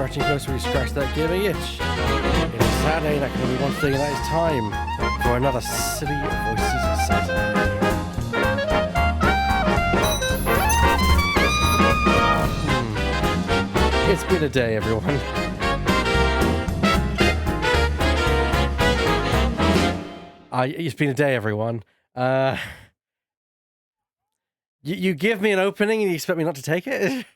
crouching close where you scratch that giving itch. It's Saturday, that can be one thing, and that is time for another silly Voices of Saturday. It's been a day, everyone. It's been a day, everyone. You give me an opening and you expect me not to take it?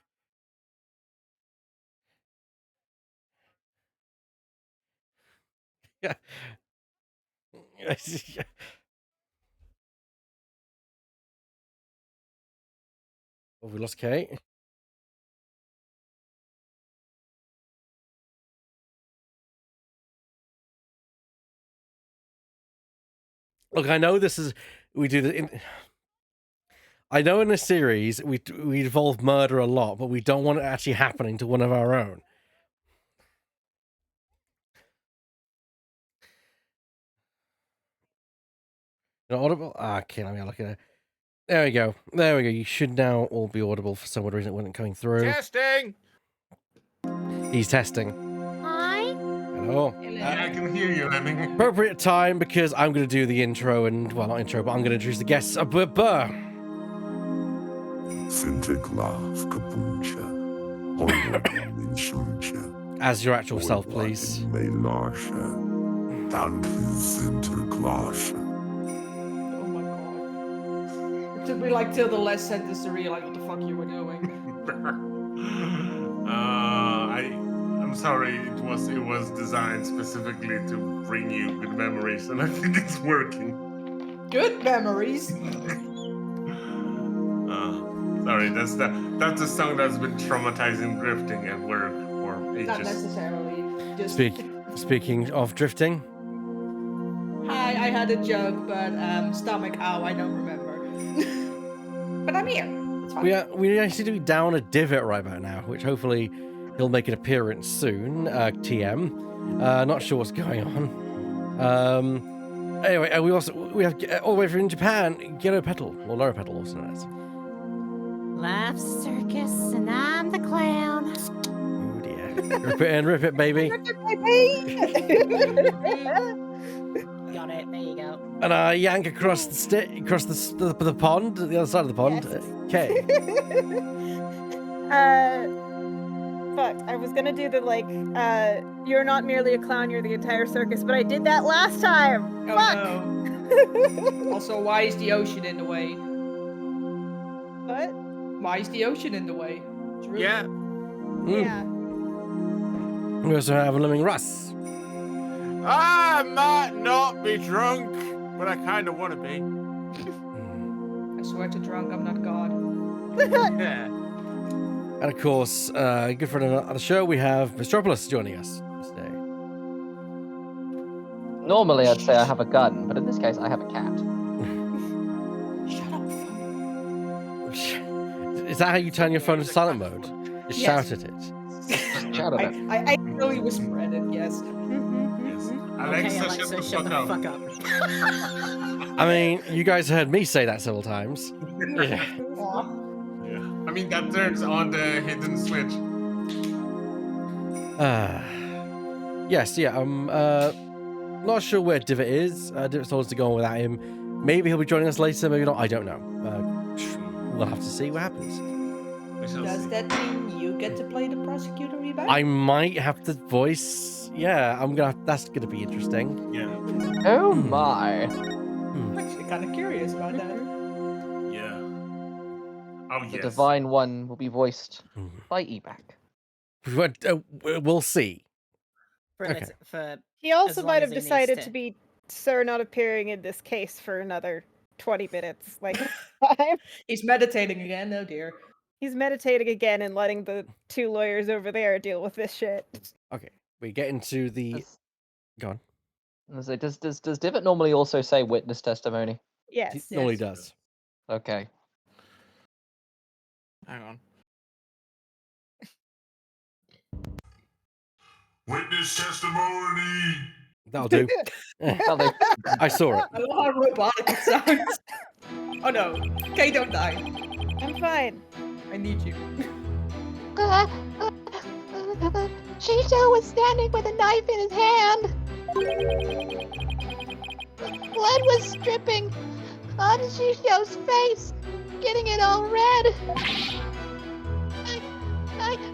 Yeah. Oh, we lost Kate. Look, I know this is we do the. I know in this series we involve murder a lot, but we don't want it actually happening to one of our own. Audible? Okay, let me look at it. There we go. There we go. You should now all be audible. For some reason it wasn't coming through. Testing! He's testing. Hi. Hello. I can hear you, Lemming. Appropriate time because I'm going to do the intro and, well, not intro, but I'm going to introduce the guests. As your actual self, please. It took me like till the last sentence to realize what the fuck you were doing. I'm sorry. It was designed specifically to bring you good memories, and I think it's working. Good memories. Sorry, that's the song that's been traumatizing drifting at work for ages. Not necessarily. Just Speaking of drifting. Hi, I had a joke, but stomach. Ow, I don't remember. But I'm here. It's fine. We actually do down a divot right about now, which hopefully he'll make an appearance soon. TM. Not sure what's going on. Anyway, we have all the way from Japan, Ghetto Petal, or Lower Petal, also known as. Life's a circus, and I'm the clown. Oh dear. Rip it and rip it, baby. Got it. There you go. And yank across the pond, the other side of the pond. Yes. Okay. Fuck. I was gonna do the you're not merely a clown, you're the entire circus, but I did that last time. Oh Fuck. no. Also, why is the ocean in the way? What? Why is the ocean in the way? It's rude. Yeah. Yeah. We also have Lemming Russ. I might not be drunk, but I kind of want to be. I swear to drunk, I'm not God. Yeah. And of course, good friend of the show, we have Mistropolis joining us today. Normally, I'd say I have a gun, but in this case, I have a cat. Shut up, phone. Is that how you turn your phone into silent mode? Just Yes. shout at it. Just shout at it. I really whisper at it, yes. Yes. Alexa, shut the fuck up. I mean, you guys heard me say that several times. Yeah. Aw. Yeah. I mean, that turns on the hidden switch. Yes, yeah, I'm not sure where Divot is. Divot told us to go on without him. Maybe he'll be joining us later, maybe not, I don't know. We'll have to see what happens. We shall Does see. that mean you get to play the prosecutor rebate? I might have to voice, that's gonna be interesting. Yeah. Oh my. I'm actually kind of curious about that. Yeah. Oh, The yes. Divine One will be voiced by Ebac. We'll see. For He also long might as have he needs decided to. to be Sir not appearing in this case for another 20 minutes. Like, time. He's meditating again, oh dear. He's meditating again and letting the two lawyers over there deal with this shit. Okay, we get into the... Does, Go on. does Divot normally also say witness testimony? Yes. He normally Yes. does. Okay. Hang on. Witness testimony. That'll do. Well, they- I saw it. I love how robotic it sounds. Oh no. Okay, don't die. I'm fine. I need you. Shisho was standing with a knife in his hand. Blood was dripping on Shisho's face, getting it all red.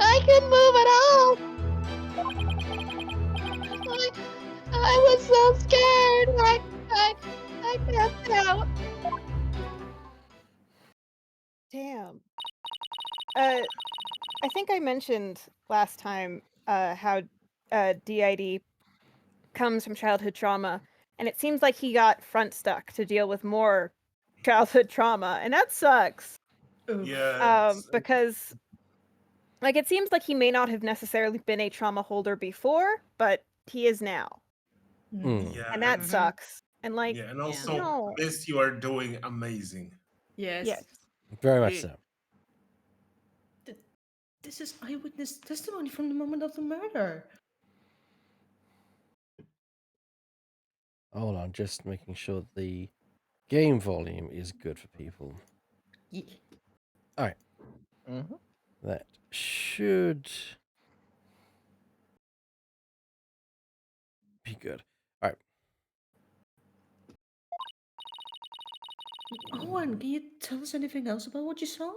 I couldn't move at all. I was so scared. I passed out. Damn. I think I mentioned last time how DID comes from childhood trauma, and it seems like he got front stuck to deal with more childhood trauma, and that sucks. Yeah. Because like it seems like he may not have necessarily been a trauma holder before, but he is now, Yeah. and that sucks. And like, Yeah, and also, no. Miss, you are doing amazing. Yes. Yes. Very much so. This is eyewitness testimony from the moment of the murder. Hold on, just making sure the game volume is good for people. Yeah. All right. Mm-hmm. That should be good. All right. Owen, can you tell us anything else about what you saw?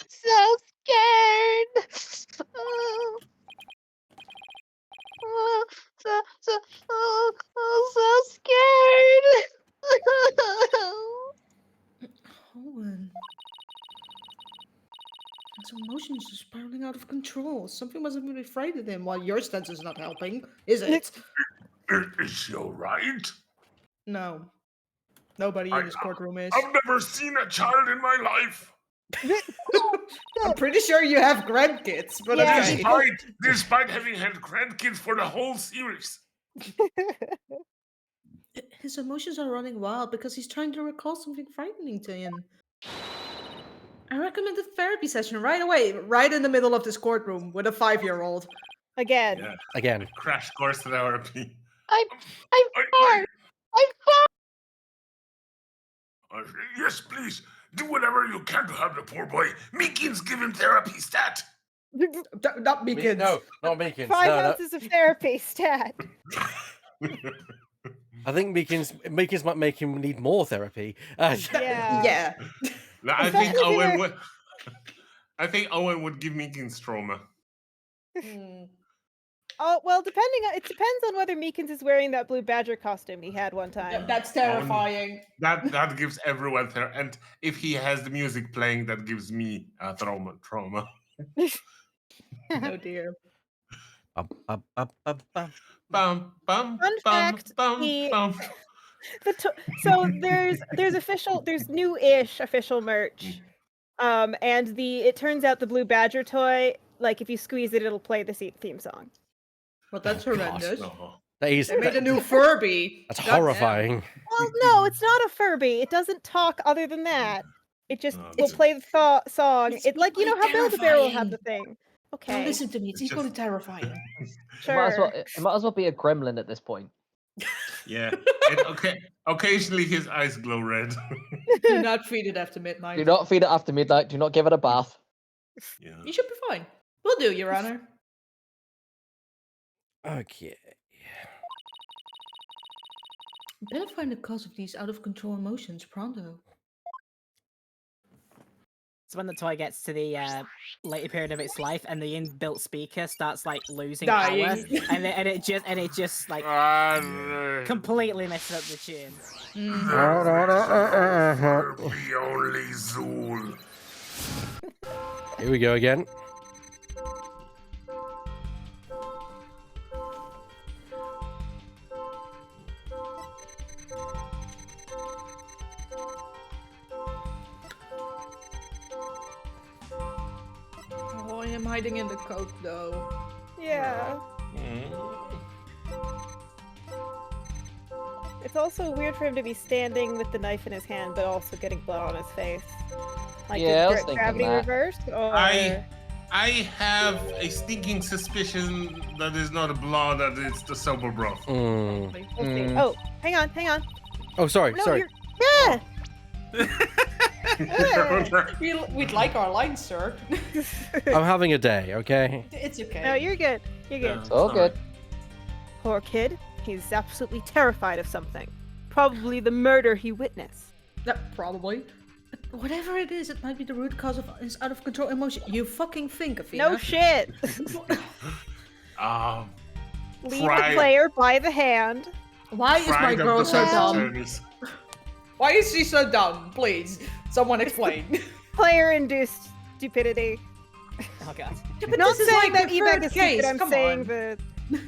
So scared. So scared. Owen. His emotions are spiraling out of control. Something must have really frightened him while your stance is not helping, is it? Is she alright? No. Nobody in this courtroom is. I've never seen a child in my life. I'm pretty sure you have grandkids, but Yeah, okay. Despite having had grandkids for the whole series. His emotions are running wild because he's trying to recall something frightening to him. I recommend a therapy session right away, right in the middle of this courtroom with a 5-year-old. Again. Yeah. Again. Crash course therapy. I'm far. Yes, please. Do whatever you can to help the poor boy. Meekins, give him therapy, stat. Not me, kids. No, not Meekins. 5 No, no. ounces of therapy stat. I think Meekins might make him need more therapy. Yeah. Yeah. No, I think Especially if Owen you're- would. I think Owen would give Meekins trauma. Oh well, it depends on whether Meekins is wearing that blue badger costume he had one time. That's terrifying. That gives everyone and if he has the music playing, that gives me trauma. Oh dear. Bum, bum, bum, bum, bum. Bum, bum, Fun bum, fact, bum, he- bum. So there's new-ish official merch. And it turns out the blue badger toy, like if you squeeze it, it'll play the theme song. Well, that's Oh, God. horrendous. No. That is, They made a new Furby. that's Goddamn. horrifying. Well, no, it's not a Furby. It doesn't talk other than that. It just Oh, will it's- play the song. It's It like you know how equally Build-A-Bear will have terrifying. the thing. Now Okay, listen to me. It's It's equally just- terrifying. It might as well be a gremlin at this point. Yeah. Occasionally his eyes glow red. Do not feed it after midnight. Do not feed it after midnight. Do not give it a bath. Yeah. You should be fine. Will do, Your Honor. Okay. Better find the cause of these out of control emotions pronto. So when the toy gets to the later period of its life and the inbuilt speaker starts like losing Dying. power, and it just like completely messes up the tune. Be only Zool. Here we go again. Oh, I am hiding in the coat though. yeah. It's also weird for him to be standing with the knife in his hand, but also getting blood on his face. Like, Yeah, I was is thinking gravity that. reversed? Or... I have a stinking suspicion that is not blood, that it's the sober broth. Mm. We'll see. Mm. Oh, hang on. Oh, sorry, No, sorry. you're. Yeah. We'd like our lines, sir. I'm having a day, okay? It's okay. No, you're good. You're good. Yeah. It's all good. Poor kid. He's absolutely terrified of something. Probably the murder he witnessed. Probably. But whatever it is, it might be the root cause of his out of control emotion. You fucking think, Athena. No shit. Lead Fry- the player by the hand. Why is my Fried up girl the so defense dumb? attorneys. Why is she so dumb? Please, someone explain. Player-induced stupidity. Oh god. But Not this is saying like that the Evac third is case, stupid. I'm come saying on.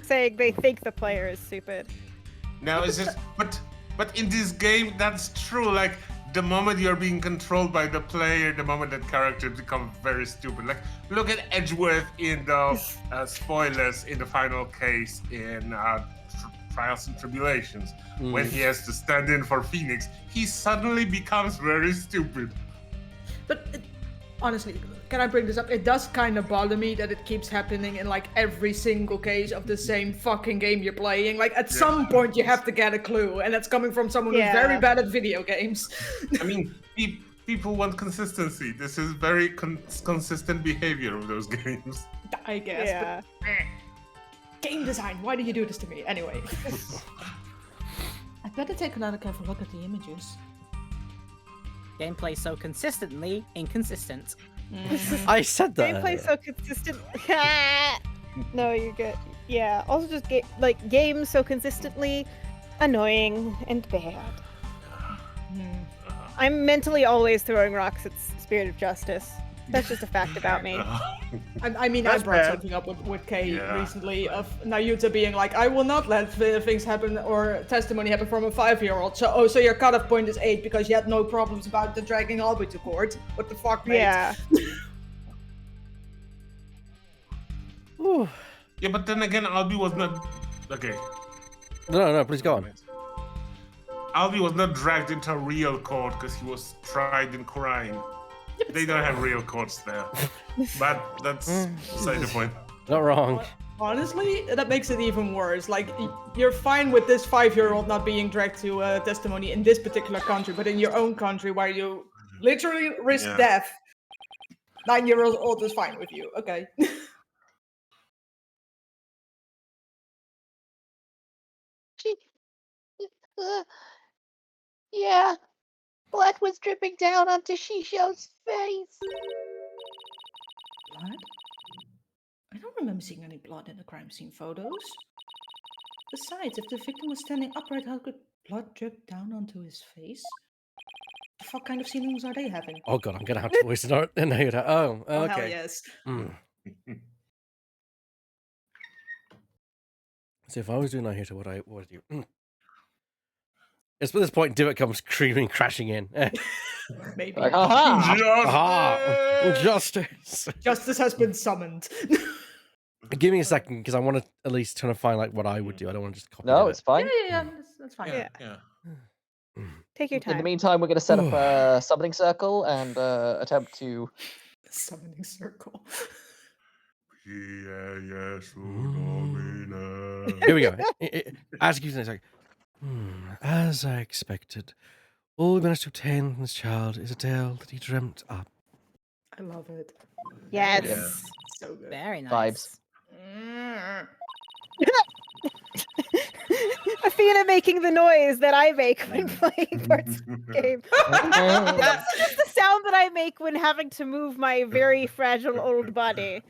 saying they think the player is stupid. No, it's just but in this game that's true. Like the moment you're being controlled by the player, the moment that character becomes very stupid. Like look at Edgeworth in the spoilers in the final case in Trials and Tribulations. When he has to stand in for Phoenix, he suddenly becomes very stupid. But honestly, can I bring this up? It does kind of bother me that it keeps happening in like every single case of the same fucking game you're playing. Like at some point you have to get a clue, and that's coming from someone who's very bad at video games. I mean, people want consistency. This is very consistent behavior of those games. I guess. Yeah. But, game design, why do you do this to me? Anyway. I'd better take another careful look at the images. Gameplay so consistently inconsistent. I said that. Gameplay so consistent. No, you're good. Yeah. Also, just games so consistently annoying and bad. I'm mentally always throwing rocks at Spirit of Justice. That's just a fact about me. I mean, That's I brought bad. something up with Kay Yeah. recently of Nayuta being like, I will not let things happen or testimony happen from a 5-year-old. So your cutoff point is 8 because you had no problems about the dragging Albie to court. What the fuck, mate? Yeah. Yeah, but then again, Albie was not. Okay. No, please go on. Albie was not dragged into a real court because he was tried in crime. They don't have real courts there. But that's beside the point. Not wrong. Honestly, that makes it even worse. Like, you're fine with this 5-year-old not being dragged to testimony in this particular country, but in your own country where you literally risk Yeah. death, 9-year-old is fine with you. Okay. Yeah. Blood was dripping down onto Shisho's face. Blood? I don't remember seeing any blood in the crime scene photos. Besides, if the victim was standing upright, how could blood drip down onto his face? What kind of ceilings are they having? Oh god, I'm gonna have to voice it out. Oh, Oh, okay. hell yes. So if I was doing Nahita, what would I do? It's at this point Divot comes screaming, crashing in. Maybe. Like, aha! Aha! Justice! Justice has been summoned. Give me a second, because I want to at least try to find like what I would do. I don't want to just copy No, it. it's fine. Yeah, that's fine. Yeah. Take your In the time. meantime, we're going to set up a summoning circle and attempt to. Summoning circle. Here we go. As you say, as I expected, all we managed to obtain from this child is a tale that he dreamt up. I love it. Yes. Yeah. So good. Very nice. Vibes. Athena making the noise that I make when playing parts of the game. That's just the sound that I make when having to move my very fragile old body.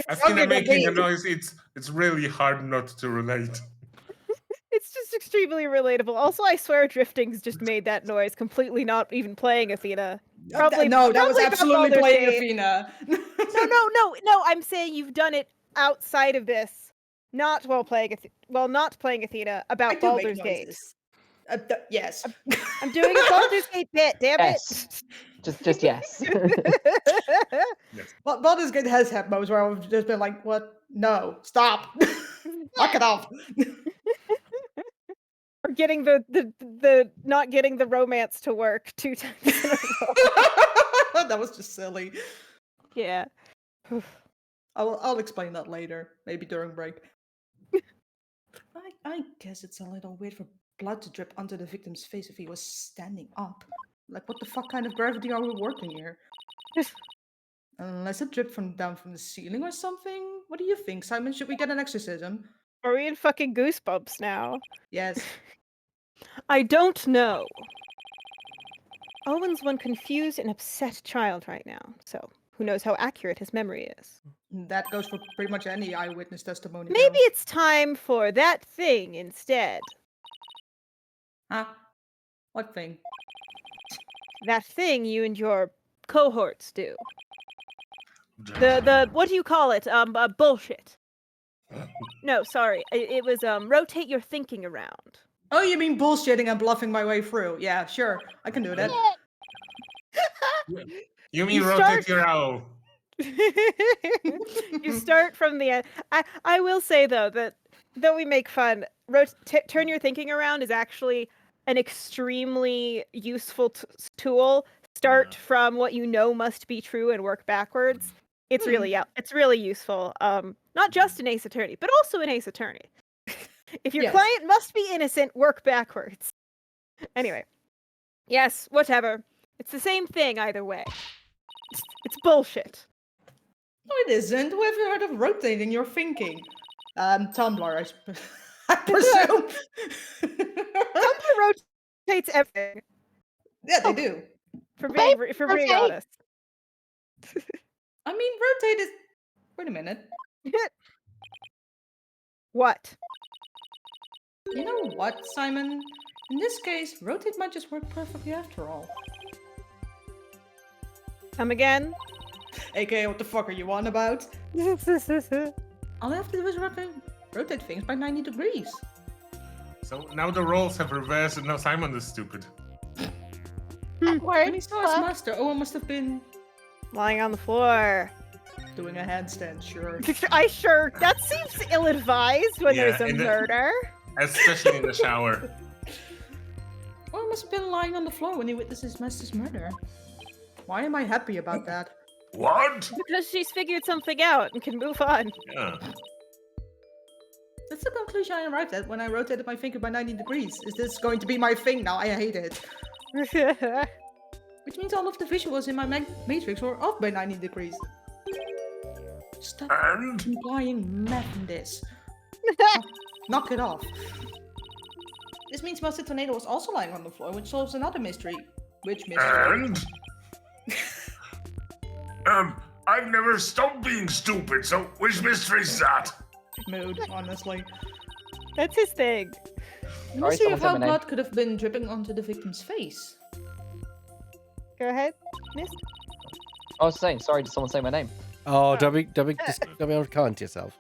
Athena making a noise, it's really hard not to relate. It's just extremely relatable. Also, I swear Drifting's just made that noise, completely not even playing Athena. Probably No, that was probably absolutely Baldur's playing Gate. Athena. No, I'm saying you've done it outside of this. Not while playing not playing Athena, I about do make Baldur's Gate. noises. Yes. I'm doing a Baldur's Gate bit, damn Yes. Just yes. it. But Baldur's Gate has had moments where I've just been like, what? No, stop. Knock it off. Or getting the not getting the romance to work 2 times in a row. That was just silly. Yeah. I'll explain that later, maybe during break. I guess it's a little weird for blood to drip onto the victim's face if he was standing up. Like, what the fuck kind of gravity are we working here? Unless it dripped down from the ceiling or something? What do you think, Simon? Should we get an exorcism? Are we in fucking Goosebumps now? Yes. I don't know. Owen's one confused and upset child right now, so who knows how accurate his memory is. That goes for pretty much any eyewitness testimony. Maybe it's time for that thing instead. Huh? What thing? That thing you and your cohorts do. The what do you call it? Bullshit. No, sorry. It was rotate your thinking around. Oh, you mean bullshitting and bluffing my way through? Yeah, sure. I can do that. You mean You rotate start- your owl? You start from the end. I will say though that though we make fun, turn your thinking around is actually an extremely useful tool. Start from what you know must be true and work backwards. It's really it's really useful. Not just in Ace Attorney, but also in Ace Attorney. If your Yes. client must be innocent, work backwards. Anyway, yes, whatever. It's the same thing either way. It's bullshit. No, it isn't. Who ever heard of rotating your thinking? Tumblr, I presume. Tumblr rotates everything. Yeah, they do. For being rotate. honest. I mean, rotate is. Wait a minute. What? You know what, Simon? In this case, rotate might just work perfectly after all. Come again? AKA, what the fuck are you on about? All I have to do is rotate things by 90 degrees. So now the roles have reversed and now Simon is stupid. When he saw his master, Owen must have been Lying on the floor. doing a handstand, sure. That seems ill-advised when Yeah, there's a in the- murder. Especially in the shower. Owen must have been lying on the floor when he witnessed his master's murder. Why am I happy about that? What? Because she's figured something out and can move on. Yeah. That's the conclusion I arrived at when I rotated my finger by 90 degrees. Is this going to be my thing now? I hate it. Which means all of the visuals in my matrix were off by 90 degrees. Stop And? implying madness. Knock it off. This means Master Tornado was also lying on the floor, which solves another mystery. Which mystery? And? I've never stopped being stupid, so which mystery is that? Mood, honestly. That's his thing. The Sorry, mystery someone of said how my name. blood could have been dripping onto the victim's face. Go ahead, Mist. I was saying, sorry, did someone say my name? Oh, don't be unkind to yourself.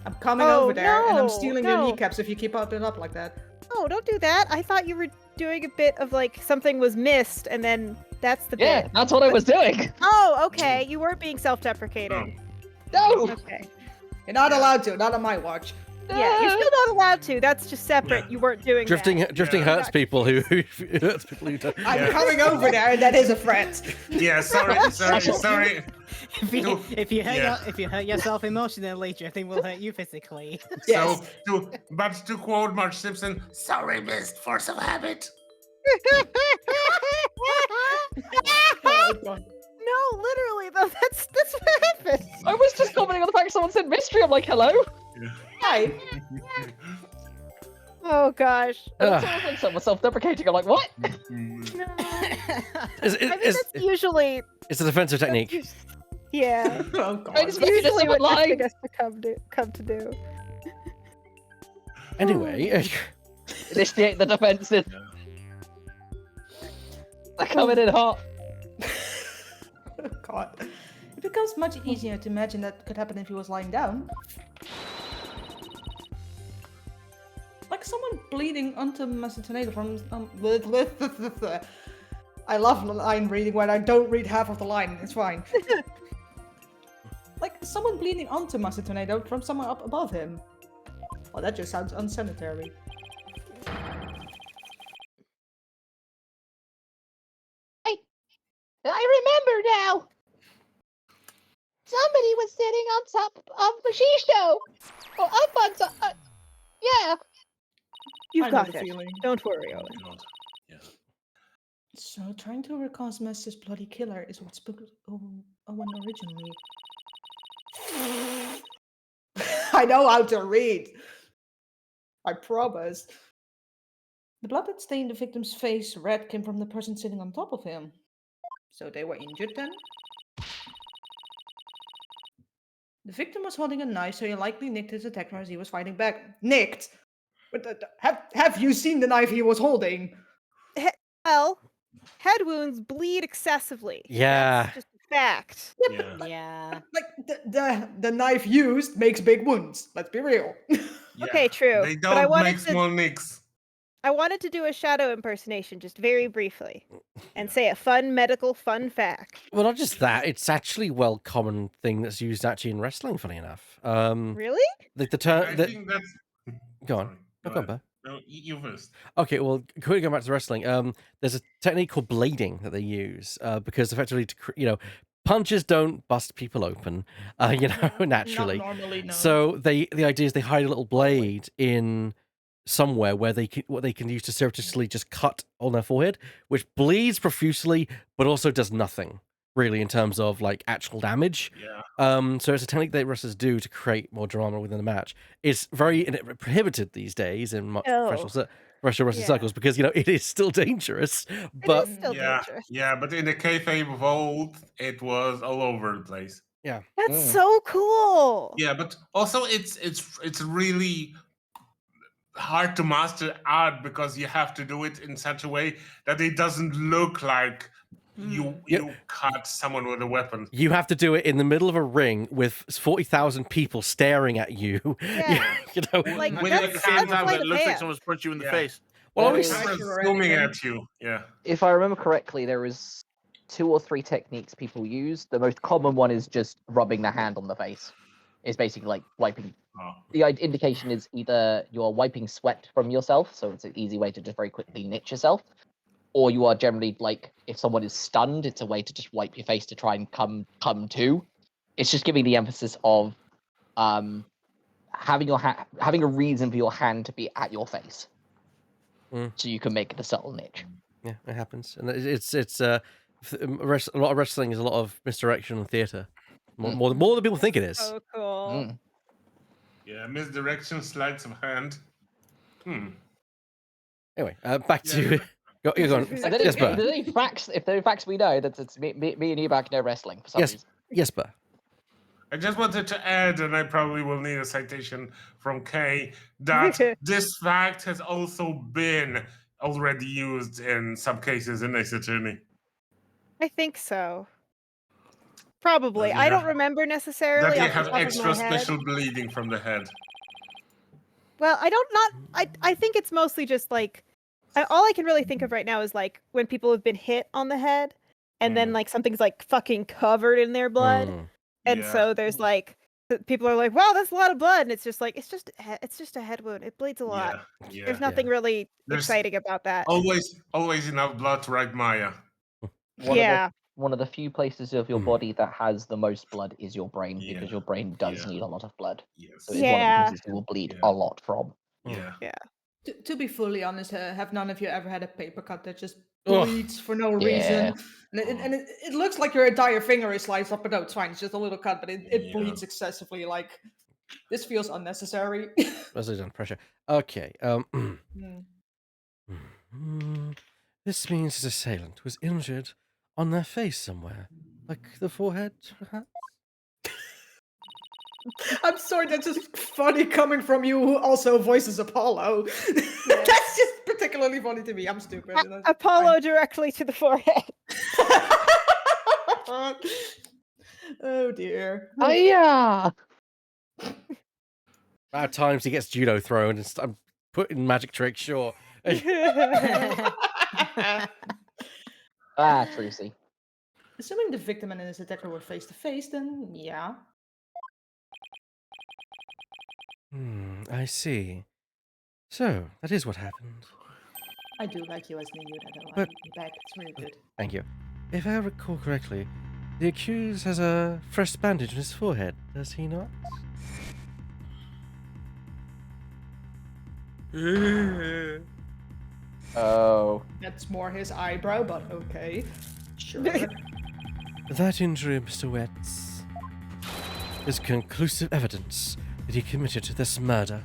I'm coming Oh, over there and I'm no, stealing no. your kneecaps if you keep it up like that. Oh, don't do that. I thought you were doing a bit of like something was missed and then that's the Yeah, bit. that's what I was doing. Oh, okay. You weren't being self-deprecating. No! Okay. You're not allowed to, not on my watch. Yeah, you're still not allowed to. That's just separate. Yeah. You weren't doing Drifting that. drifting Yeah. hurts people who hurts people who don't. I'm Yeah. coming over there and that is a threat. Yeah, sorry. If you Yeah. hurt yourself emotionally, drifting will hurt you physically. Yes. But to quote Marge Simpson, Sorry, missed force of habit. Oh, God. No, literally though. That's what happened. I was just commenting on the fact someone said mystery. I'm like, hello? Hi. Oh gosh. And Ugh. then someone said someone self-deprecating. I'm like, what? It's, I mean, that's usually it's a defensive technique. yeah. Oh, I God. just made Usually someone what lying. drifting has to come to do. Anyway, Initiate the defensive. They're coming in hot. Oh, God. It becomes much easier to imagine that could happen if he was lying down. Like someone bleeding onto Master Tornado from. I love line reading when I don't read half of the line. It's fine. Like someone bleeding onto Master Tornado from somewhere up above him. Oh, that just sounds unsanitary. I remember now. on top of the show. Or up on top. Yeah. You've I know got the it. feeling. Don't worry, Oh, Owen. God. Yeah. So, trying to recast Master's bloody killer is what spooked Owen originally. I know how to read. I promise. The blood that stained the victim's face red came from the person sitting on top of him. So they were injured then? The victim was holding a knife, so he likely nicked his attacker as he was fighting back. Nicked? Have you seen the knife he was holding? Well, head wounds bleed excessively. Yeah. That's just a fact. Yeah. Yeah. Like the knife used makes big wounds. Let's be real. Yeah. Okay, true. They But I don't wanted make to small nicks. I wanted to do a shadow impersonation just very briefly and Yeah. say a fun medical fun fact. Well, not just that. It's actually well common thing that's used actually in wrestling. Funny enough. Really? The I term. think that's. Go on. Sorry, No, go go on, ahead. Bear. No, you first. Okay, well, quickly going back to the wrestling, there's a technique called blading that they use because effectively, punches don't bust people open, naturally. Not normally, no. So the idea is they hide a little blade in somewhere where what they can use to surreptitiously just cut on their forehead, which bleeds profusely, but also does nothing really in terms of like actual damage. Yeah. So it's a technique that wrestlers do to create more drama within the match. It's very prohibited these days in much professional wrestling Yeah. circles because it is still dangerous. It But is still Yeah. dangerous. Yeah, but in the kayfabe of old, it was all over the place. yeah, That's so cool. Yeah, but also it's really hard to master art because you have to do it in such a way that it doesn't look like you cut someone with a weapon. you have to do it in the middle of a ring with 40,000 people staring at you. Yeah. Like, With that's- at the that's same time, sleight it of looks like hand. someone's punched you in the Yeah. face. Well, There always is- Pressure or Zooming anything. at you. Yeah. If I remember correctly, there is 2 or 3 techniques people use. The most common one is just rubbing their hand on the face. It's basically like wiping. Oh. The indication is either you're wiping sweat from yourself, so it's an easy way to just very quickly niche yourself, or you are generally like, if someone is stunned, it's a way to just wipe your face to try and come to. It's just giving the emphasis of having a reason for your hand to be at your face, so you can make it a subtle niche. Yeah, it happens, and it's a lot of wrestling is a lot of misdirection and theater, more than people think it is. So cool. Yeah, misdirection, sleights of hand. Anyway, back to you're going. And then Yes, if Bert. there's any facts, if there are facts we know, that it's me and you back in wrestling for some Yes, reason. yes, Bert. I just wanted to add, and I probably will need a citation from Kay, that this fact has also been already used in some cases in Ace Attorney. I think so. Probably. Does he I don't have- remember necessarily. That you off the have top of extra my head. special bleeding from the head. Well, I think it's mostly just like all I can really think of right now is like when people have been hit on the head and then like something's like fucking covered in their blood. And Yeah. so there's like people are like, "Wow, that's a lot of blood." And it's just like it's just a head wound. It bleeds a lot. Yeah. There's nothing really There's exciting about that. Always enough blood to write Maya. One of the few places of your body that has the most blood is your brain, Yeah. because your brain does Yeah. need a lot of blood. Yes. So it's one of Yeah. the places you will bleed Yeah. a lot from. Yeah. To be fully honest, have none of you ever had a paper cut that just Ugh. bleeds for no Yeah. reason? And it looks like your entire finger is sliced up, but no, it's fine. It's just a little cut, but it Yeah. bleeds excessively. Like, this feels unnecessary. Resolution under pressure. Okay. Hmm. This means his assailant was injured on their face somewhere, like the forehead, perhaps. I'm sorry, that's just funny coming from you who also voices Apollo. That's just particularly funny to me. I'm stupid. and that's Apollo directly to the forehead. fine. Oh dear. Oh yeah. At times he gets judo thrown and I'm putting magic tricks, sure. Trucy. Assuming the victim and his attacker were face to face, then yeah. I see. So, that is what happened. I do like you as the unit. I But- like you back. It's really good. Thank you. If I recall correctly, The accused has a fresh bandage on his forehead, does he not? Oh. That's more his eyebrow, but okay. Sure. That injury, Mr. Wetz, is conclusive evidence that he committed this murder.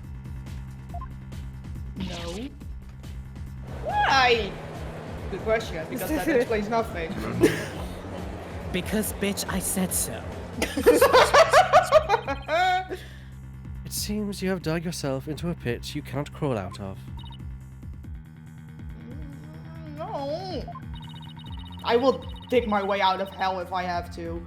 No. Why? Good question, because that explains nothing. Because, bitch, I said so. It seems you have dug yourself into a pit you cannot crawl out of. No. I will dig my way out of hell if I have to.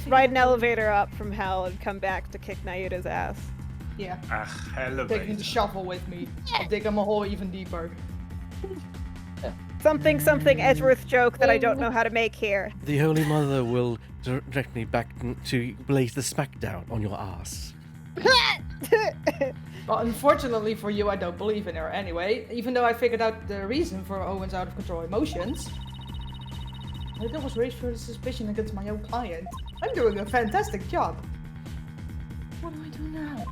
Ride an elevator up from hell and come back to kick Nayuta's ass. Yeah. Taking Taking the shovel with me. I'll dig him a hole even deeper. Something Edgeworth joke that I don't know how to make here. The Holy Mother will direct me back to blaze the smackdown on your ass. Well, unfortunately for you, I don't believe in her anyway. Even though I figured out the reason for Owen's out of control emotions. That was raised for suspicion against my own client. I'm doing a fantastic job. What do I do now?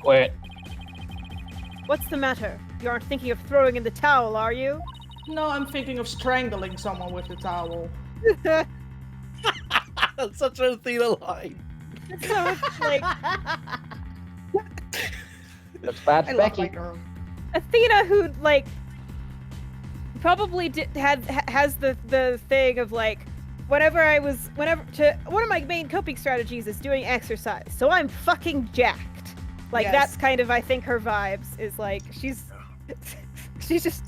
Wait. What's the matter? You aren't thinking of throwing in the towel, are you? No, I'm thinking of strangling someone with the towel. That's such an Athena line. So it's like That's bad I for love Becky. my girl. Athena, who like probably has the thing of like one of my main coping strategies is doing exercise, so I'm fucking jacked. Like Yes. that's kind of I think her vibes is like she's just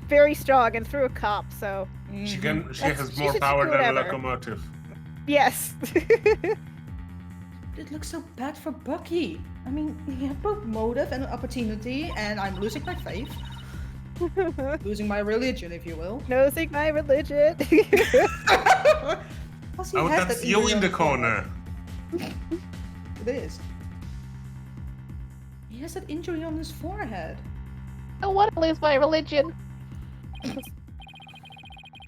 very strong and through a cop, so She That's- has she more should power do than a whatever. locomotive. yes. It looks so bad for Bucky. I mean, he had both motive and opportunity, and I'm losing my faith. Losing my religion, if you will. Nosing my religion. Plus, he Oh, has that's that you injury in on the his corner. forehead. It is. He has that injury on his forehead. I want to lose my religion.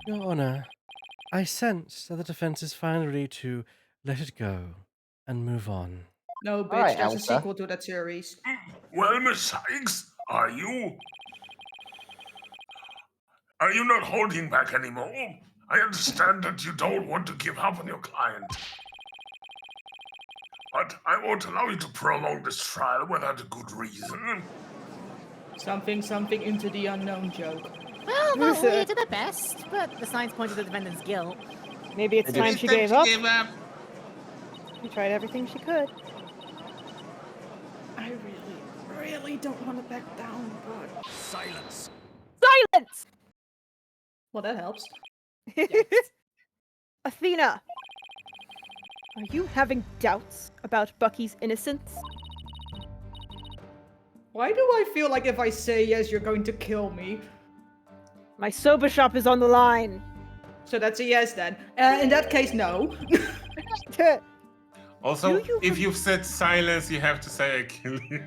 Your Honor, I sense that the defense is finally ready to let it go and move on. No, bitch, Alright, there's a Elsa. sequel to that series. Well, Miss Sykes, are you not holding back anymore? I understand that you don't want to give up on your client. But I won't allow you to prolong this trial without a good reason. Something into the unknown joke. Well, that will lead to the best, but the signs point to the defendant's guilt. Maybe it's It time is. she gave up. Gave up. She tried everything she could. I really don't want to back down, but... Silence. Silence! Well, that helps. Athena, are you having doubts about Bucky's innocence? Why do I feel like if I say yes, you're going to kill me? My soba shop is on the line. So that's a yes then. In that case, no. Also, Do you if you've said silence, you have to say I kill you.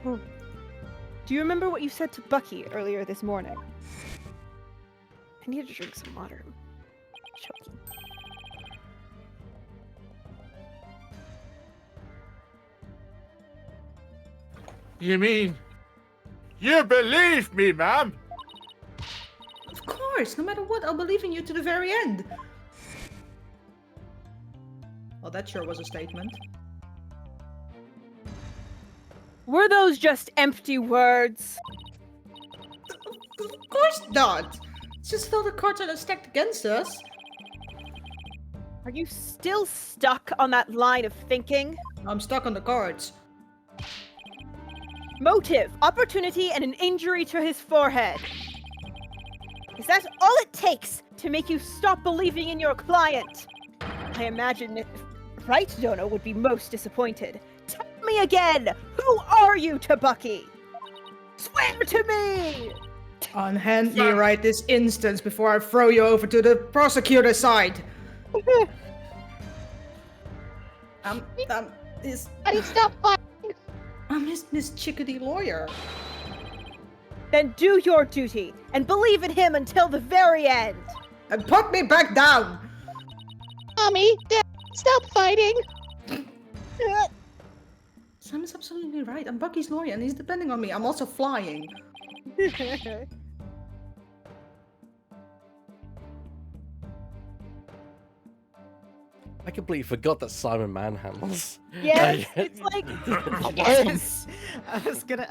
Do you remember what you said to Bucky earlier this morning? I need to drink some water. I'm choking. You mean you believe me, ma'am? Of course, no matter what, I'll believe in you to the very end. Well, that sure was a statement. Were those just empty words? Of course not! It's just though the cards are stacked against us. Are you still stuck on that line of thinking? I'm stuck on the cards. Motive, opportunity, and an injury to his forehead. Is that all it takes to make you stop believing in your client? I imagine that Right Dono would be most disappointed. Tell me again, who are you to Bucky? Swear to me! Unhand me right this instant before I throw you over to the prosecutor's side. Daddy, stop fighting. I'm Miss Chickadee lawyer. then do your duty and believe in him until the very end. And put me back down! Mommy, Dad, stop fighting. Simon's absolutely right. I'm Bucky's lawyer and he's depending on me. I'm also flying. I completely forgot that Simon manhandles. Yes, it's like Yes. I was gonna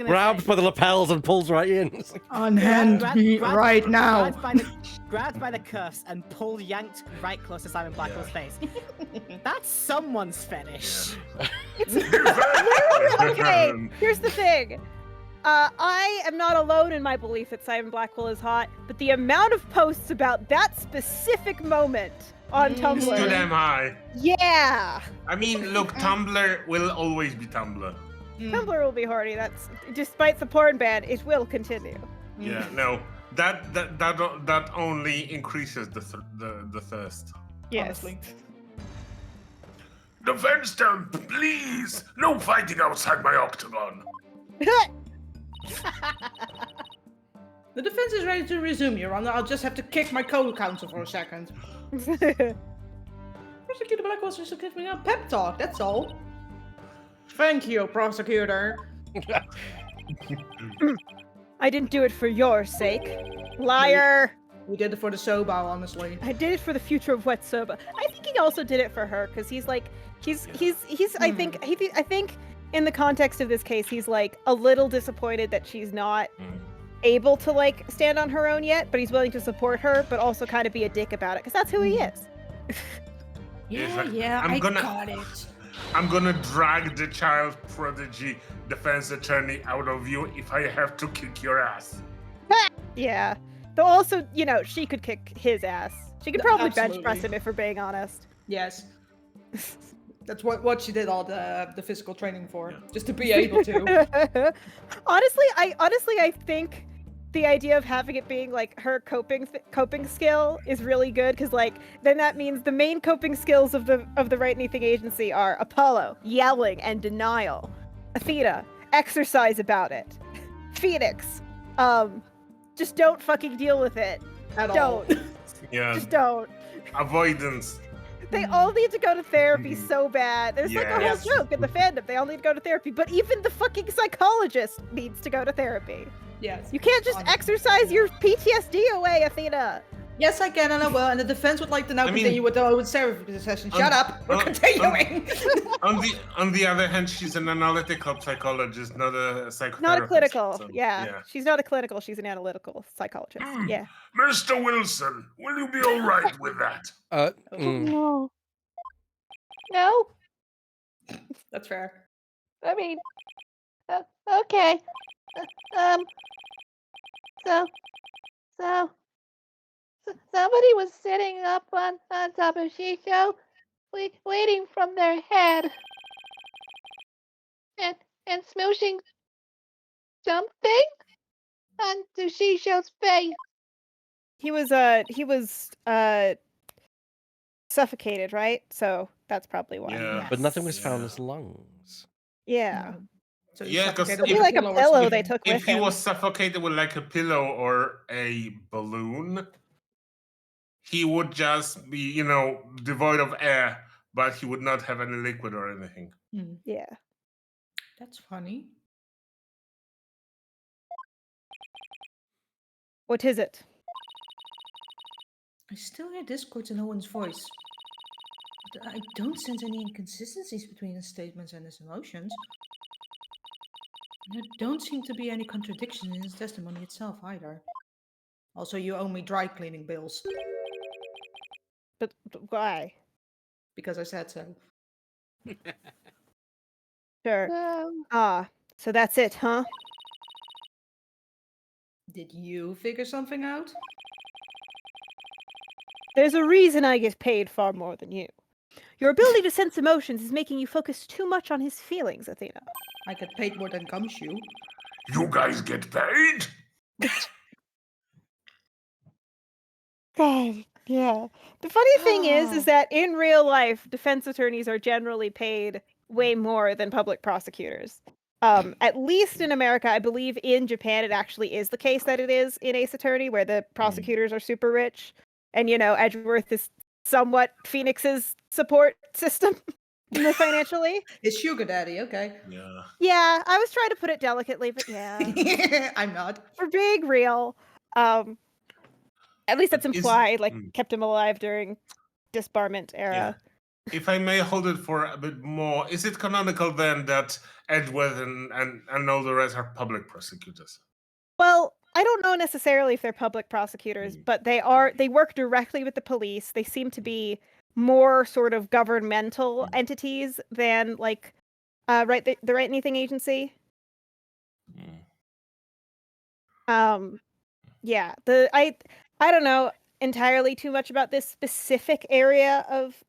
Grabbed say, by the lapels and pulls right in. It's like, Unhand me right now. Grabbed by the cuffs and yanked right close to Simon Blackwell's face. That's someone's fetish. okay, here's the thing. I am not alone in my belief that Simon Blackwell is hot, but the amount of posts about that specific moment on It's too Tumblr. damn high. Yeah. I mean, look, Tumblr will always be Tumblr. Tumblr will be horny. That's despite the porn ban, it will continue. Yeah, no, that only increases the thirst. Yes. Honestly. Defense them, please! No fighting outside my octagon! The defense is ready to resume, Your Honor. I'll just have to kick my co-counsel for a second. Prosecutor Blackwell just gives me a pep talk, that's all. Thank you, prosecutor. I didn't do it for your sake. Liar! We did it for the soba, honestly. I did it for the future of Wet Soba. I think he also did it for her, because he's like, he's I think in the context of this case, he's like a little disappointed that she's not able to like stand on her own yet, but he's willing to support her, but also kind of be a dick about it, because that's who he is. I got it. I'm gonna drag the child prodigy defense attorney out of you if I have to kick your ass. Yeah. Though also, you know, she could kick his ass. She could probably bench press Absolutely. him if we're being honest. Yes. That's what she did all the physical training for, just to be able to. Honestly, I think the idea of having it being like her coping skill is really good, because like then that means the main coping skills of the Right Anything Agency are Apollo, yelling and denial, Athena, exercise about it, Phoenix, just don't fucking deal with it. At all. Don't. Yeah, Just don't. avoidance. They all need to go to therapy so bad. There's like a whole Yes. joke in the fandom. They all need to go to therapy, but even the fucking psychologist needs to go to therapy. Yes. You can't just Honestly. exercise your PTSD away, Athena. Yes, I can, and I will. And the defense would like to now I mean- continue with the therapy session. Shut up. We're continuing. On the other hand, she's an analytical psychologist, not a psychotherapist. Not a clinical. so, Yeah. She's not a clinical. She's an analytical psychologist. Yeah. Mr. Wilson, will you be alright with that? No. No? That's fair. I mean, okay. So, somebody was sitting up on top of Shisho, waiting from their head, and smooshing something onto Shisho's face. He was suffocated, right? So that's probably why. Yeah. but nothing was found in his lungs. Yeah. So Yeah, 'cause suffocated Maybe with like a or pillow something. they took with If he him. was suffocated with like a pillow or a balloon, he would just be, you know, devoid of air, but he would not have any liquid or anything. Yeah. That's funny. What is it? I still hear discords in Owen's voice. But I don't sense any inconsistencies between his statements and his emotions. And there don't seem to be any contradiction in his testimony itself either. Also, you owe me dry cleaning bills, But why? because I said so. Sure. So, So that's it, huh? Did you figure something out? There's a reason I get paid far more than you. Your ability to sense emotions is making you focus too much on his feelings, Athena. I get paid more than Gumshoe. You guys get paid? Yeah. The funny thing is that in real life, defense attorneys are generally paid way more than public prosecutors. At least in America, I believe in Japan it actually is the case that it is in Ace Attorney, where the prosecutors are super rich, and Edgeworth is somewhat Phoenix's support system financially. It's sugar daddy, okay. Yeah. Yeah, I was trying to put it delicately, but yeah, I'm not. for being real, at least that's But implied. Like kept him alive during disbarment era. If I may hold it for a bit more, is it canonical then that Edgeworth and all the rest are public prosecutors? Well, I don't know necessarily if they're public prosecutors, but they work directly with the police. They seem to be more sort of governmental entities than like the Right Anything Agency. Yeah, I don't know entirely too much about this specific area of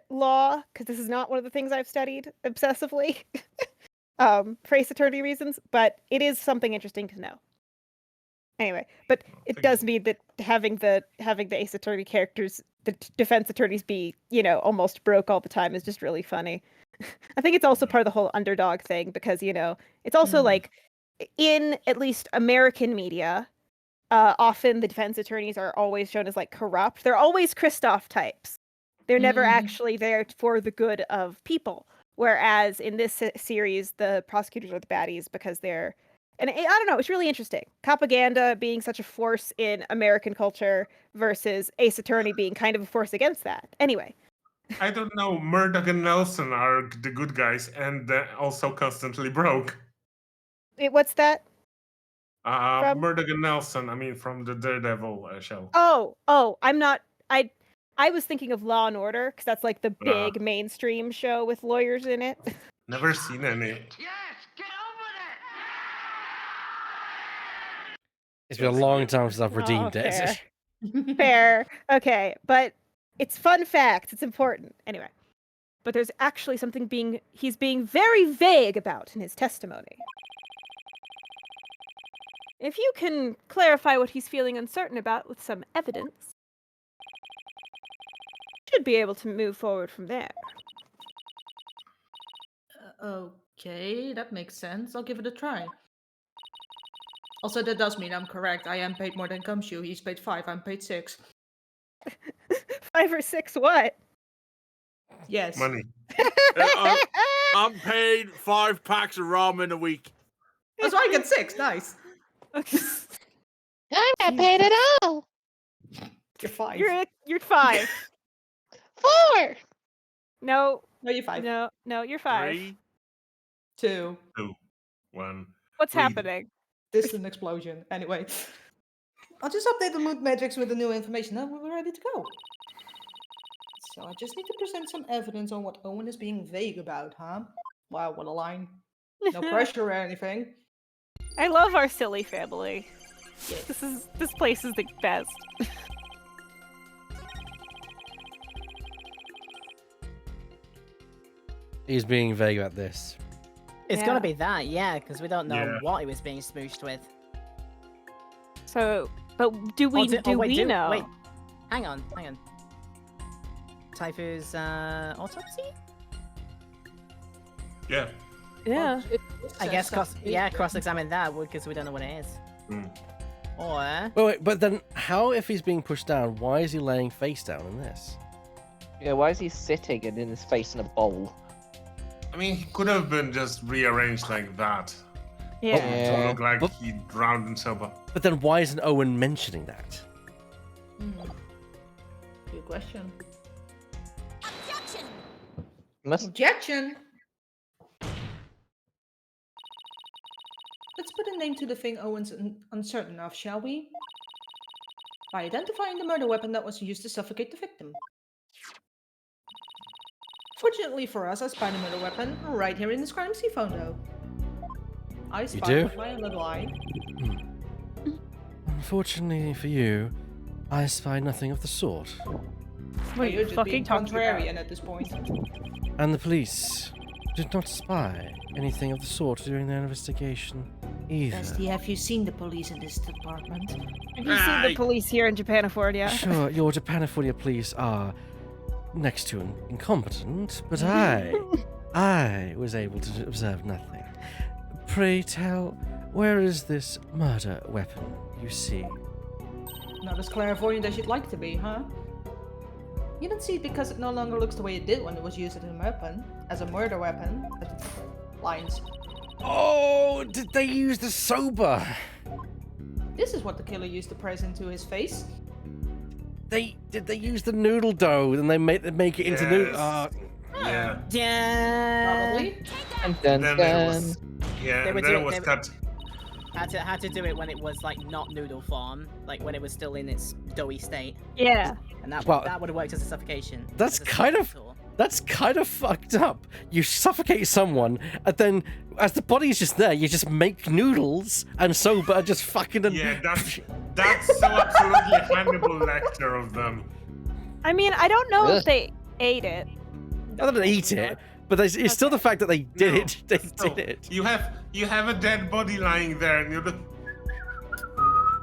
law because this is not one of the things I've studied obsessively for Ace Attorney reasons, but it is something interesting to know. Anyway, but it does mean that having the Ace Attorney characters, the defense attorneys be, almost broke all the time is just really funny. I think it's also part of the whole underdog thing because, it's also like in at least American media, often the defense attorneys are always shown as like corrupt. They're always Kristoff types. They're never actually there for the good of people. Whereas in this series, the prosecutors are the baddies because they're, and I don't know, it's really interesting. Propaganda being such a force in American culture versus Ace Attorney being kind of a force against that. Anyway. I don't know. Murdoch and Nelson are the good guys and also constantly broke. What's that? Murdoch and Nelson, from the Daredevil show. Oh, I'm not. I was thinking of Law and Order because that's like the big mainstream show with lawyers in it. Never seen any. Yes, get over it! It's been a long time since I've redeemed it. Fair. Okay, but it's fun facts. It's important. Anyway, but there's actually something he's being very vague about in his testimony. If you can clarify what he's feeling uncertain about with some evidence, should be able to move forward from there. Okay, that makes sense. I'll give it a try. Also, that does mean I'm correct. I am paid more than Gumshoe. He's paid 5, I'm paid 6. 5 or 6 what? Yes. Money. I'm paid 5 packs of ramen a week. Oh, so I get 6. Nice. I'm not paid at all. You're 5. You're 5. 4. No, you're 5. No, you're 5. 3. 2. 1. What's Read. happening? Distant explosion. Anyway, I'll just update the mood matrix with the new information. Then we're ready to go. So I just need to present some evidence on what Owen is being vague about, huh? Wow, what a line. No pressure or anything. I love our silly family. This place is the best. He's being vague about this. It's gonna be that, yeah, because we don't know what he was being smooshed with. So, but do we know? Wait, hang on. Taifu's autopsy? Yeah. Yeah. I guess cross-examine that because we don't know what it is. Or Wait, but then how if he's being pushed down? Why is he laying face down in this? Yeah, why is he sitting and in his face in a bowl? He could have been just rearranged like that. Yeah. To look like he drowned in soba. But then why isn't Owen mentioning that? Good question. Objection! Let's put a name to the thing Owen's uncertain of, shall we? By identifying the murder weapon that was used to suffocate the victim. Fortunately for us, I spy the murder weapon right here in this crime scene photo. I spy with my little eye. Unfortunately for you, I spy nothing of the sort. Well, you're just being contrarian at this point. And the police did not spy anything of the sort during their investigation either. Dusty, have you seen the police in this department? Have you seen the police here in Japanifornia? Sure, your Japanifornia police are next to incompetent, but I was able to observe nothing. pray tell, where is this murder weapon you see? Not as clairvoyant as you'd like to be, huh? You don't see it because it no longer looks the way it did when it was used as a weapon. As a murder weapon. Lines. Oh, did they use the soba? This is what the killer used to press into his face. Did they use the noodle dough and they make it into noodle? Yeah. Yeah. Probably. Dun, Then dun. it was. Yeah, They and would then do it it- was they- cut. Had to do it when it was like not noodle form, like when it was still in its doughy state, Yeah. and that Well, that would have worked as a suffocation. that's as a kind of- tool. That's kind of fucked up. You suffocate someone, and then as the body is just there, you just make noodles and soba and just fucking. Yeah, that's so absolutely Hannibal Lecter of them. I mean, I don't know Ugh. if they ate it. I didn't eat it, but it's still the fact that they did No, it. They still, did it. You have a dead body lying there, and you're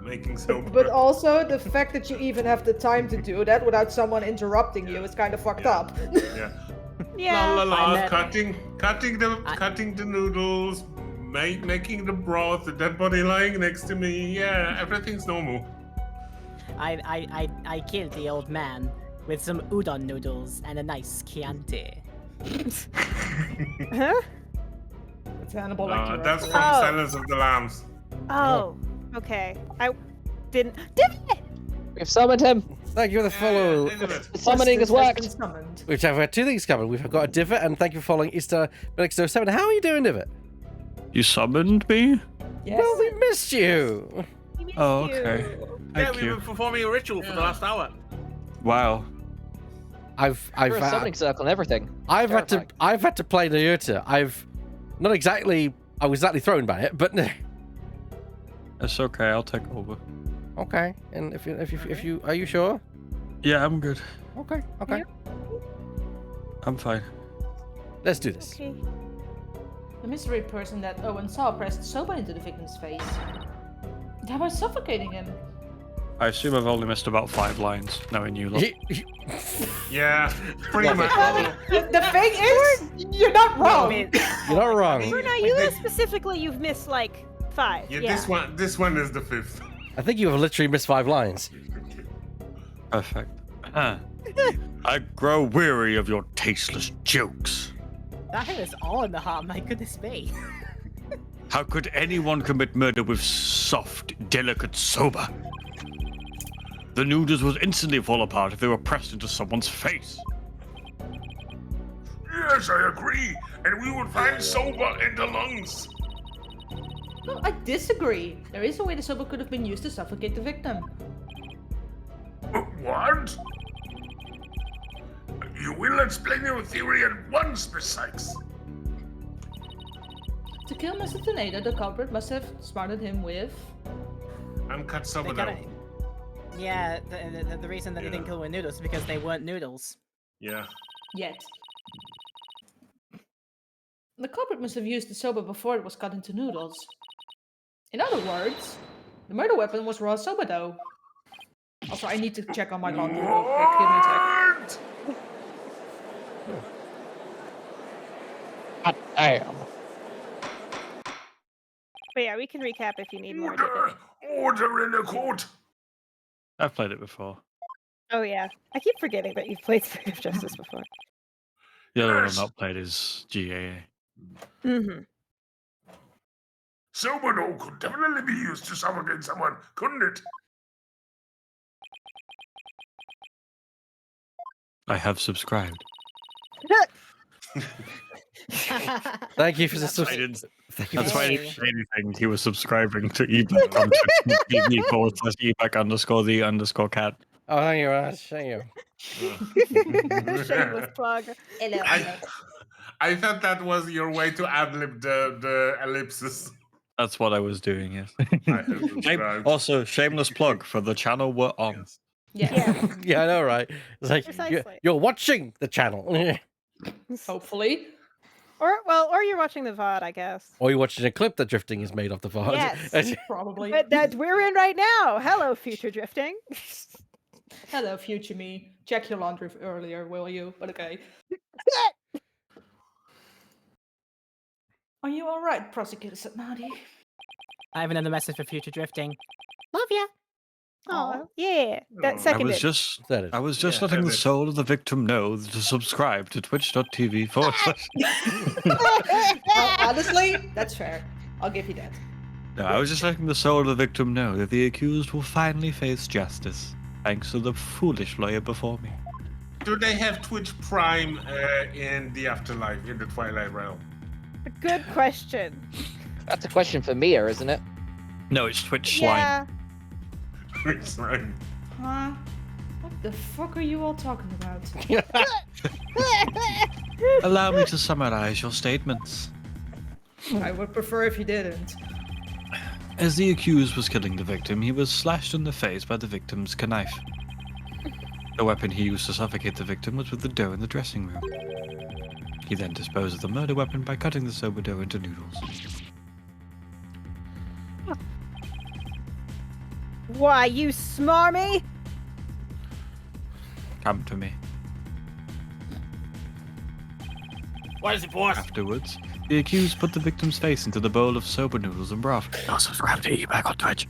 making soap. But also, the fact that you even have the time to do that without someone interrupting you is kind of fucked up. Yeah. Yeah. La la la, I met- cutting the noodles, making the broth, the dead body lying next to me. Yeah, everything's normal. I killed the old man with some udon noodles and a nice Chianti. Huh? It's Hannibal Lecter. That's after from all. Oh. Silence of the Lambs. Oh. Okay. I didn't. Damn it! We've summoned him. Thank you for the follow. Isn't it? The summoning has Justice worked. been summoned. We've had two things coming. We've got a divot, and thank you for following Easter Benexto 7. How are you doing, divot? You summoned me? Yes. Well, we missed you. We missed Oh, you. okay. Yeah, Thank we've you. been performing a ritual for the last hour. Wow. I've We're a summoning circle and everything. had Terrifying. to play Nyota. I've not exactly. I was exactly thrown by it, but It's okay. I'll take over. okay. And if you are you sure? Yeah, I'm good. Okay. I'm fine. Let's do this. Okay. The mystery person that Owen saw pressed soba into the victim's face. Thereby suffocating him. I assume I've only missed about 5 lines, knowing you lot. Yeah, pretty Yeah. much. The thing is, you're not wrong. You're not wrong. Bruno, you specifically, you've missed like 5. Yeah, Yeah. this one is the 5th. I think you have literally missed 5 lines. Perfect. I grow weary of your tasteless jokes. That hit us all in the heart. My goodness me. How could anyone commit murder with soft, delicate soba? The noodles would instantly fall apart if they were pressed into someone's face. Yes, I agree. And we would find soba in the lungs. No, I disagree. There is a way the soba could have been used to suffocate the victim. What? You will explain your theory at once, Miss Sykes. To kill Mr. Tornado, the culprit must have smarted him with. Uncut They soba gotta, dough. yeah, the reason that they didn't kill with noodles is because they weren't noodles. Yeah. Yet. The culprit must have used the soba before it was cut into noodles. In other words, the murder weapon was raw soba dough. Also, I need to check on my laundry real quick. Give me a sec. What? God damn. But yeah, we can recap if you need more. Order! Order in the court! I've played it before. Oh yeah, I keep forgetting that you've played Spirit of Justice before. The other one I've Yes. not played is GAA. Mm-hmm. Soba dough could definitely be used to suffocate someone, couldn't it? I have subscribed. Thank you for the That's subs- I didn't. Thank you. That's For why I Hey. didn't say anything. He was subscribing to eBack on eBack_the_cat. Oh, thank you, Ash. Thank you. Shameless plug. Hello. I thought that was your way to ad-lib the ellipsis. That's what I was doing, yes. I have subscribed. Also, shameless plug for the channel we're on. Yeah. Yeah. Yeah, I know, right? It's like Precisely. you're watching the channel, Hopefully. Or you're watching the VOD, I guess. or you're watching a clip that drifting is made off the VOD. Yes. Probably. But that we're in right now. Hello, future drifting. Hello, future me. Check your laundry earlier, will you? But okay. Are you alright, Prosecutor Satnadi? I have another message for future drifting. Love ya. Oh, yeah. That Oh. seconded. That is. I was just Yeah, letting the that is- soul of the victim know to subscribe to twitch.tv/. Well, honestly, that's fair. I'll give you that. No, I was just letting the soul of the victim know that the accused will finally face justice, thanks to the foolish lawyer before me. Do they have Twitch Prime in the afterlife, in the Twilight Realm? Good question. That's a question for Mia, isn't it? No, it's Twitch Slime. Yeah. Twitch Prime. Huh? What the fuck are you all talking about? Allow me to summarize your statements. I would prefer if you didn't. As the accused was killing the victim, he was slashed in the face by the victim's knife. The weapon he used to suffocate the victim was with the dough in the dressing room. He then disposed of the murder weapon by cutting the soba dough into noodles. Why, you smarmy? Come to me. What is it, boss? Afterwards, the accused put the victim's face into the bowl of soba noodles and broth. Now subscribe to eat back on Twitch.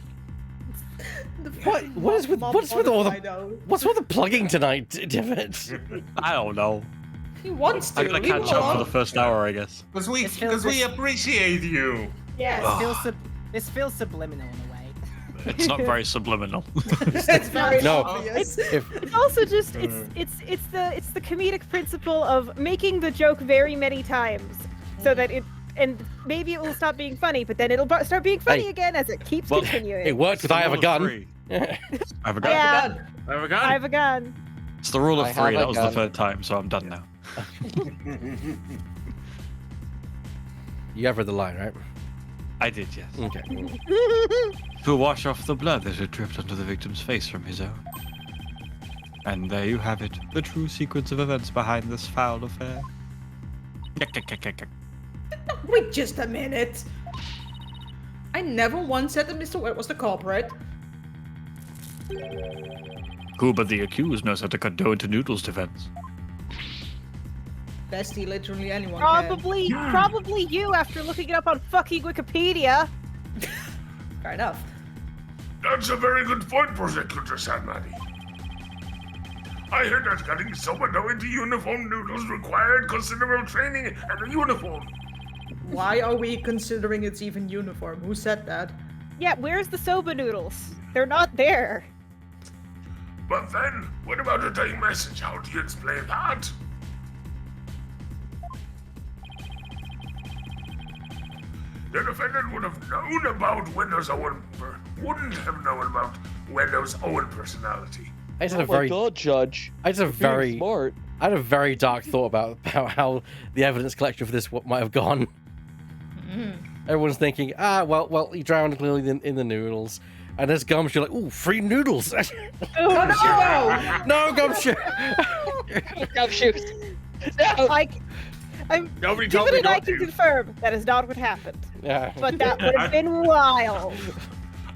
What is with all the what's with the plugging tonight, David? I don't know. He wants to. I'm gonna leave him catch up for alone. the first hour, I guess. Because we, This feels- we appreciate you. This feels subliminal in a way. It's not very subliminal. It's very No. obvious. It's also just it's the comedic principle of making the joke very many times so that it and maybe it will stop being funny, but then it'll start being funny Hey. again as it keeps Well, continuing. It worked with I have a gun. I have a gun. Yeah, Have a gun? I have a gun. It's the rule I of have three. a That was the gun. third time, so I'm done now. You have read the line, right? I did, yes. Okay. To wash off the blood that had dripped onto the victim's face from his own. And there you have it, the true sequence of events behind this foul affair. Wait just a minute. I never once said that Mr. Wet was the culprit. Who but the accused knows how to cut dough into noodles, defense? Bestie, literally anyone can. Probably you after looking it up on fucking Wikipedia. Fair enough. That's a very good point, Prosecutor Sanmani. I heard that cutting soba dough into uniform noodles required considerable training and a uniform. Why are we considering it's even uniform? Who said that? Yeah, where's the soba noodles? They're not there. But then, what about a dying message? How do you explain that? The defendant would have known about Wendo's own wouldn't have known about Wendo's own personality. I just had a Oh my very, god, Judge. I just had a You're being very, smart. I had a very dark thought about how the evidence collection for this might have gone. Everyone's thinking, well, he drowned clearly in the noodles. And there's Gumshoe like, ooh, free noodles. Oh, No, Gumshoe. Gumshoes. No. Nobody told David me and I not can to. confirm that is not what happened. Yeah. But that would have been wild.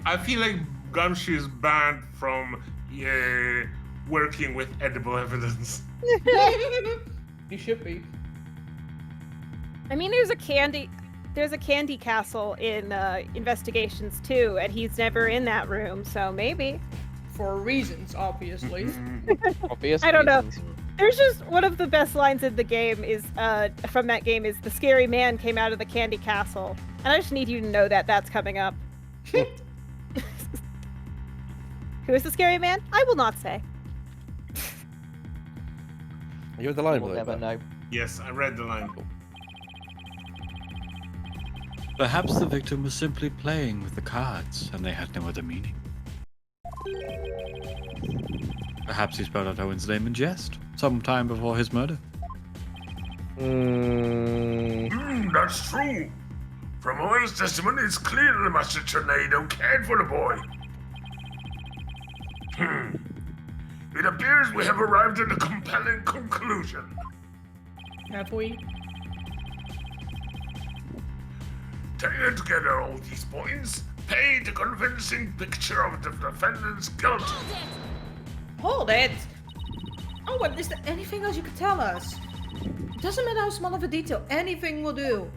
I feel like Gumshoe is banned from working with edible evidence. He should be. I mean, there's a candy castle in Investigations too, and he's never in that room, so maybe. For reasons, obviously. Obvious I don't know. reasons. There's just one of the best lines in the game is from that game is the scary man came out of the candy castle, and I just need you to know that that's coming up. Who is the scary man? I will not say. You read the line, We'll never know. Yes, I read the line. Perhaps the victim was simply playing with the cards, and they had no other meaning. Perhaps he spelled out Owen's name in jest, sometime before his murder. That's true. From Owen's testimony, it's clear that Master Tornado cared for the boy. It appears we have arrived at a compelling conclusion. Have we? Taking together all these points, paint a convincing picture of the defendant's guilt. Hold it! Oh, what is there anything else you could tell us? Doesn't matter how small of a detail, anything will do.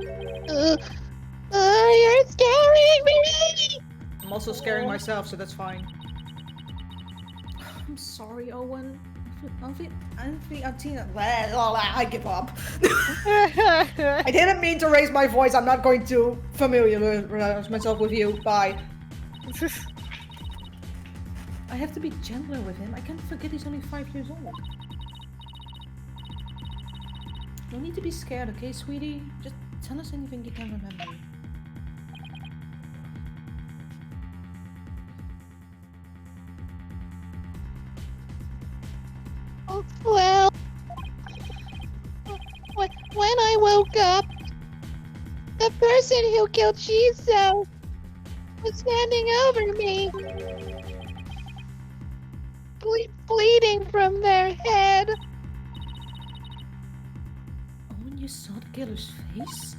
You're scaring me! I'm also scaring myself, so that's fine. I'm sorry, Owen. I give up. I didn't mean to raise my voice. I'm not going to familiarize myself with you. Bye. I have to be gentler with him. I can't forget he's only 5 years old. No need to be scared, okay, sweetie? Just tell us anything you can remember. Well, when I woke up, the person who killed Shiso was standing over me, bleeding from their head. Oh, when you saw the killer's face?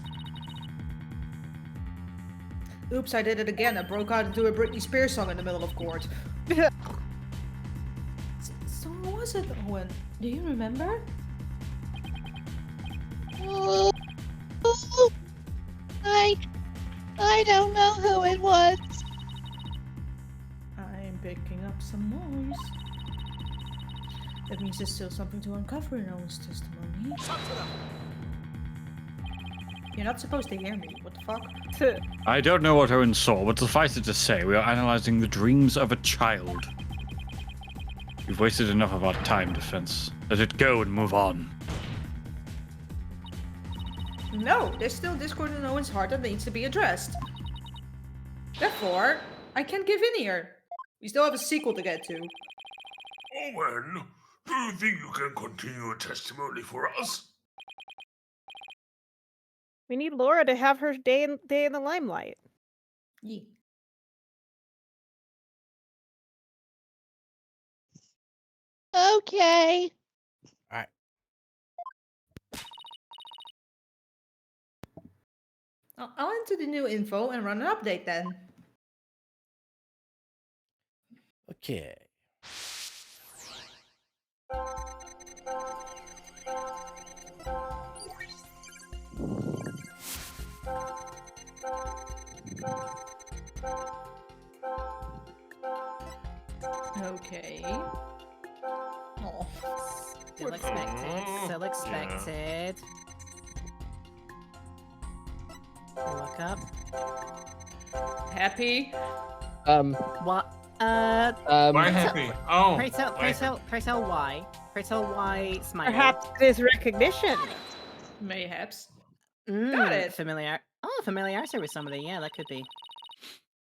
Oops, I did it again. I broke out into a Britney Spears song in the middle of court. So what was it, Owen? Do you remember? Oh, I don't know who it was. I'm picking up some noise. That means there's still something to uncover in Owen's testimony. You're not supposed to hear me. What the fuck? I don't know what Owen saw, but suffice it to say, we are analyzing the dreams of a child. We've wasted enough of our time, Defense. Let it go and move on. No, there's still discord in Owen's heart that needs to be addressed. Therefore, I can't give in here. We still have a sequel to get to. Owen, do you think you can continue your testimony for us? We need Laura to have her day in the limelight. Yeah. Okay. Alright. I'll enter the new info and run an update then. Okay. Okay. Oh. Still expected. Still expected. Look up. Happy? What? Why happy? Oh. Pray tell why. Pray tell why smile. Perhaps it is recognition. Mayhaps. Got it. Familiarity with somebody. Yeah, that could be.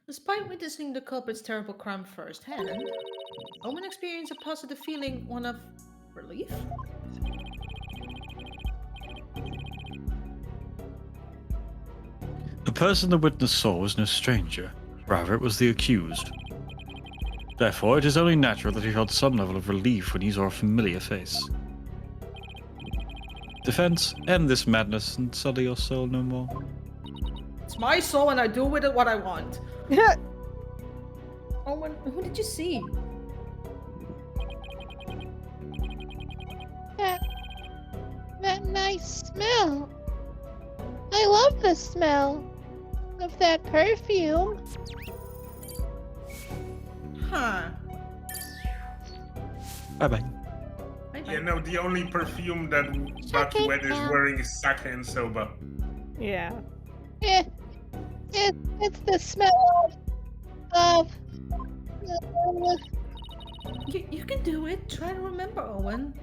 Despite witnessing the culprit's terrible crime firsthand, Owen experienced a positive feeling, one of relief? The person the witness saw was no stranger. Rather, it was the accused. Therefore, it is only natural that he felt some level of relief when he saw a familiar face. Defense, end this madness and sully your soul no more. It's my soul and I do with it what I want. Owen, who did you see? That nice smell. I love the smell of that perfume. Huh. Bye-bye. Yeah, no, the only perfume that Bucky Wet is wearing is sake and soba. Yeah. It's the smell of You can do it. Try to remember, Owen.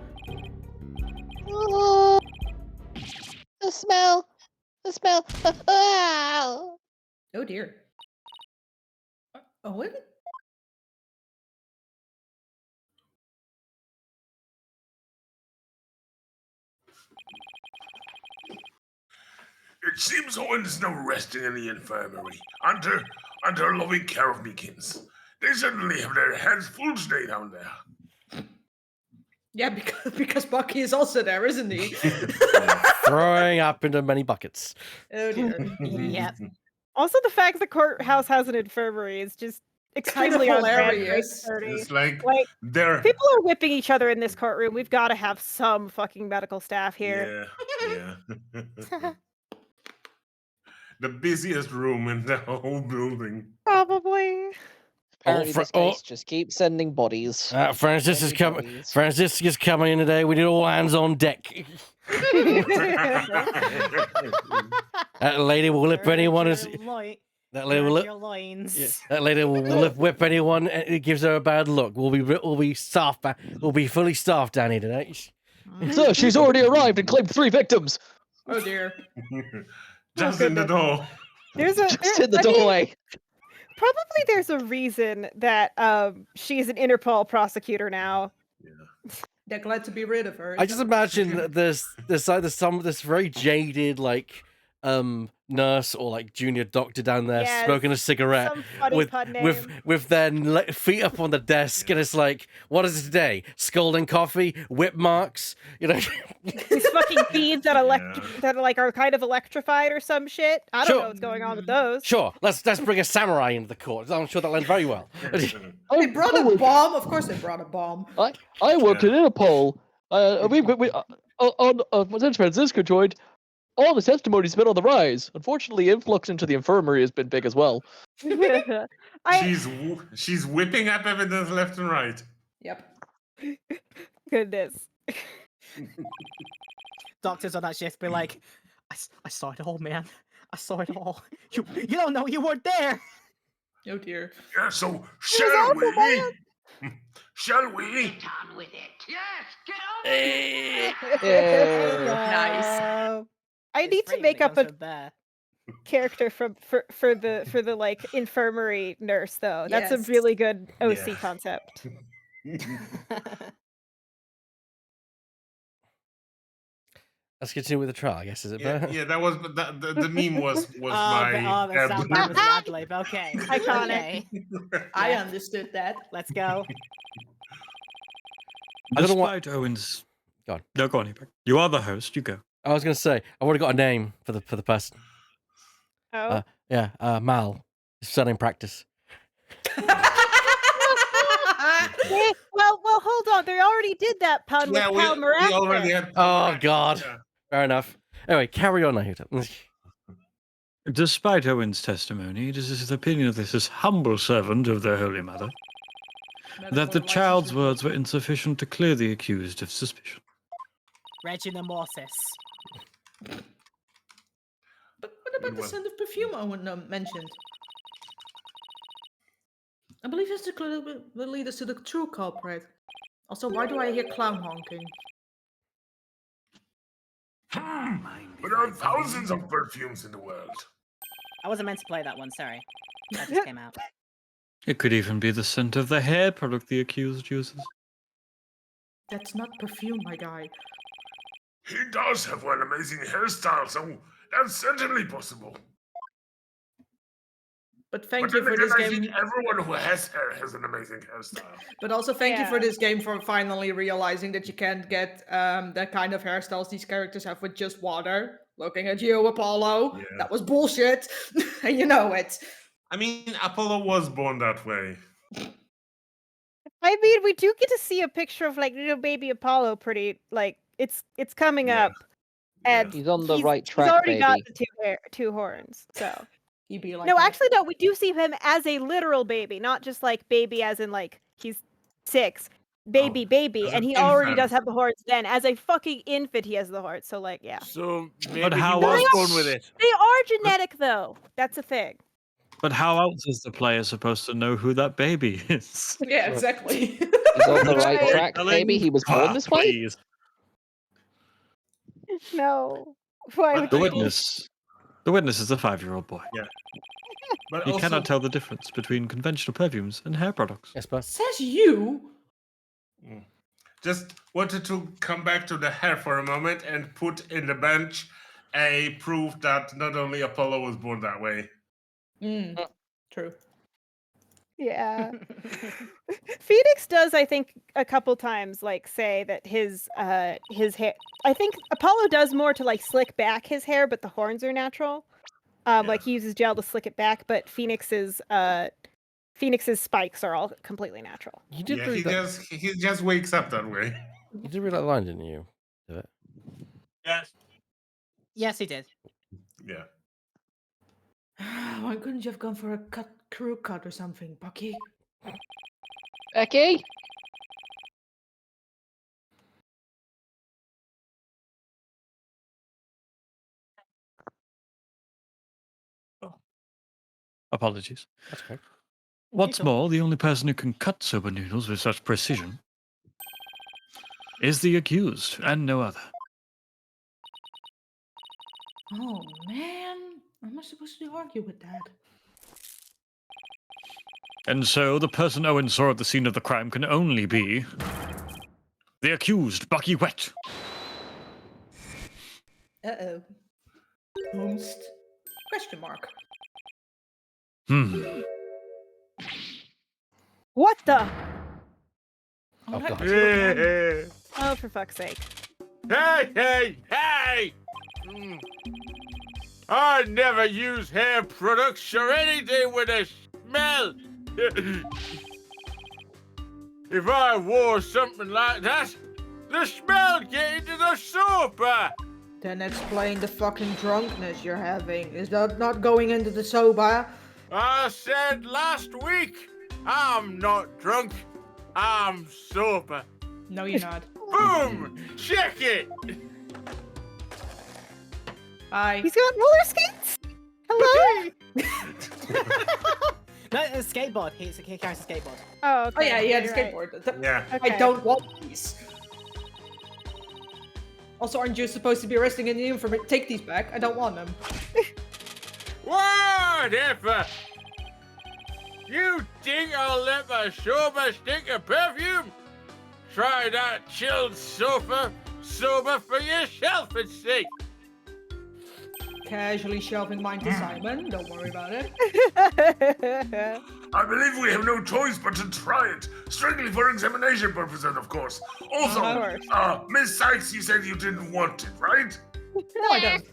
oh, the smell. Oh. Oh dear. Owen? It seems Owen is now resting in the infirmary, under loving care of Meekins. They certainly have their hands full today down there. Yeah, because Bucky is also there, isn't he? Throwing up into many buckets. Oh dear. Yep. Also, the fact the courthouse has an infirmary is just extremely on brand for hilarious. H30. It's like Like, they're people are whipping each other in this courtroom. We've got to have some fucking medical staff here. yeah. the busiest room in the whole building. Probably. Apparently, this case just keeps sending bodies. Francis is Many coming. bodies. Francis is coming in today. We need all hands on deck. That lady will whip anyone as that lady will your loins. yeah, that lady will whip anyone. It gives her a bad look. We'll be staffed. We'll be fully staffed down here tonight. Sir, she's already arrived and claimed 3 victims. Oh dear. Just in the door. There's Just in the doorway. Probably there's a reason that she's an Interpol prosecutor now. They're glad to be rid of her. I just imagine that there's this very jaded nurse or like junior doctor down there Yes, smoking a cigarette some funny with pun with their feet up on the desk, and it's like, what is it today? Scalding coffee, whip marks, These fucking beads that are kind of electrified or some shit. I don't know what's going on with those. Sure, let's bring a samurai into the court. I'm sure that'll end very well. They brought a bomb. Of course, they brought a bomb. I worked at Interpol. Since Francisco joined, all the testimony's been on the rise. Unfortunately, influx into the infirmary has been big as well. She's whipping up evidence left and right. Yep. Goodness. Doctors on that shift be like, I saw it all, man. I saw it all. You don't know, you weren't there. Oh dear. Yeah, so shall we? Shall we? Get on with it. Yes, get on Nice. I need to make up a character for the like infirmary nurse though. That's Yes. a really good OC concept. Let's continue with the trial, I guess. Is it Yeah, better? yeah, that was the meme was The my soundbite was the ad lib. Okay. Iconic. I understood that. Let's go. I don't know what. Despite Owen's. Go on. No, go on, Ebert. You are the host. You go. I was going to say, I've already got a name for the person. Oh. Mal. Surname practice. Well, hold on. They already did that pun with Pal we Miraculous. already had. Oh, God. Yeah. Fair enough. Anyway, carry on, Nahuta. Despite Owen's testimony, it is his opinion of this humble servant of their Holy Mother that the child's words were insufficient to clear the accused of suspicion. Regina Mortis. But what about the scent of perfume Owen mentioned? I believe this will lead us to the true culprit. Also, why do I hear clown honking? There are thousands of perfumes in the world. I wasn't meant to play that one, sorry. That just came out. It could even be the scent of the hair product the accused uses. That's not perfume, my guy. He does have one amazing hairstyle, so that's certainly possible. But thank But you then for this again, I game. think everyone who has hair has an amazing hairstyle. But also thank you for Yeah. this game for finally realizing that you can't get the kind of hairstyles these characters have with just water. Looking at you, Apollo. Yeah. That was bullshit. And you know it. I mean, Apollo was born that way. I mean, we do get to see a picture of like little baby Apollo. Pretty like it's coming Yeah. up, and He's on the right track, He's already got baby. the two horns. So He'd be like, no, that. actually, no. We do see him as a literal baby, not just like baby as in like he's 6. Baby, as and an he already infant. does have the horns. Then, as a fucking infant, he has the horns. So like, yeah, So maybe he how was else- born with it. they are genetic though. That's a thing. But how else is the player supposed to know who that baby is? Yeah, exactly. He's on the right Right. track, baby. He was born this way. Please. No, why would The you? witness. The witness is a 5-year-old boy. But He also, cannot tell the difference between conventional perfumes and hair products. Yes, but Says you. just wanted to come back to the hair for a moment and put in the bench a proof that not only Apollo was born that way. True. Yeah. Phoenix does, I think, a couple times like say that his hair. I think Apollo does more to like slick back his hair, but the horns are natural. Like he uses gel to slick it back, but Phoenix's spikes are all completely natural. you did Yeah, read he that. just wakes up that way. You did read that line, didn't you? Yes. Yes, he did. Yeah. Why couldn't you have gone for a crew cut or something, Bucky? Becky? Apologies. That's okay. What's cool. more, the only person who can cut soba noodles with such precision is the accused, and no other. Oh man, how am I supposed to argue with that? And so, the person Owen saw at the scene of the crime can only be the accused, Bucky Wet. Uh-oh. Homst? Question mark. What the? Oh, Oh, that God. was a good one. Oh, for fuck's sake. Hey, hey, hey! I never use hair products or anything with a smell. If I wore something like that, the smell get into the sofa. Then explain the fucking drunkenness you're having. Is that not going into the soba? I said last week, I'm not drunk, I'm sober. No, you're not. Boom! Check it! Hi. He's got roller skates? Hello? No, a skateboard. He carries a skateboard. Oh, okay. Oh yeah, he had a you're right. skateboard. Yeah. I Okay. don't want these. Also, aren't you supposed to be arresting in the uniform? Take these back. I don't want them. Whatever! You think I'll let my soba stink of perfume? Try that chilled sofa for yourself and see. Casually shelving mine to Simon. Don't worry about it. I believe we have no choice but to try it, strictly for examination purposes, of course. Also, Of course. Miss Sykes, you said you didn't want it, right? No, I don't.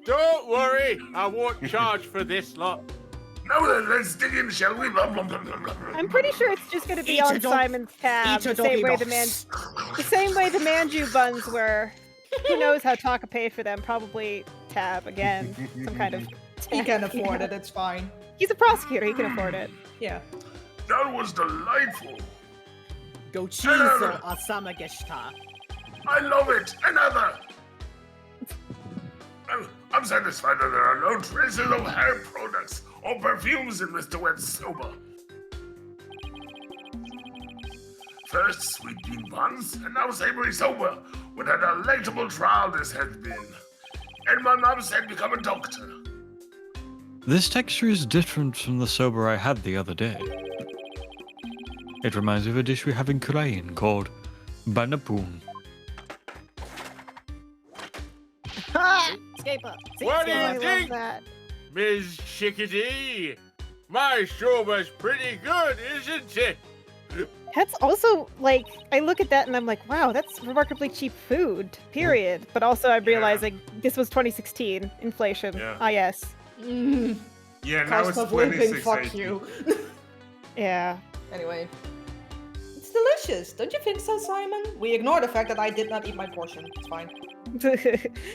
Don't worry, I won't charge for this lot. Now then, let's dig in, shall we? Blah, blah, blah, blah, blah. I'm pretty sure it's just going to be Eat on your dog- Simon's tab, eat your the same doggy way box. the same way the manju buns were. Who knows how Taka paid for them? Probably tab again, some kind of. He can afford it. It's fine. He's a prosecutor. He can afford it. Yeah. That was delightful. Go chizo asama geshita. I love it. Another. I'm satisfied that there are no traces of hair products or perfumes in Mr. Wet's soba. First sweet bean buns, and now savory soba. What a delectable trial this has been. And my mom said become a doctor. This texture is different from the soba I had the other day. It reminds me of a dish we have in Korean called banapun. Skateboard. See, What do Oh, I you love think, that. Ms. Chickadee? My soba's pretty good, isn't it? That's also like I look at that and I'm like, wow, that's remarkably cheap food. Period. But also I'm realizing this was 2016 inflation. Yeah. Ah, yes. Mm, Yeah, now cost it's of living. Fuck 26.80. you. Yeah. Anyway. It's delicious. Don't you think so, Simon? We ignore the fact that I did not eat my portion. It's fine.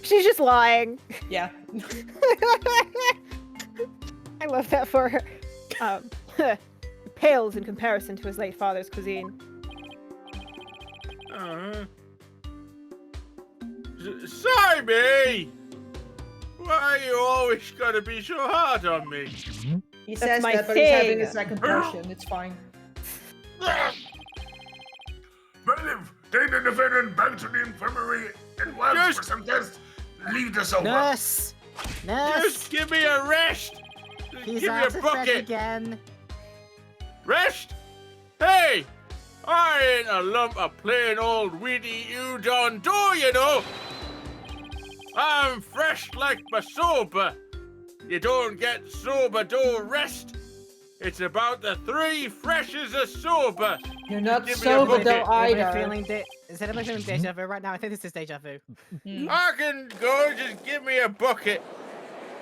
She's just lying. Yeah. I love that for her. Pales in comparison to his late father's cuisine. Simon! Why are you always gotta be so hard on me? He That's says my that, but he's having thing. a second portion. It's fine. Bailiff, take the defendant back to the infirmary and while for Just- some tests, leave the sofa. Nurse! Nurse! Just give me a rest! He's give me out a of bed bucket! again. Rest? Hey! I ain't a lump of plain old weedy udon dough, you know! I'm fresh like my soba. You don't get soba dough rest. It's about the 3 freshes of soba. You're not Give me a sober bucket. though Everybody either. feeling is anybody feeling deja vu right now? I think this is deja vu. I can go, just give me a bucket.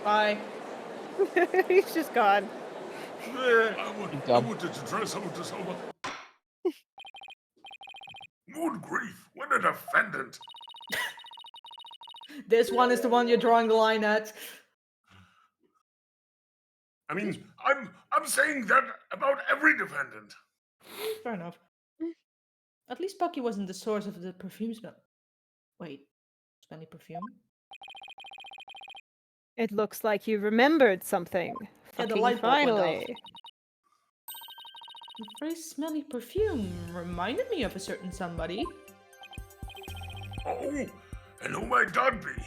Bye. He's just gone. I wanted to try some of the soba. Good grief, what a defendant. This one is the one you're drawing the line at. I mean, I'm saying that about every defendant. Fair enough. At least Bucky wasn't the source of the perfume smell. Wait, smelly perfume? It looks like you remembered something. Yeah, the Fucking light bulb went off. finally. The phrase smelly perfume reminded me of a certain somebody. Oh, and who might that be?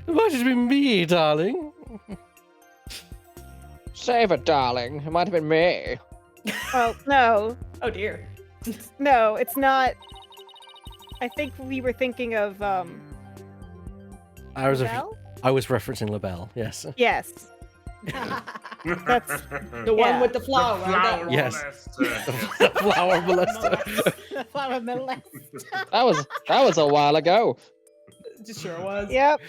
It might have been me, darling. Save it, darling. It might have been me. Oh, no. Oh dear. No, it's not. I think we were thinking of, I was Belle? referencing LaBelle, yes. Yes. That's The one Yeah. with the flower. that one. Yes. molester. The flower molester. Flower molester. That was a while ago. It sure was. Yep.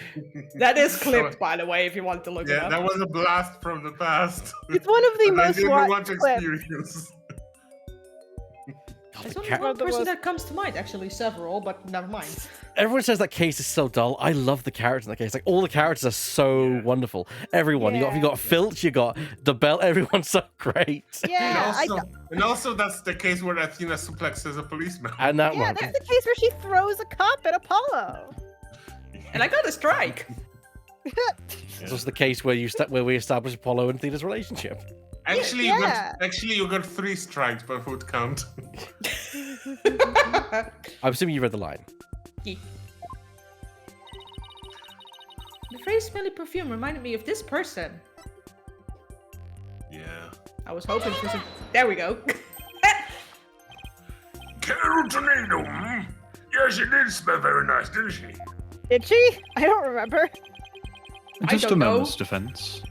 That is clipped, by the way, if you want to look it Yeah, up. that was a blast from the past. It's one of the that I most didn't watched want to clips. experience. There's only Cat- one One of the person most- that comes to mind, actually several, but never mind. Everyone says that case is so dull. I love the characters in that case. Like all the characters are so wonderful. Everyone. You Yeah. got Filch, you got the Bell. Everyone's so great. Yeah, and also that's the case where Athena suplexes a policeman. And that yeah, one. that's the case where she throws a cop at Apollo. And I got a strike. This was the case where where we established Apollo and Athena's relationship. Actually, Yeah. you got 3 strikes, but who would count? I'm assuming you read the line. The phrase smelly perfume reminded me of this person. Yeah. I was hoping for some. There we go. Carol Tornado, hmm? Yeah, she did smell very nice, didn't she? Did she? I don't remember. Just a don't know. moment's defense.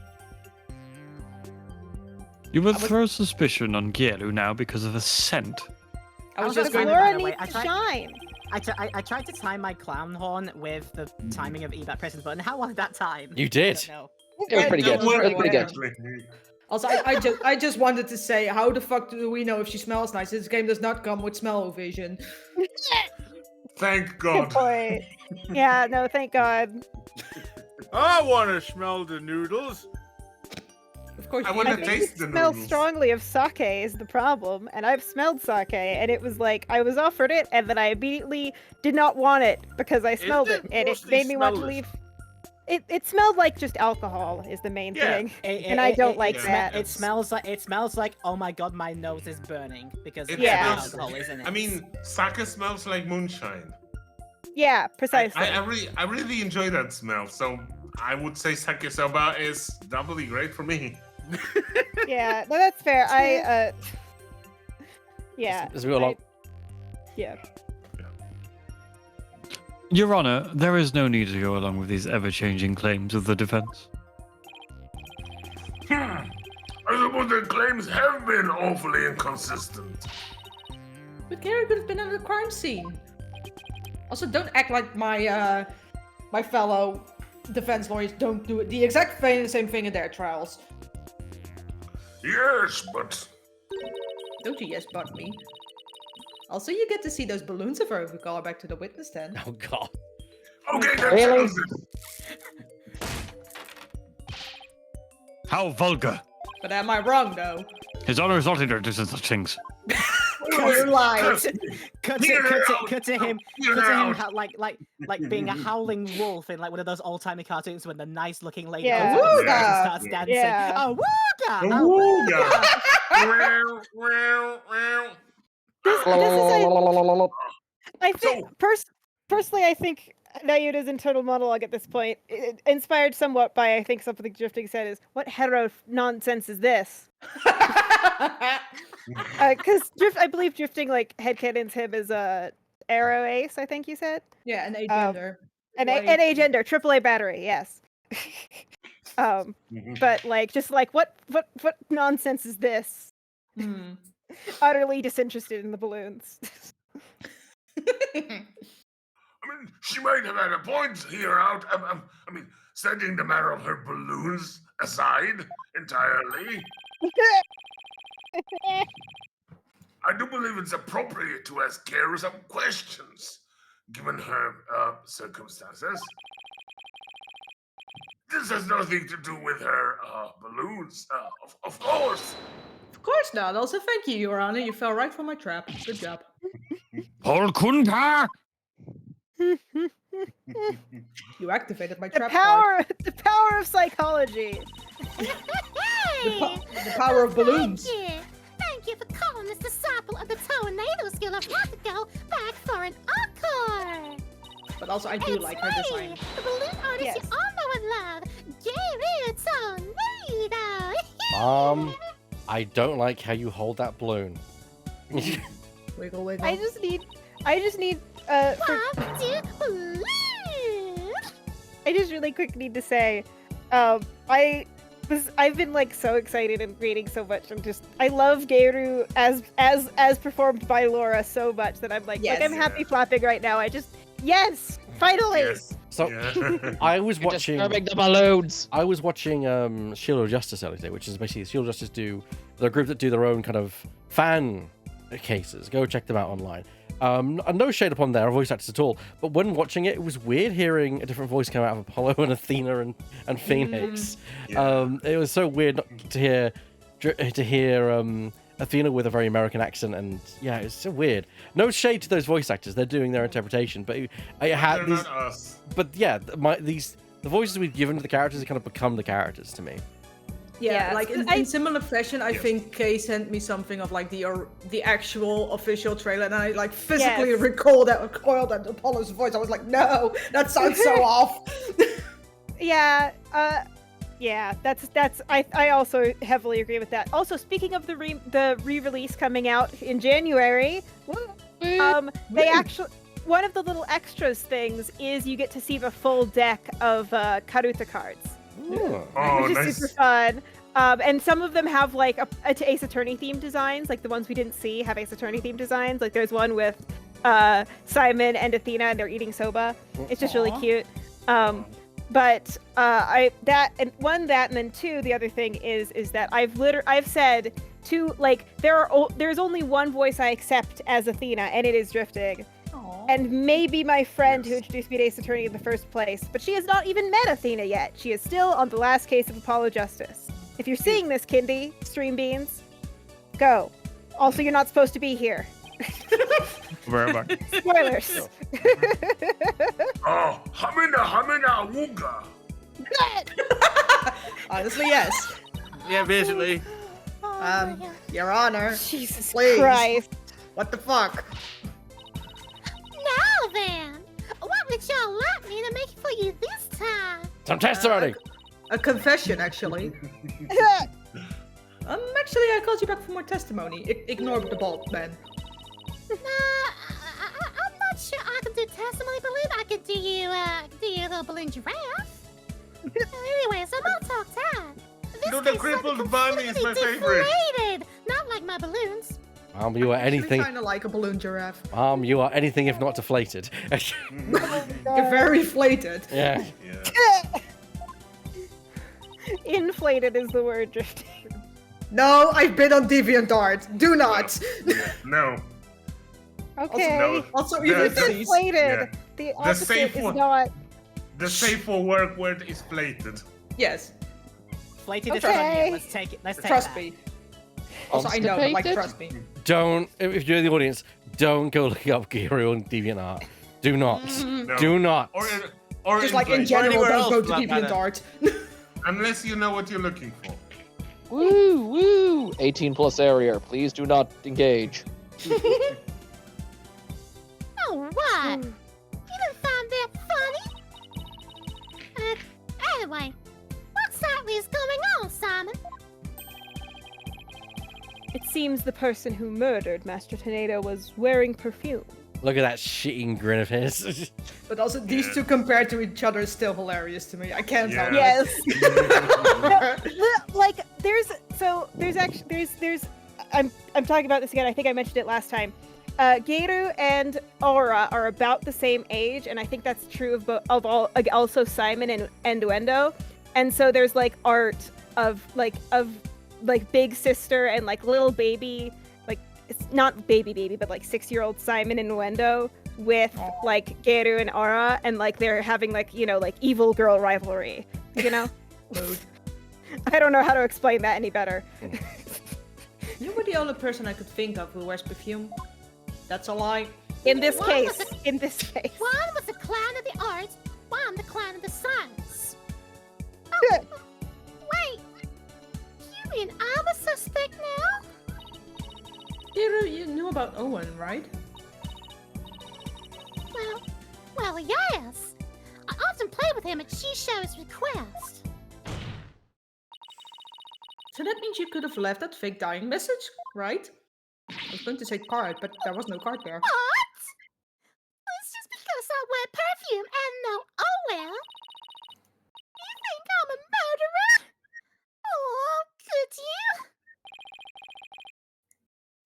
You would throw suspicion on Gielu now because of a scent. I was I just was going gonna- to. Laura by the way, needs I to tried- shine. I tried to time my clown horn with the timing of Ebat pressing the button. How was that time? You did. No. It was pretty good. Don't worry, It was pretty good. actually. Also, I just wanted to say, how the fuck do we know if she smells nice? This game does not come with smell-o-vision. Thank Good God. point. Yeah, no, thank God. I want to smell the noodles. Of course, I you wanna I do. think taste you the smell noodles. strongly of sake is the problem, and I've smelled sake, and it was like I was offered it, and then I immediately did not want it because I smelled it, it and it mostly made me want to smellless? leave. It smelled like just alcohol is the main Yeah. thing, and I don't like that. It smells like oh my god, my nose is burning because It Yeah. it's smells- alcohol, isn't it? I mean, sake smells like moonshine. Yeah, precisely. I really enjoy that smell, so I would say sake soba is doubly great for me. Yeah, no, that's fair. Yeah. As we all Yeah. Your Honor, there is no need to go along with these ever-changing claims of the defense. I suppose their claims have been awfully inconsistent. But Gary could have been at the crime scene. Also, don't act like my my fellow defense lawyers don't do it the exact same thing in their trials. Yes, but Don't you yes but me. Also, you get to see those balloons if I recall back to the witness stand. Oh god. okay, that Really? settles it. How vulgar! But am I wrong though? His Honor is not interested in such things. You lied. cut Hear to out. him, Hear cut to him out. like being a howling wolf in like one of those old timey cartoons when the nice looking lady Yeah. opens the doors and Wooga. starts dancing. Yeah. Oh wooga! The Oh, wooga. Well, well. I think personally, I think Nayuta's internal monologue at this point, inspired somewhat by I think something Drifting said is, "What hetero nonsense is this?" Because I believe Drifting like headcanons him as a arrow ace. I think you said Yeah, an agender. an Like- agender, AAA battery. Yes. But like, just like what nonsense is this? Hmm. Utterly disinterested in the balloons. I mean, she might have had a point here out. I mean, setting the matter of her balloons aside entirely. I do believe it's appropriate to ask Kara some questions, given her circumstances. This this has nothing to do with her balloons. Of course. Of course not. Also, thank you, Your Honor. You fell right for my trap. Good job. Paul Kunpa! You activated my The trap card. power of psychology. The power of balloons. Thank you for calling this disciple of the tornado skill of what to go back for an encore. But also, I do It's like her me, design. the balloon artist Yes. you all know and love, Gary Tornado. I don't like how you hold that balloon. Wiggle, wiggle. I just need for, Pop to balloon. I just really quick need to say, I've been like so excited and reading so much. I love Geiru as performed by Laura so much that I'm like Yes. I'm happy flapping right now. Yes, finally. Yes. So Yeah. I was You're watching. disturbing the balloons. I was watching Shield of Justice earlier today, which is basically Shield of Justice they're a group that do their own kind of fan cases. Go check them out online. No shade upon their voice actors at all, but when watching it, it was weird hearing a different voice come out of Apollo and Athena and Phoenix. It was so weird to hear Athena with a very American accent, and yeah, it's so weird. No shade to those voice actors; they're doing their interpretation, but it had They're these. not us. But yeah, the voices we've given to the characters have kind of become the characters to me. Yeah, Yeah, like in similar fashion, I think Kay sent me something of like the actual official trailer, and I like physically Yes. recoiled at Apollo's voice. I was like, no, that sounds so off. Yeah, that's I also heavily agree with that. Also, speaking of the re-release coming out in January, they actually one of the little extras things is you get to see the full deck of Karuta cards, Oh, which is nice. super fun. And some of them have like a Ace Attorney themed designs, like the ones we didn't see have Ace Attorney themed designs. Like there's one with Simon and Athena, and they're eating soba. It's just really cute. But and then two, the other thing is that I've said to like there's only one voice I accept as Athena, and it is Drifting. And maybe my friend who introduced me to Ace Attorney in the first place, but she has not even met Athena yet. She is still on the last case of Apollo Justice. If you're seeing this, Kindy, Stream Beans, go. Also, you're not supposed to be here. Very much. Spoilers. Oh, hamina wooga. Honestly, yes. Yeah, basically. Your Honor. Jesus Please. Christ. What the fuck? Now then, what would y'all like me to make for you this time? Some testimony. A confession, actually. Actually, I called you back for more testimony. Ignore the bald man. I'm not sure I can do testimony. Believe I could do you a little balloon giraffe. Anyway, so no talk time. This No, the case crippled is bunny is my completely favorite. deflated. Not like my balloons. You are anything. Kind of like a balloon giraffe. You are anything if not deflated. You're very flated. Yeah. Inflated is the word, Drifting. No, I've been on DeviantArt. Do not. No. Okay. No. Also, The- even the- these. Inflated. Yeah. The opposite safe is one. not. The safe for work word is plated. Yes, Flated is Okay. funny. Let's take it. Let's take trust that. me. Also, I know, but like, Constipated? trust me. Don't, if you're in the audience, don't go look up Giro on DeviantArt. Do not. No. Do not. Or Just like in inflated. general, anywhere don't go else, to for that matter. DeviantArt. Unless you know what you're looking for. Woo, woo. 18 plus area. Please do not engage. Oh, what? You didn't find that funny? Anyway, what exactly is going on, Simon? It seems the person who murdered Master Tornado was wearing perfume. Look at that shitting grin of his. But also, these two compared to each other is still hilarious to me. I can't help it. Yes. Like there's I'm talking about this again. I think I mentioned it last time. Geiru and Aura are about the same age, and I think that's true of also Simon and Uendo. And so there's like art of big sister and like little baby, like it's not baby, but like 6-year-old Simon and Uendo with like Geru and Ara, and like they're having like, you know, like evil girl rivalry, you know? I don't know how to explain that any better. You were the only person I could think of who wears perfume. That's a lie. In this One case, was in this case. One was the clown of the arts, one the clown of the science. Oh, wait. You mean I'm a suspect now? You knew about Owen, right? Well, yes. I often play with him at Shisho's request. So that means you could have left that fake dying message, right? I was going to say card, but there was no card there. What? It's just because I wear perfume and no Owen. You think I'm a murderer? Oh, could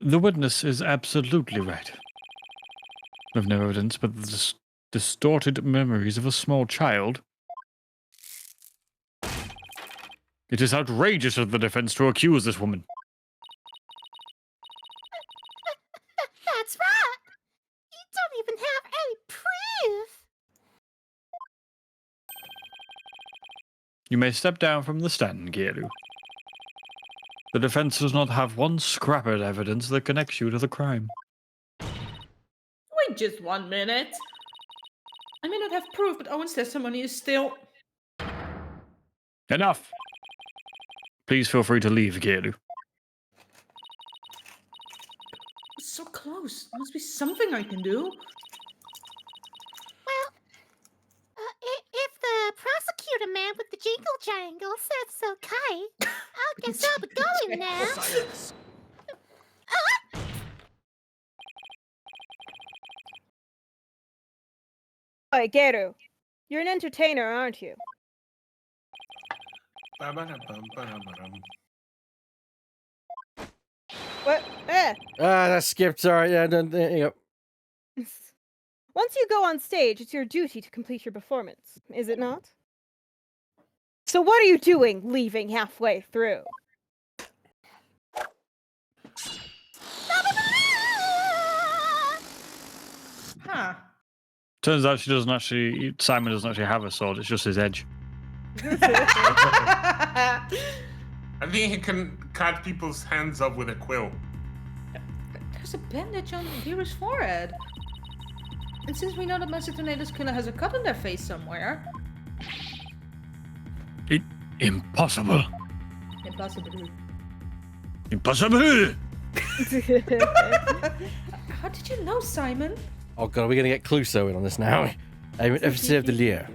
you? The witness is absolutely right. With no evidence but the distorted memories of a small child. It is outrageous of the defense to accuse this woman. That's right. You don't even have any proof. You may step down from the stand, Geru. The defense does not have one scrap of evidence that connects you to the crime. Wait just 1 minute. I may not have proof, but Owen's testimony is still... Enough! Please feel free to leave, Geru. It's so close. There must be something I can do. Well, if the prosecutor man with the jingle jangle says it's okay, I guess I'll be going now. Silence. Oi, Geru. You're an entertainer, aren't you? Ba-ba-da-bum-ba-da-ba-dum. What? That skipped. Sorry. Yeah, there you go. Once you go on stage, it's your duty to complete your performance, is it not? So what are you doing leaving halfway through? Huh. Turns out Simon doesn't actually have a sword, it's just his edge. I think he can cut people's hands off with a quill. There's a bandage on Geru's forehead. And since we know that Master Tornado's killer has a cut on their face somewhere... Impossible. Impossible. Impossible! How did you know, Simon? Oh god, are we gonna get Clouseau in on this now? Officer of the year.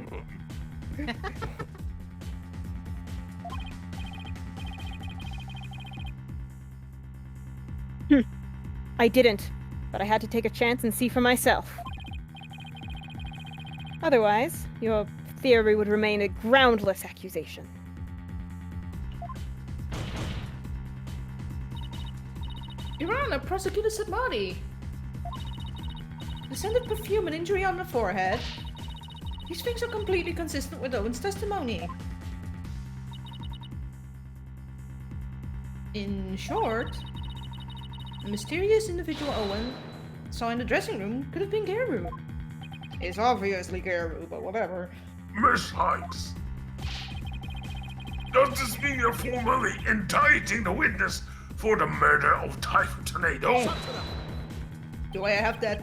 I didn't, but I had to take a chance and see for myself. Otherwise, your theory would remain a groundless accusation. Your Honor, Prosecutor Sadmati. The scent of perfume and injury on the forehead. These things are completely consistent with Owen's testimony. In short, the mysterious individual Owen saw in the dressing room could have been Geru. It's obviously Geru, but whatever. Miss Hikes, does this mean you're formally indicting the witness for the murder of Typhoon Tornado? Do I have that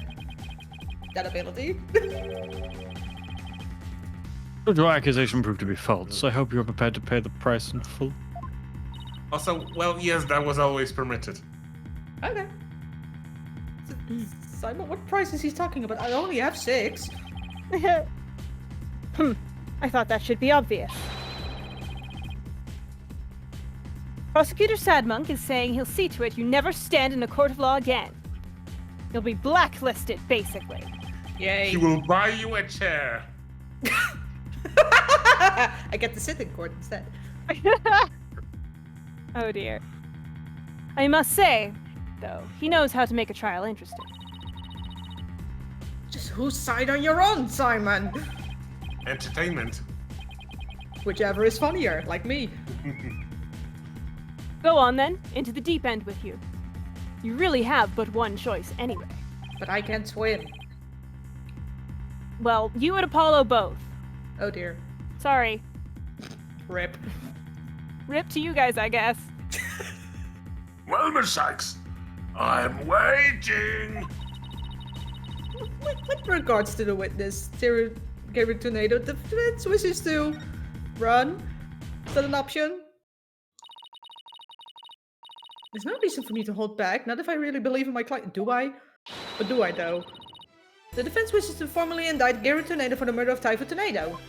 ability? Should your accusation prove to be false, I hope you're prepared to pay the price in full. Also, well, yes, that was always permitted. Okay. Simon, what price is he talking about? I only have 6. I thought that should be obvious. Prosecutor Sadmonk is saying he'll see to it you never stand in a court of law again. You'll be blacklisted, basically. Yay. He will buy you a chair. I get to sit in court instead. Oh dear. I must say, though, he knows how to make a trial interesting. Just whose side are you on, Simon? Entertainment. Whichever is funnier, like me. Go on then, into the deep end with you. You really have but one choice anyway. But I can't swim. Well, you and Apollo both. Oh dear. Sorry. Rip. Rip to you guys, I guess. Well, Miss Sykes, I'm waiting. With regards to the witness, Sarah gave a tornado. The defense wishes to run. Is that an option? There's no reason for me to hold back. Not if I really believe in my client. Do I? Or do I, though? The defense wishes to formally indict Gary Tornado for the murder of Typhoid Tornado.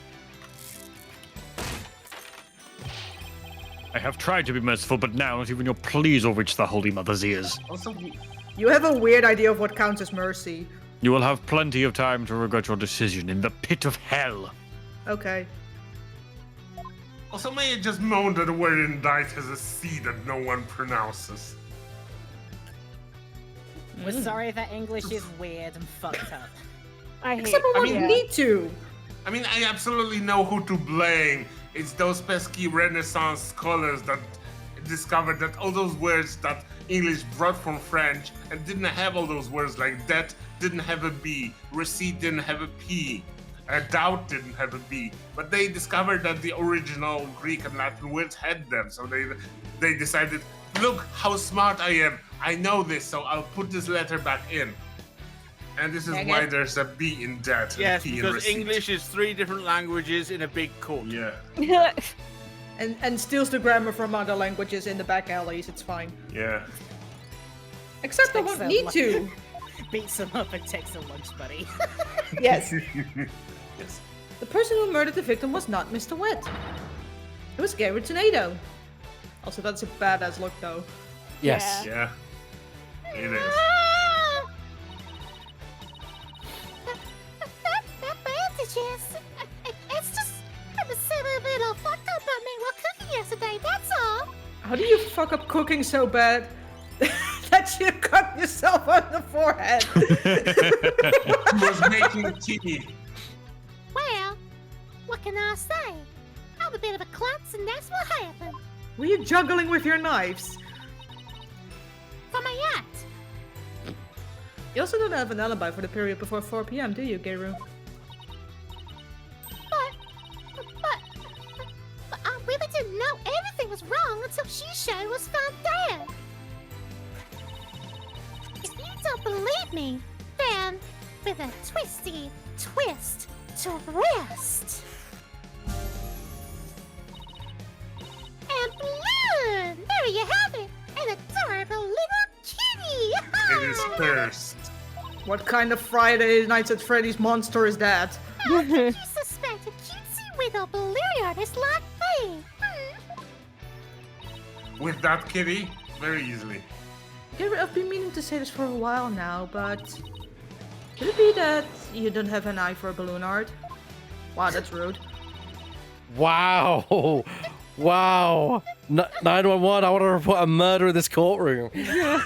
I have tried to be merciful, but now not even your pleas will reach the Holy Mother's ears. Also, You have a weird idea of what counts as mercy. You will have plenty of time to regret your decision in the pit of hell. Okay. also, may I just moan that the word indict has a C that no one pronounces. We're sorry that English is weird and fucked up. I hate. Except we I won't mean- need to. I mean, I absolutely know who to blame. It's those pesky Renaissance scholars that discovered that all those words that English brought from French and didn't have all those words, like debt didn't have a B, receipt didn't have a P, doubt didn't have a B, but they discovered that the original Greek and Latin words had them, so they decided, look how smart I am, I know this, so I'll put this letter back in. And this is why there's a B in debt and Yes, P in because receipt. English is 3 different languages in a big court. Yeah, And steals the grammar from other languages in the back alleys. It's fine. yeah. Except I Takes won't a need lot. to. Beats him up and takes a lunch buddy. Yes. Yes. The person who murdered the victim was not Mr. Wet. It was Gary Tornado. Also, that's a badass look, though. Yes. Yeah, it is. Ah! The bandages. It's just I was so a little fucked up on me while cooking yesterday. That's all. How do you fuck up cooking so bad that you cut yourself on the forehead? He was making tea. Well, what can I say? I'm a bit of a klutz, and that's what happened. Were you juggling with your knives? For my yacht. You also don't have an alibi for the period before 4 p.m., do you, Gayru? But I really didn't know anything was wrong until Shisha was found dead. If you don't believe me, then with a twisty twist to wrist. And balloon! There you have it! An adorable little kitty! It is cursed. What kind of Friday Nights at Freddy's monster is that? How could you suspect a cutesy little balloon artist like me? With that kitty, very easily. Gayru, I've been meaning to say this for a while now, but could it be that you don't have an eye for balloon art? Wow, that's rude. Wow. Wow. 911, I want to report a murder in this courtroom. No,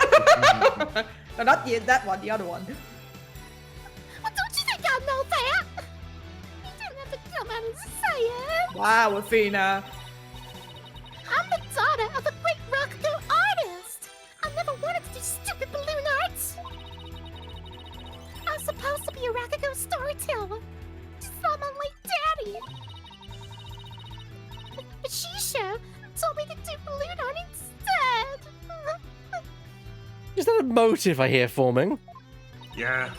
not that one, the other one. Well, don't you think I know that? You didn't have to come out and say it. Wow, Athena. I'm the daughter of a great Rakugo artist. I never wanted to do stupid balloon arts. I was supposed to be a Rakugo storyteller, just like my late daddy. But Shisha told me to do balloon art instead. Is that a motive I hear forming? Yeah.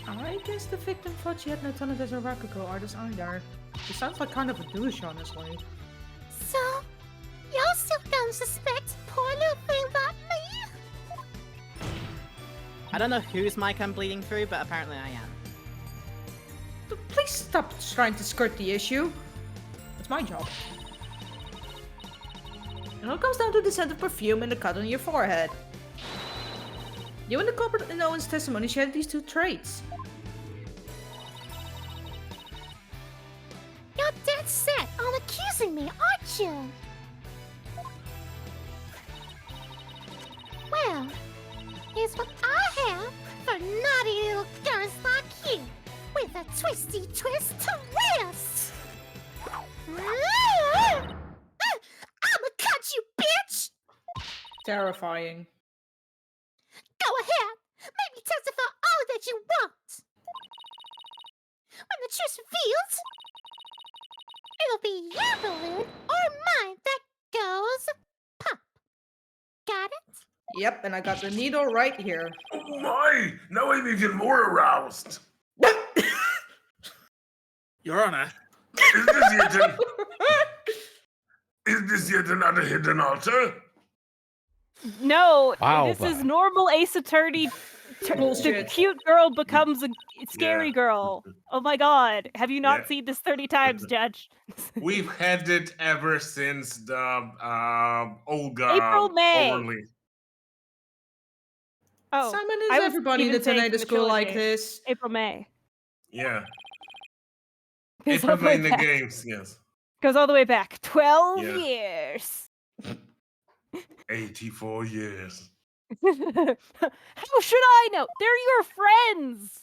I guess the victim thought she had no talent as a Rakugo artist either. She sounds like kind of a douche, honestly. So, y'all still gonna suspect poor little thing like me? I don't know whose mic I'm bleeding through, but apparently I am. Please stop trying to skirt the issue. It's my job. It all comes down to the scent of perfume and the cut on your forehead. You and the culprit in Owen's testimony shared these two traits. You're dead set on accusing me, aren't you? Well, here's what I have for naughty little girls like you, with a twisty twist to wrist. I'ma cut you, bitch! Terrifying. Go ahead, make me testify all that you want. the truth revealed, it'll be your balloon or mine that goes pop. Got it? Yep, and I got the needle right here. Oh my! Now I'm even more aroused. Your Honor, Is this yet another hidden altar? No, Wow, this is but- normal Ace Attorney. The Bullshit. cute girl becomes a scary Yeah. girl. Oh my god. Have you not Yeah. seen this 30 times, Judge? We've had it ever since the Olga April, May. overlay. Oh, Simon, I is was everybody in even the saying tornado from the school like trilogy. this? April, May. Yeah. Goes April all the way in the back. games, yes. Goes all the way back. 12 Yeah. years. 84 years. How should I know? They're your friends.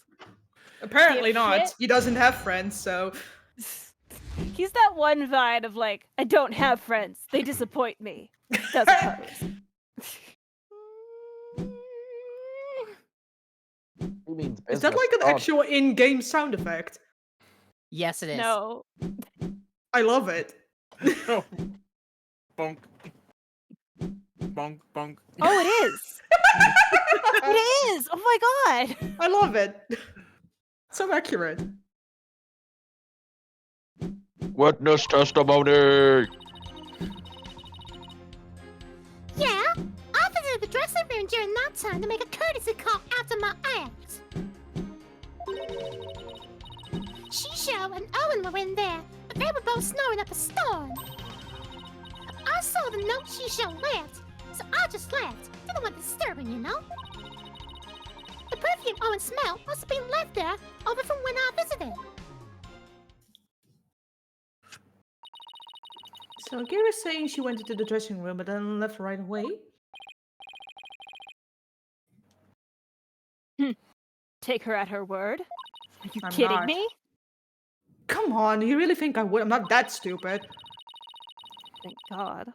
Apparently not. Dipshit. He doesn't have friends, so. He's that one vine of like, I don't have friends. They disappoint me. Doesn't pose. Who means Is that business? like an God. actual in-game sound effect? Yes, it is. No. I love it. oh. Bonk. Bonk, bonk. Oh, it is. It is. Oh my god. I love it. So accurate. Witness testimony. Yeah, I visited the dressing room during that time to make a courtesy call after my act. Shisho and Owen were in there, but they were both snoring up a storm. I saw the note Shisho left, so I just left. Didn't want disturbing, you know? The perfume Owen smelled must have been left there over from when I visited. So Gira's saying she went into the dressing room but then left right away? Take her at her word. Are you I'm kidding not. me? Come on, you really think I would? I'm not that stupid. Thank God.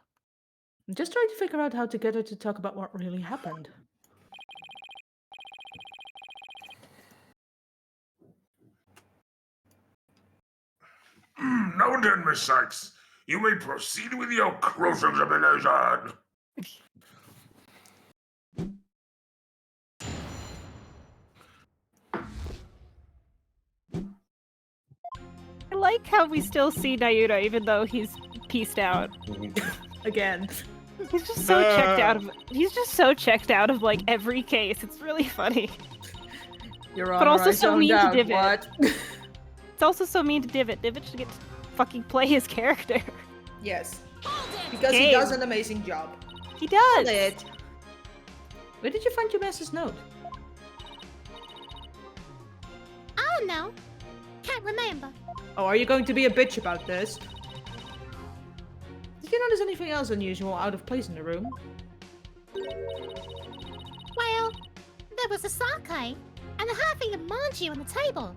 I'm just trying to figure out how to get her to talk about what really happened. Now then, Miss Sykes, you may proceed with your cross-examination. I like how we still see Nayuta even though he's pieced out. Again. He's just so checked out of he's just so checked out of like every case. It's really funny. You're But also so mean to Divot. What? It's also so mean to Divot. Divot should get to fucking play his character. Yes. Because he Game. does an amazing job. He does. It. Where did you find your master's note? I don't know. Can't remember. Oh, are you going to be a bitch about this? Did you notice anything else unusual out of place in the room? Well, there was a sake and a half-eaten manju on the table.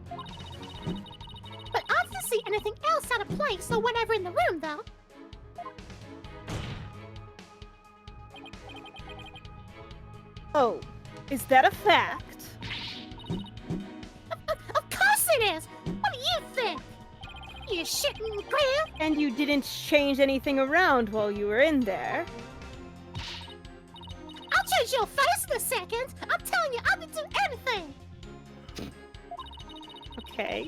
But I didn't see anything else out of place or whatever in the room, though. Oh, is that a fact? Of course it is! What do you think? You shitting ground? And you didn't change anything around while you were in there? I'll change your face in a second! I'm telling you, I didn't do anything! Okay.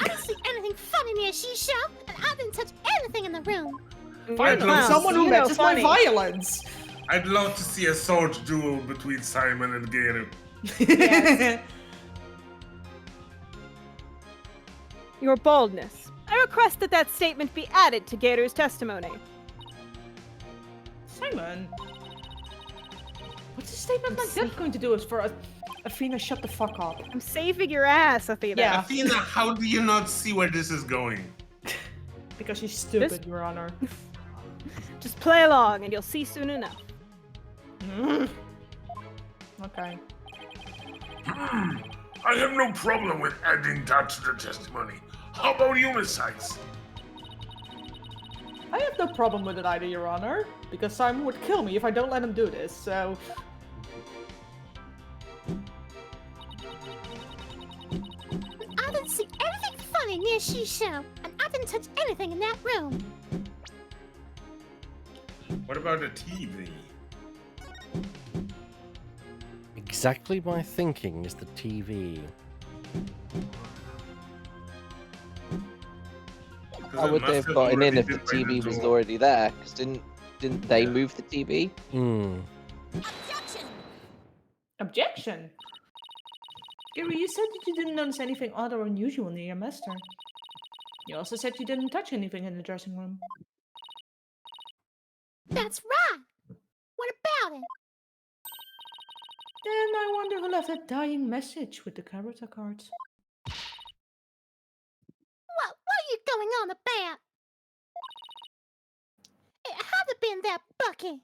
I didn't see anything funny near Shisha, and I didn't touch anything in the room. I'd love to Someone who You know, matches my funny. violence! I'd love to see a sword duel between Simon and Geru. Yes. Your boldness. I request that that statement be added to Gator's testimony. Simon! What's a statement like that going to do is for Athena shut the fuck up? I'm saving your ass, Athena. Yeah. Athena, how do you not see where this is going? Because she's stupid, Your Honor. Just play along and you'll see soon enough. Okay. I have no problem with adding that to the testimony. How about you, Miss Sykes? I have no problem with it either, Your Honor, because Simon would kill me if I don't let him do this, so... I didn't see anything funny money near Shisho, and I didn't touch anything in that room. What about the TV? Exactly my thinking is the TV. How would they have gotten in if the TV was already there? Because didn't they move the TV? Hmm. Objection! Objection? Gary, you said that you didn't notice anything odd or unusual near your master. You also said you didn't touch anything in the dressing room. That's right! What about it? Then I wonder who left that dying message with the character cards. What are you going on about? It had to been that Bucky.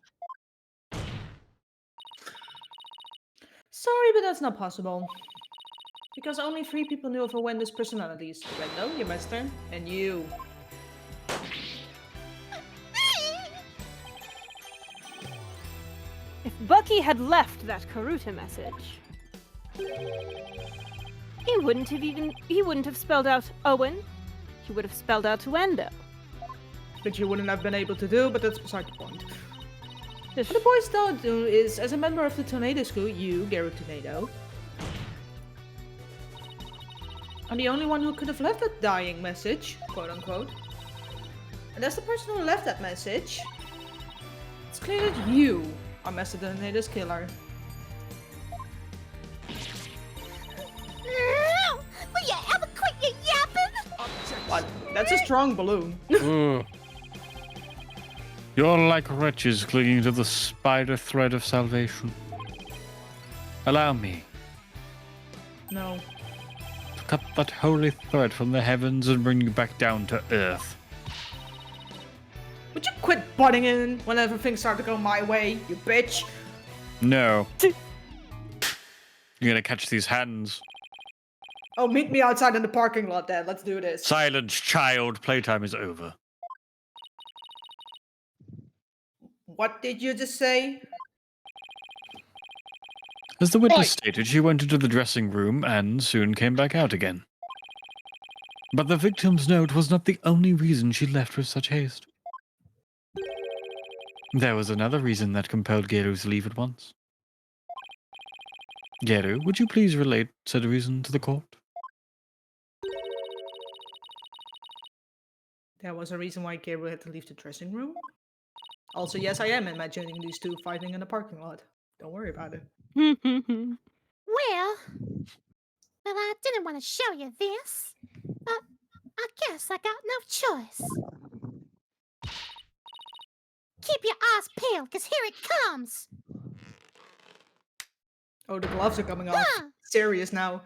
Sorry, but that's not possible. Because only 3 people knew of Wenda's personalities. Wendell, your master, and you. If Bucky had left that Karuta message, he wouldn't have spelled out Owen. He would have spelled out Wendell. Which you wouldn't have been able to do, but that's beside the point. What the boys don't do is, as a member of the Tornado School, you, Gary Tornado, are the only one who could have left that dying message, quote unquote. And as the person who left that message, it's clear that you are Master Tornado's killer. Will you ever quit your yapping? What? That's a strong balloon. You're like wretches clinging to the spider thread of salvation. Allow me No. to cut that holy thread from the heavens and bring you back down to earth. Would you quit butting in whenever things start to go my way, you bitch? No. You're gonna catch these hands. Oh, meet me outside in the parking lot then. Let's do this. Silence, child. Playtime is over. What did you just say? As the witness stated, she went into the dressing room and soon came back out again. But the victim's note was not the only reason she left with such haste. There was another reason that compelled Geru to leave at once. Geru, would you please relate said reason to the court? There was a reason why Gabriel had to leave the dressing room. Also, yes, I am imagining these two fighting in the parking lot. Don't worry about it. Well, I didn't want to show you this, but I guess I got no choice. Keep your eyes peeled, because here it comes. Oh, the gloves are coming off. Huh. Serious now.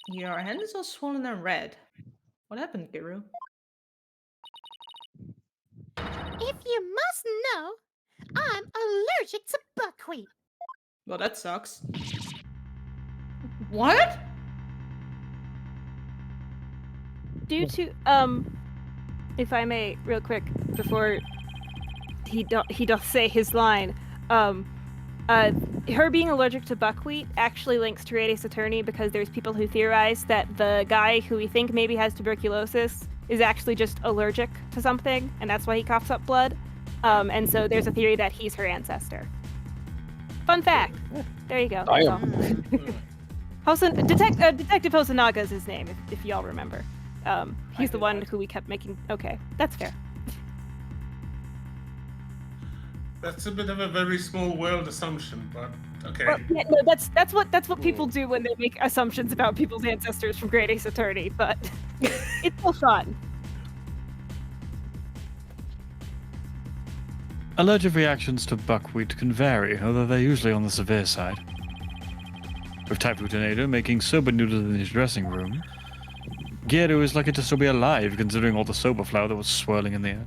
Your hand is all swollen and red. What happened, Gabriel? If you must know, I'm allergic to buckwheat. Well, that sucks. What? Due to if I may, real quick, before he doth say his line, her being allergic to buckwheat actually links to Radius Attorney because there's people who theorize that the guy who we think maybe has tuberculosis is actually just allergic to something, and that's why he coughs up blood. And so there's a theory that he's her ancestor. Fun fact. There you go. Detective Hosonaga is his name, if y'all remember. He's the one who we kept making. Okay, that's fair. That's a bit of a very small world assumption, but okay. Well, yeah, no, that's what people do when they make assumptions about people's ancestors from Great Ace Attorney, but it's still fun. Allergic reactions to buckwheat can vary, although they're usually on the severe side. With Typhoon Tornado making soba noodles in his dressing room, Geru is lucky to still be alive considering all the soba flour that was swirling in the air.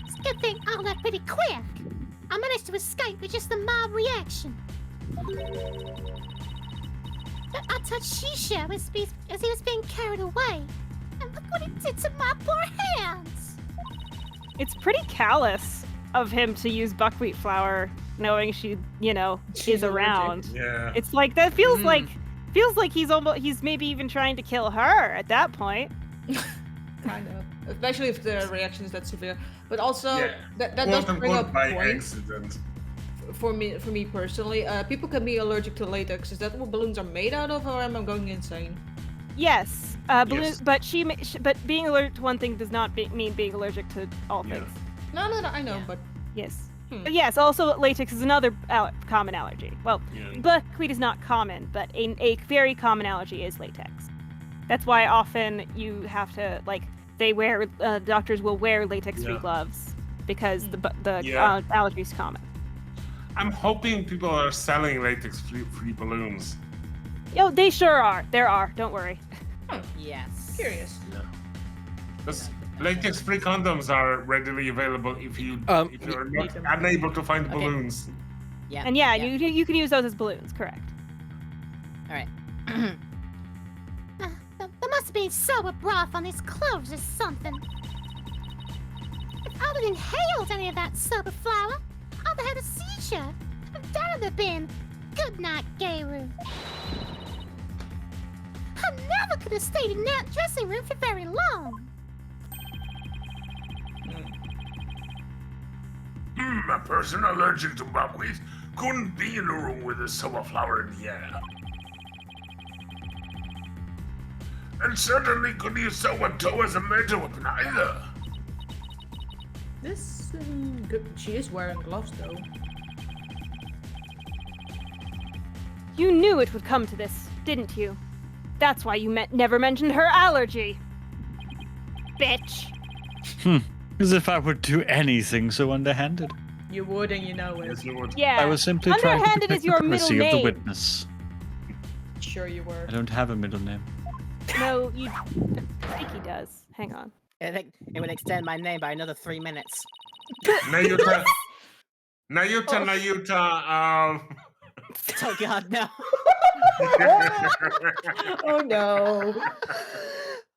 It's a good thing I left pretty quick. I managed to escape with just a mild reaction. But I touched Shisho as he was being carried away. And look what it did to my poor hands. It's pretty callous of him to use buckwheat flour knowing she, She's is allergic. around. Yeah. It's like that feels like he's maybe even trying to kill her at that point. Kind of, especially if the reaction is that severe. But also Yeah. that does Quote bring unquote up by points accident. for me personally. People can be allergic to latex. Is that what balloons are made out of, or am I going insane? Yes, Yes. but being allergic to one thing does not mean being allergic to all Yeah. things. No, I know, but Yes. Hmm. But yes, also latex is another common allergy. Well, Yeah. buckwheat is not common, but a very common allergy is latex. That's why often you have to doctors will wear latex-free Yeah. gloves because the Yeah. allergy is common. I'm hoping people are selling latex-free balloons. Oh, they sure are. There are. Don't worry. Yes. curious. Because latex-free condoms are readily available if you're not unable to find Okay. balloons. Yeah. And yeah, you can use those as balloons. Correct. All right. There must have been soba broth on his clothes or something. If I'd have inhaled any of that soba flour, I'd have had a seizure. And that'd have been good night, Gayru. I never could have stayed in that dressing room for very long. A person allergic to buckwheat couldn't be in a room with a soba flower in the air. And certainly couldn't use soba dough as a murder weapon either. This good. She is wearing gloves though. You knew it would come to this, didn't you? That's why you never mentioned her allergy. Bitch. As if I would do anything so underhanded. You would, and you know it. Yes, you would. Yeah. I was simply trying to Underhanded protect is your the middle privacy of the name. witness. Sure, you were. I don't have a middle name. No, you. I think he does. Hang on. I think it would extend my name by another 3 minutes. Nayuta, Oh God, no. Oh no!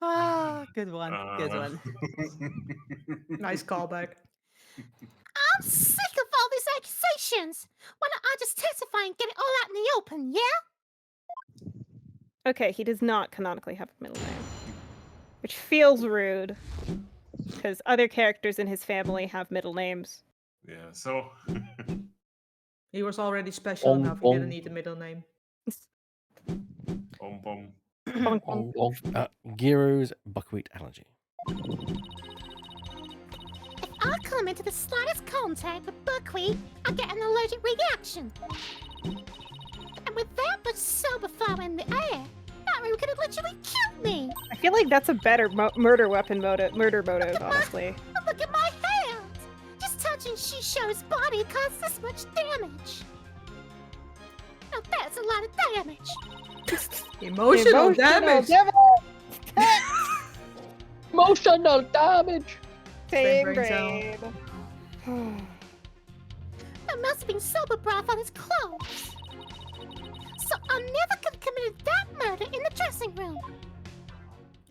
Ah, good one. Good one. Nice callback. I'm sick of all these accusations. Why don't I just testify and get it all out in the open, yeah? Okay, he does not canonically have a middle name, which feels rude because other characters in his family have middle names. Yeah, so He was already special Bong, enough. He didn't bong. need a middle name. bom. Giro's buckwheat allergy. If I come into the slightest contact with buckwheat, I get an allergic reaction. And with that much soba flour in the air, that room could have literally killed me. I feel like that's a better murder motive, honestly. And look at my hands. Just touching Shisho's body caused this much damage. Now that's a lot of damage. Emotional damage. Emotional damage. Same brain There must have been soba broth on his clothes. So I never could have committed that murder in the dressing room.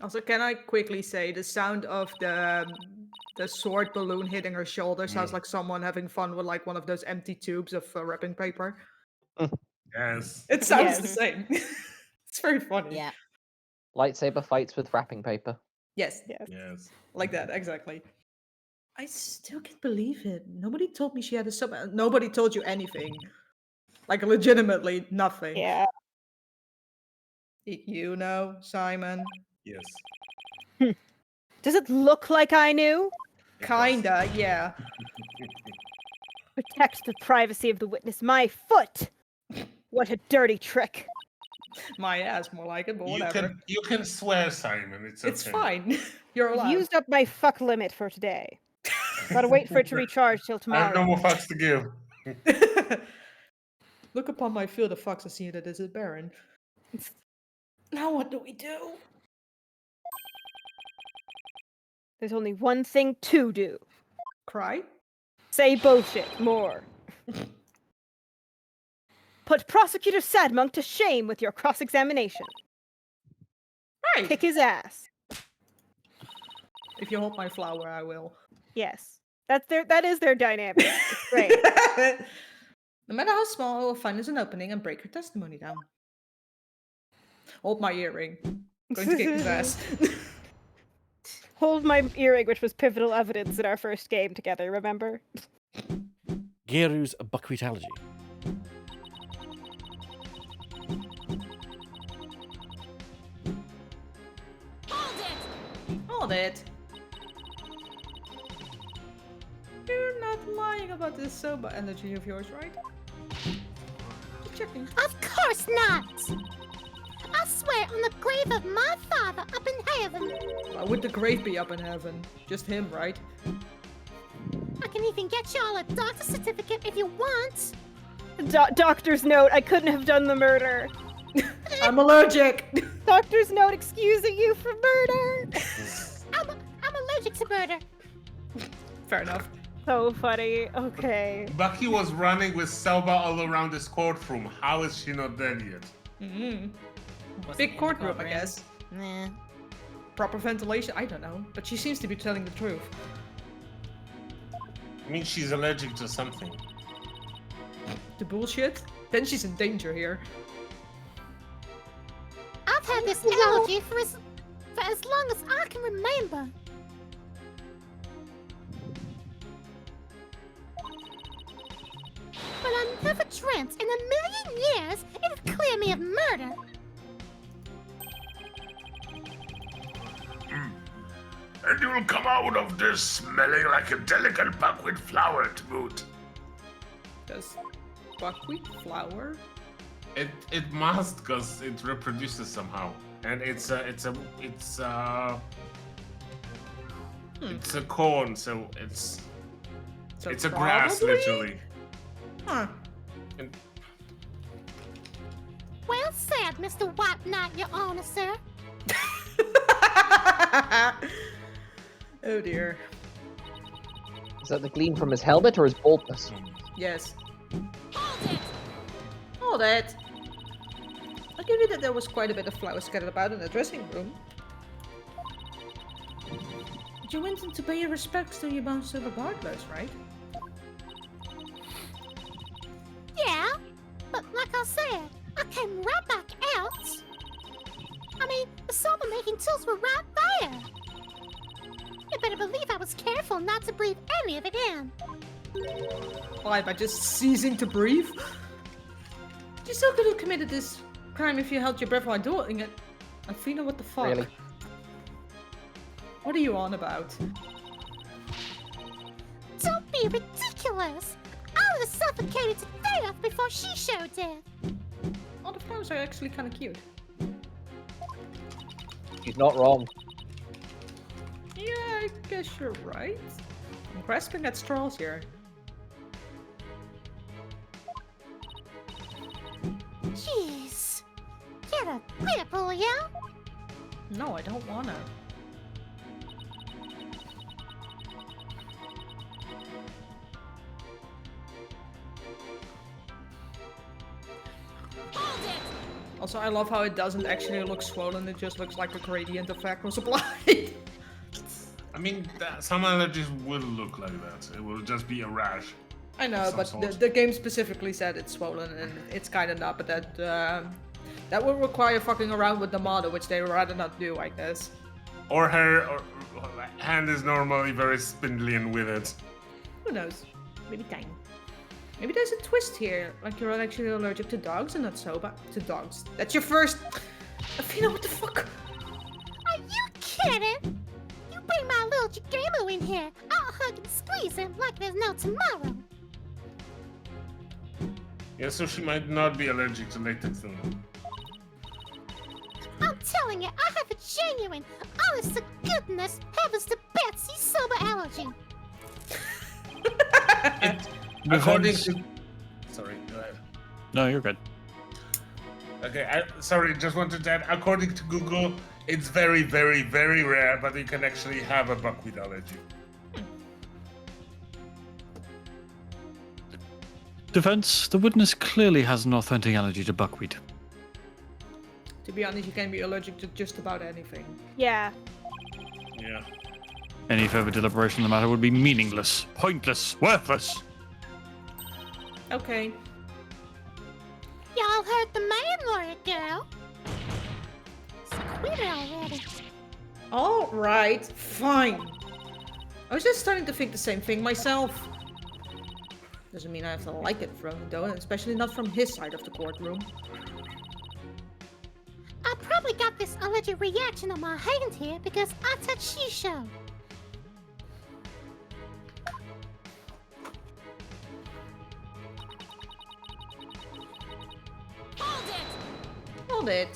Also, can I quickly say the sound of the sword balloon hitting her shoulder sounds like someone having fun with like one of those empty tubes of wrapping paper. Yes. It sounds Yes. the same. It's very funny. Yeah. Lightsaber fights with wrapping paper. Yes, Yes. like that exactly. I still can't believe it. Nobody told me she had a sub. Nobody told you anything. Like legitimately nothing. Yeah. You know, Simon. Yes. Does it look like I knew? Kinda, yeah. Protect the privacy of the witness. My foot. What a dirty trick. My ass, more like it, but You whatever. you can swear, Simon. It's okay. It's fine. You're I've allowed. used up my fuck limit for today. Gotta wait for it to recharge till I have no tomorrow. more fucks to give. Look upon my field of fucks and see that it is barren. Now what do we do? There's only one thing to do. Cry? Say bullshit more. Put Prosecutor Sadmonk to shame with your cross-examination. Right. Kick his ass. If you hold my flower, I will. Yes. That is their dynamic. It's great. No matter how small, I will find us an opening and break her testimony down. Hold my earring. Going to kick his ass. Hold my earring, which was pivotal evidence in our first game together, remember? Geru's buckwheat allergy. Hold it. You're not lying about this soba allergy of yours, right? Just checking. Of course not! I swear on the grave of my father up in heaven. Why would the grave be up in heaven? Just him, right? I can even get y'all a doctor's certificate if you want. Doctor's note, I couldn't have done the murder. I'm allergic! Doctor's note excusing you for murder. I'm allergic to murder. Fair enough. So funny. Okay. Bucky was running with Soba all around this courtroom. How is she not dead yet? Mm-hmm. Wasn't Big in the courtroom, I courtroom. guess. Nah. Proper ventilation, I don't know. But she seems to be telling the truth. I mean, she's allergic to something. To bullshit? Then she's in danger here. I've had this allergy for as long as I can remember. But I never dreamt in a million years it'd clear me of murder. And you'll come out of this smelling like a delicate buckwheat flower to boot. Does buckwheat flour? It must, cause it reproduces somehow, and it's a corn, so it's So a grass probably? literally. Huh. And Well said, Mr. White Knight, Your Honor, sir. Oh dear. Is that the gleam from his helmet or his baldness? Yes. Hold it! Hold it. I'll give you that there was quite a bit of flour scattered about in the dressing room. But you went in to pay your respects to your bones silver garglers, right? Yeah, but like I said, I came right back out. I mean, the soba making tools were right there. You better believe I was careful not to breathe any of it in. Why, by just ceasing to breathe? You still could have committed this crime if you held your breath while doing it. Athena, what the fuck? Really? What are you on about? Don't be ridiculous. I would have suffocated to death before she showed death. Oh, the flowers are actually kind of cute. He's not wrong. Yeah, I guess you're right. I'm grasping at straws here. Jeez. Get a grip, will ya? No, I don't wanna. Hold it! Also, I love how it doesn't actually look swollen, it just looks like a gradient effect was applied. I mean, some allergies will look like that. It will just be a rash. I know, Some but sort. the game specifically said it's swollen, and it's kind of not, but that would require fucking around with the model, which they would rather not do, I guess. Or her hand is normally very spindly and withered. Who knows? Maybe tiny. Maybe there's a twist here, like you're actually allergic to dogs and not soba. To dogs. That's your first... Athena, what the fuck? Are you kidding? You bring my little Jigamo in here, I'll hug and squeeze him like there's no tomorrow. Yeah, so she might not be allergic to latex then. I'm telling you, I have a genuine, honest to goodness, heavens to Betsy soba allergy. According to... Sorry, go ahead. No, you're good. Okay, sorry, just wanted to add, according to Google, it's very, very, very rare, but you can actually have a buckwheat allergy. Defense, the witness clearly has an authentic allergy to buckwheat. To be honest, you can be allergic to just about anything. Yeah. Yeah. Any further deliberation on the matter would be meaningless, pointless, worthless. Okay. it, girl. Quit it already. All right, fine. I was just starting to think the same thing myself. Doesn't mean I have to like it from him, though, and especially not from his side of the courtroom. I probably got this allergic reaction on my hand here because I touched Shisho. Hold it.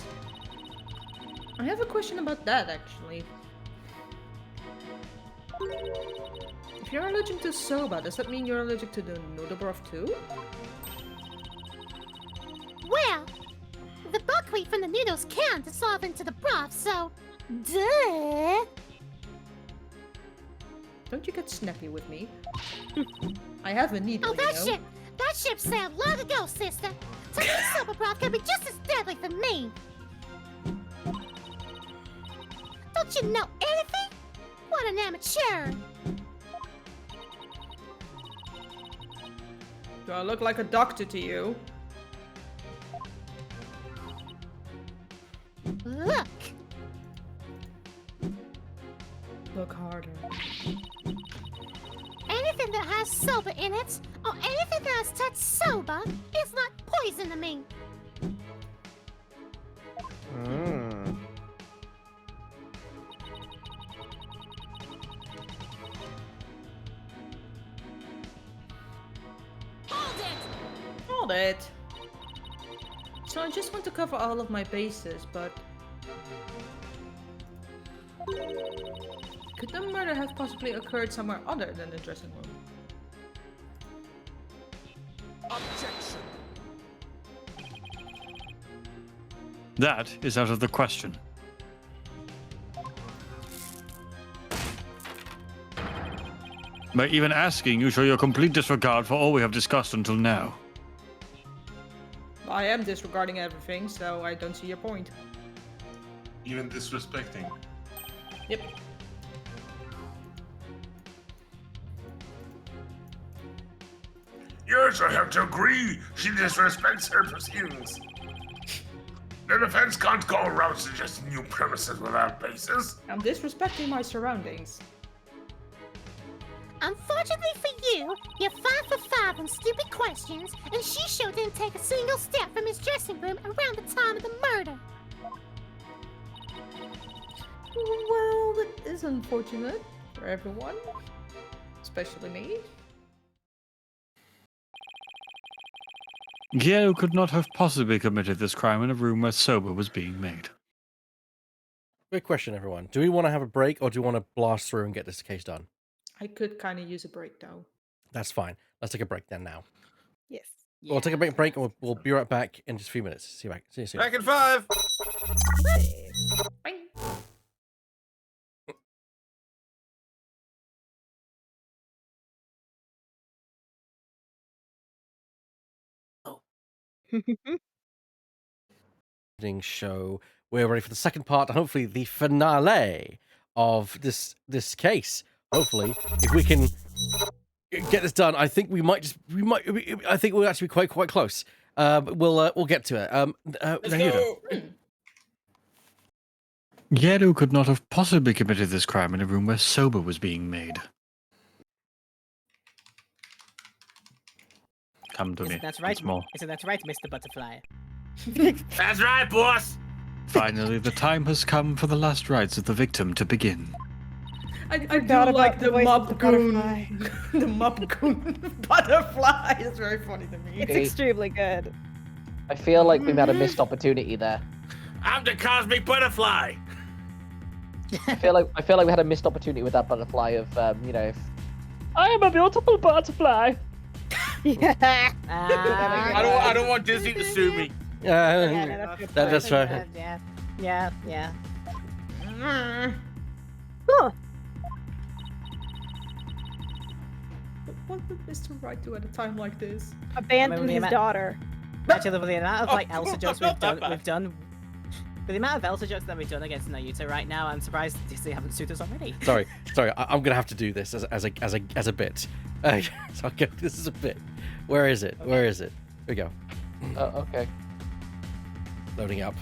I have a question about that, actually. If you're allergic to soba, does that mean you're allergic to the noodle broth too? Well, the buckwheat from the noodles can dissolve into the broth, so duh. Don't you get snappy with me? I have a needle, Oh, that you know. ship sailed long ago, sister. Touching soba broth can be just as deadly for me. Don't you know anything? What an amateur! Do I look like a doctor to you? Look! Look harder. Anything that has soba in it, or anything that has touched soba, is not poison to me. Hold it. So I just want to cover all of my bases, but... Could the murder have possibly occurred somewhere other than the dressing room? Objection. That is out of the question. By even asking, you show your complete disregard for all we have discussed until now. I am disregarding everything, so I don't see your point. Even disrespecting. Yep. Yes, I have to agree. She disrespects her proceedings. The defense can't go around suggesting new premises without basis. I'm disrespecting my surroundings. Unfortunately for you, you're 5 for 5 on stupid questions, and Shisho didn't take a single step from his dressing room around the time of the murder. Well, that is unfortunate for everyone. Especially me. Gyaru could not have possibly committed this crime in a room where soba was being made. Quick question, everyone. Do we want to have a break, or do we want to blast through and get this case done? I could kind of use a break, though. That's fine. Let's take a break then now. Yes. We'll take a break and we'll be right back in just a few minutes. See you soon. Back in 5. Bye. Show. We're ready for the second part, and hopefully the finale of this case. Hopefully, if we can get this done, I think I think we'll actually be quite close. But we'll get to it. Nahuda. Gyaru could not have possibly committed this crime in a room where soba was being made. Come to me. That's right. once more. Isn't that right, Mr. Butterfly? That's right, boss. Finally, the time has come for the last rites of the victim to begin. I do forgot about like the the voice of the Mopgoon. butterfly. The Mopgoon butterfly is very funny to me. It's extremely good. I feel like we've had a missed opportunity there. I'm the cosmic butterfly. I feel like we had a missed opportunity with that butterfly of, if I am a beautiful butterfly. Yeah. I don't want Disney to sue me. That's fair. Yeah. What would Mr. Right do at a time like this? Abandon his daughter. Actually, with the amount of Elsa jokes we've done, with the amount of Elsa jokes that we've done against Nayuta right now, I'm surprised Disney haven't sued us already. Sorry. I'm gonna have to do this as a bit. So this is a bit. Where is it? Here we go. Okay. Loading up.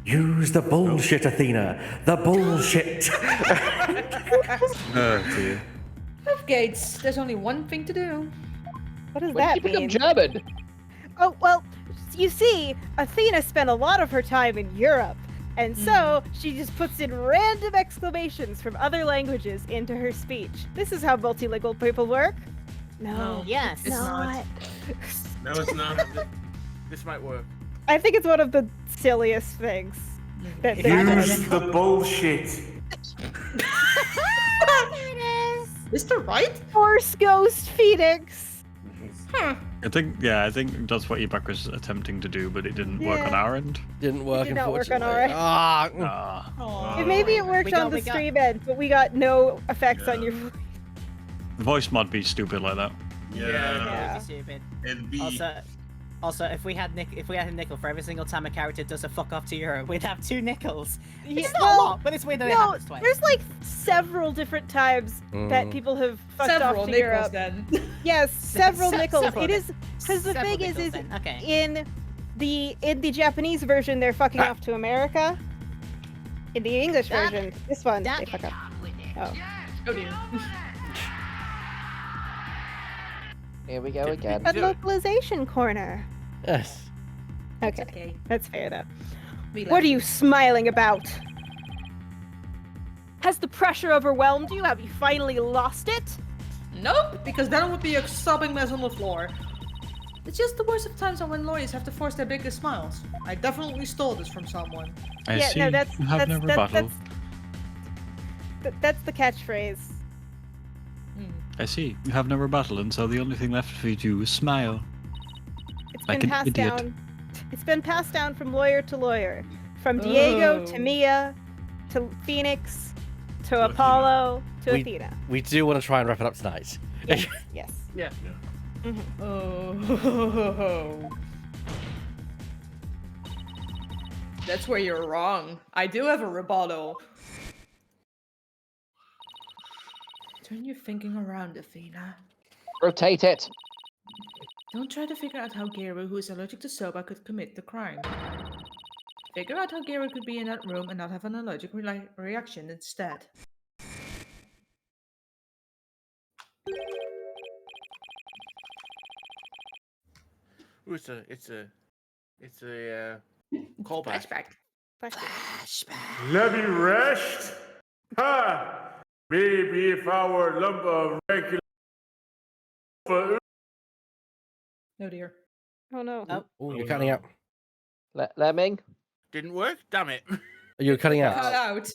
Use the bullshit, Athena. The bullshit. Oh dear. Gates, there's only one thing to do. What does When that did you become mean? German? Oh, well, you see, Athena spent a lot of her time in Europe, and so she just puts in random exclamations from other languages into her speech. This is how multilingual people work. No, Yes. it's not. No, it's not. This might work. I think it's one of the silliest things that they Use the bullshit. Mr. Right? Force Ghost Phoenix. I think that's what Ebak was attempting to do, but it didn't work on Yeah. our end. Didn't work, did not work on unfortunately. our end. Ah, Maybe it worked on the stream end, but we got no effects on your voice. the voice mod be stupid like that. Yeah. It'd be stupid. It'd be. Also, if we had a nickel for every single time a character does a fuck off to Euro, we'd have 2 nickels. It's not a lot, but it's weird that it No, happens twice. there's like several different times that people have fucked Several off to nickels Europe. then. Yes, several nickels. several It is because the several thing is nickels then, okay. in the Japanese version they're fucking off to America. In the English version, this one they fuck up. Oh. Oh dear. Here we go again. A localization corner. Yes. Okay, Okay. that's fair though. We What like are you smiling about? Has the pressure overwhelmed you? Have you finally lost it? Nope, because then it would be a sobbing mess on the floor. It's just the worst of times when lawyers have to force their biggest smiles. I definitely stole this from someone. I Yeah, see no, that's- you have that's- no that- rebuttal. That's the catchphrase. I see. You have no rebuttal, and so the only thing left for you to do is smile. It's Like been an passed idiot. down. It's been passed down from lawyer to lawyer, from Diego to Oh. Mia, to Phoenix, to Apollo, to We- Athena. We do want to try and wrap it up tonight. Yes. Yes. Yeah. Oh. That's where you're wrong. I do have a rebuttal. Turn your thinking around, Athena. Rotate it. Don't try to figure out how Gero, who is allergic to soba, could commit the crime. Figure out how Gero could be in that room and not have an allergic reaction instead. Ooh, it's a callback. Flashback. Let me rest. Ha! Maybe if I were a lump of regular. Oh dear. Oh no. Oh, you're cutting out. Lemming. Didn't work? Damn it. You're cutting out. Cut out.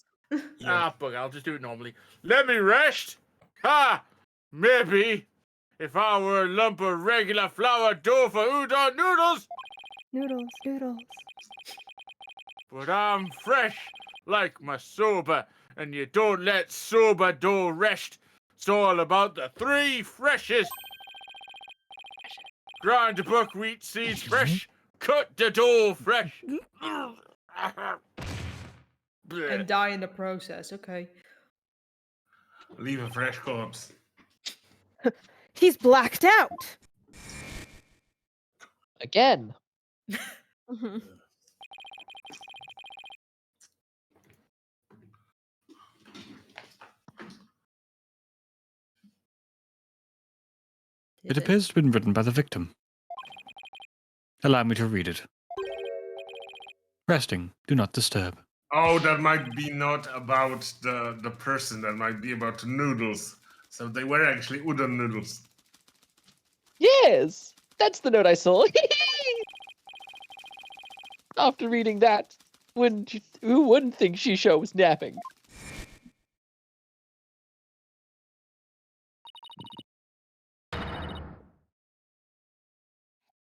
Ah, bugger, I'll just do it normally. Let me rest. Ha! Maybe if I were a lump of regular flour dough for udon noodles, Noodles. but I'm fresh like my soba, and you don't let soba dough rest. It's all about the 3 freshes. Grind the buckwheat seeds fresh, cut the dough fresh. And die in the process, okay. Leave a fresh corpse. He's blacked out. Again. Mhm. It appears to have been written by the victim. Allow me to read it. Resting. Do not disturb. Oh, that might be not about the person. That might be about noodles. So they were actually udon noodles. Yes, that's the note I saw. After reading that, who wouldn't think Shisho was napping?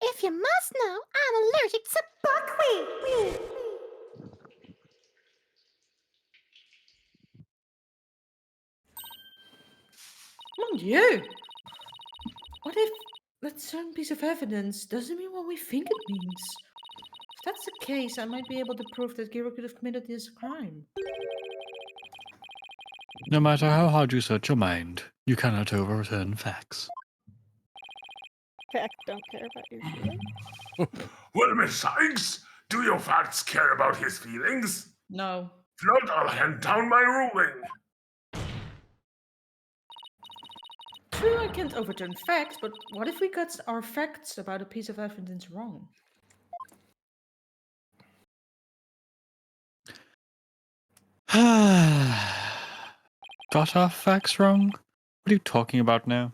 If you must know, I'm allergic to buckwheat. Mon Dieu! What if that certain piece of evidence doesn't mean what we think it means? If that's the case, I might be able to prove that Gero could have committed this crime. No matter how hard you search your mind, you cannot overturn facts. Fact, don't care about your feelings. Well, Miss Sykes, Do your facts care about his feelings? No. If not, I'll hand down my ruling. True, I can't overturn facts, but what if we got our facts about a piece of evidence wrong? Got our facts wrong? What are you talking about now?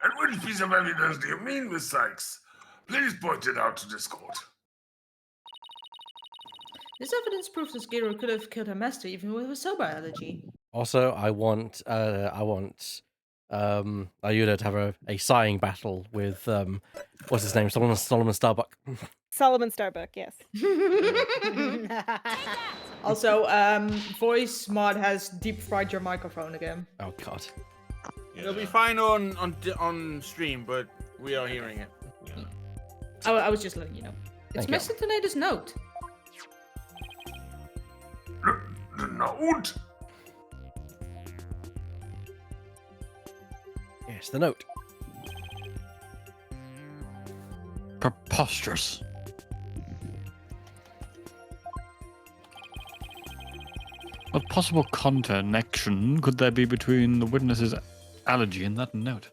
And which piece of evidence do you mean, Miss Sykes? Please point it out to Discord. This evidence proves that Gero could have killed her master even with a soba allergy. Also, I want Ayuda to have a sighing battle with what's his name? Solomon Starbuck. Solomon Starbuck, yes. Also, voice mod has deep fried your microphone again. Oh god. It'll be fine on stream, but we are hearing it. Yeah. I was just letting you know. It's Thank you. Mr. Tornado's note. The note? Yes, the note. Preposterous. What possible connection could there be between the witness's allergy and that note?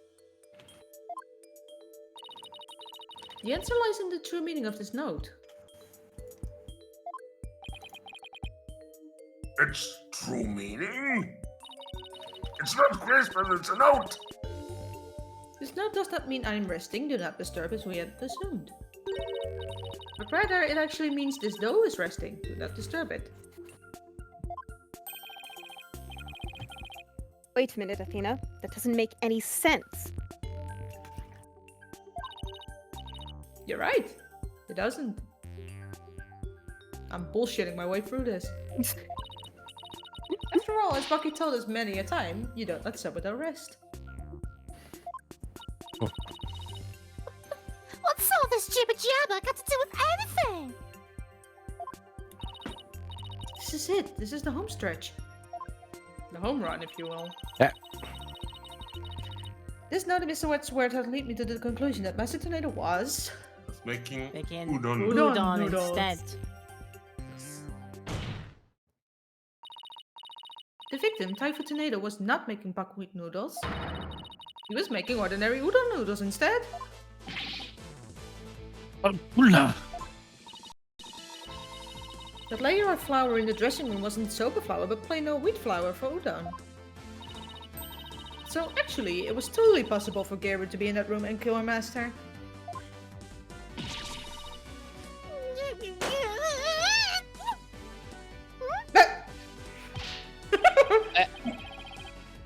The answer lies in the true meaning of this note. Its true meaning? It's not Christmas, it's a note! This note does not mean I'm resting, do not disturb as we had assumed. But rather, it actually means this dough is resting, do not disturb it. Wait a minute, Athena. That doesn't make any sense. You're right. It doesn't. I'm bullshitting my way through this. After all, as Bucky told us many a time, you don't let someone rest. What's all this jibber jabber got to do with anything? This is it. This is the home stretch. The home run, if you will. Yeah. This note of Mr. Wet's has lead me to the conclusion that Master Tornado was... Making Making udon. udon noodles. instead. The victim, Typhoon Tornado, was not making buckwheat noodles. He was making ordinary udon noodles instead. That layer of flour in the dressing room wasn't soba flour, but plain old wheat flour for udon. So actually, it was totally possible for Garrett to be in that room and kill her master.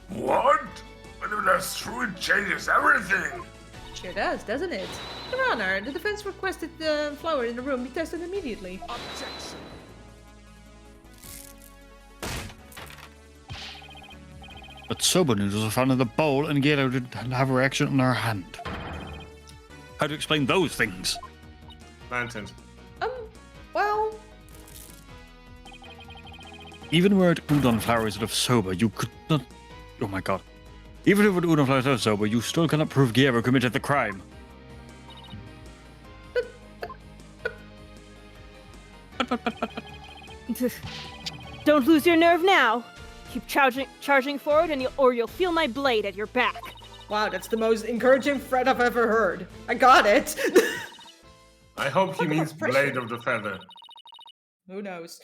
What? But if that's true, it changes everything! Sure does, doesn't it? Your Honor, the defense requested the flour in the room be tested immediately. Objection! But soba noodles were found in the bowl and Gero didn't have a reaction on her hand. How to explain those things? Lanterns. Well... Even were it udon flour instead of soba, you could not... Oh my god. Even if it were udon flour instead of soba, you still cannot prove Gero committed the crime. Don't lose your nerve now. Keep charging forward, and you'll feel my blade at your back. Wow, that's the most encouraging threat I've ever heard. I got it! I hope he Talk about means pressure. blade of the feather. Who knows?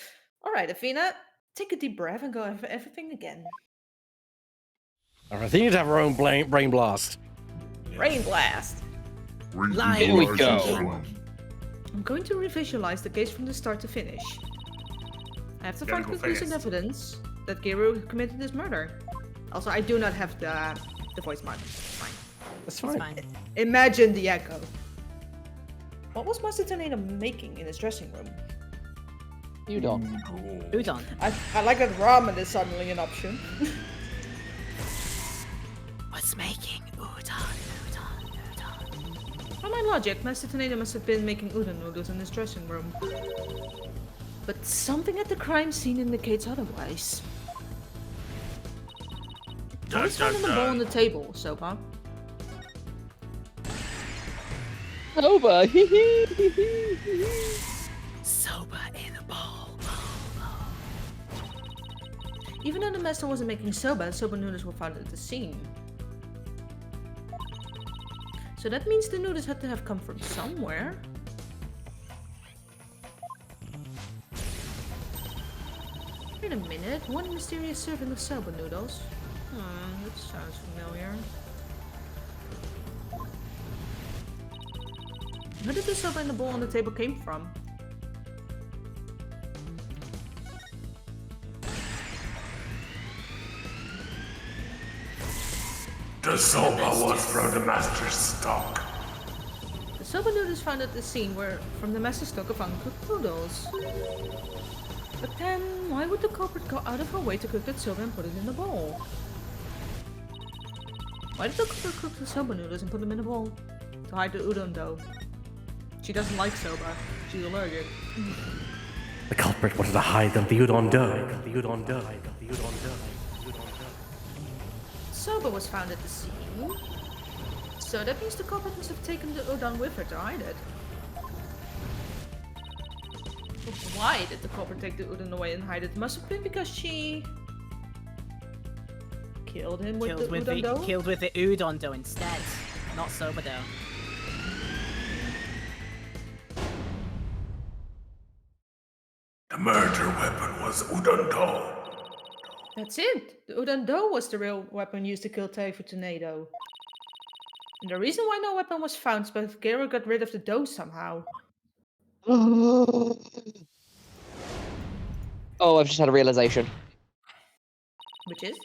Alright, Athena, take a deep breath and go over everything again. Alright, I think you need to have her own brain blast. Brain blast! Here we go. I'm going to revisualize the case from the start to finish. I have to Gotta find go conclusive fast. evidence that Gero committed this murder. Also, I do not have the voice mod. Fine. That's It's fine. fine. Imagine the echo. What was Master Tornado making in his dressing room? Udon. Udon. I like that ramen is suddenly an option. What's making udon? By my logic, Master Tornado must have been making udon noodles in his dressing room. But something at the crime scene indicates otherwise. What was found in the bowl on the table, Soba? Soba. Soba in a ball. Even though the master wasn't making soba, soba noodles were found at the scene. So that means the noodles had to have come from somewhere. Wait a minute, one mysterious serving of soba noodles. That sounds familiar. Where did the soba in the bowl on the table came from? The soba was from the master's stock. The soba noodles found at the scene were from the master's stock of uncooked noodles. But then, why would the culprit go out of her way to cook that soba and put it in the bowl? Why did the culprit cook the soba noodles and put them in the bowl? To hide the udon dough. She doesn't like soba. She's allergic. The culprit wanted to hide them. The udon dough. The udon dough. The udon dough. Soba was found at the scene. So that means the culprit must have taken the udon with her to hide it. But why did the culprit take the udon away and hide it? Must have been because she killed him with the udon dough? Killed with the udon dough instead, not soba dough. The murder weapon was udon dough. That's it! The udon dough was the real weapon used to kill Taifu Tornado. And the reason why no weapon was found is because Gero got rid of the dough somehow. Oh, I've just had a realization. Which is?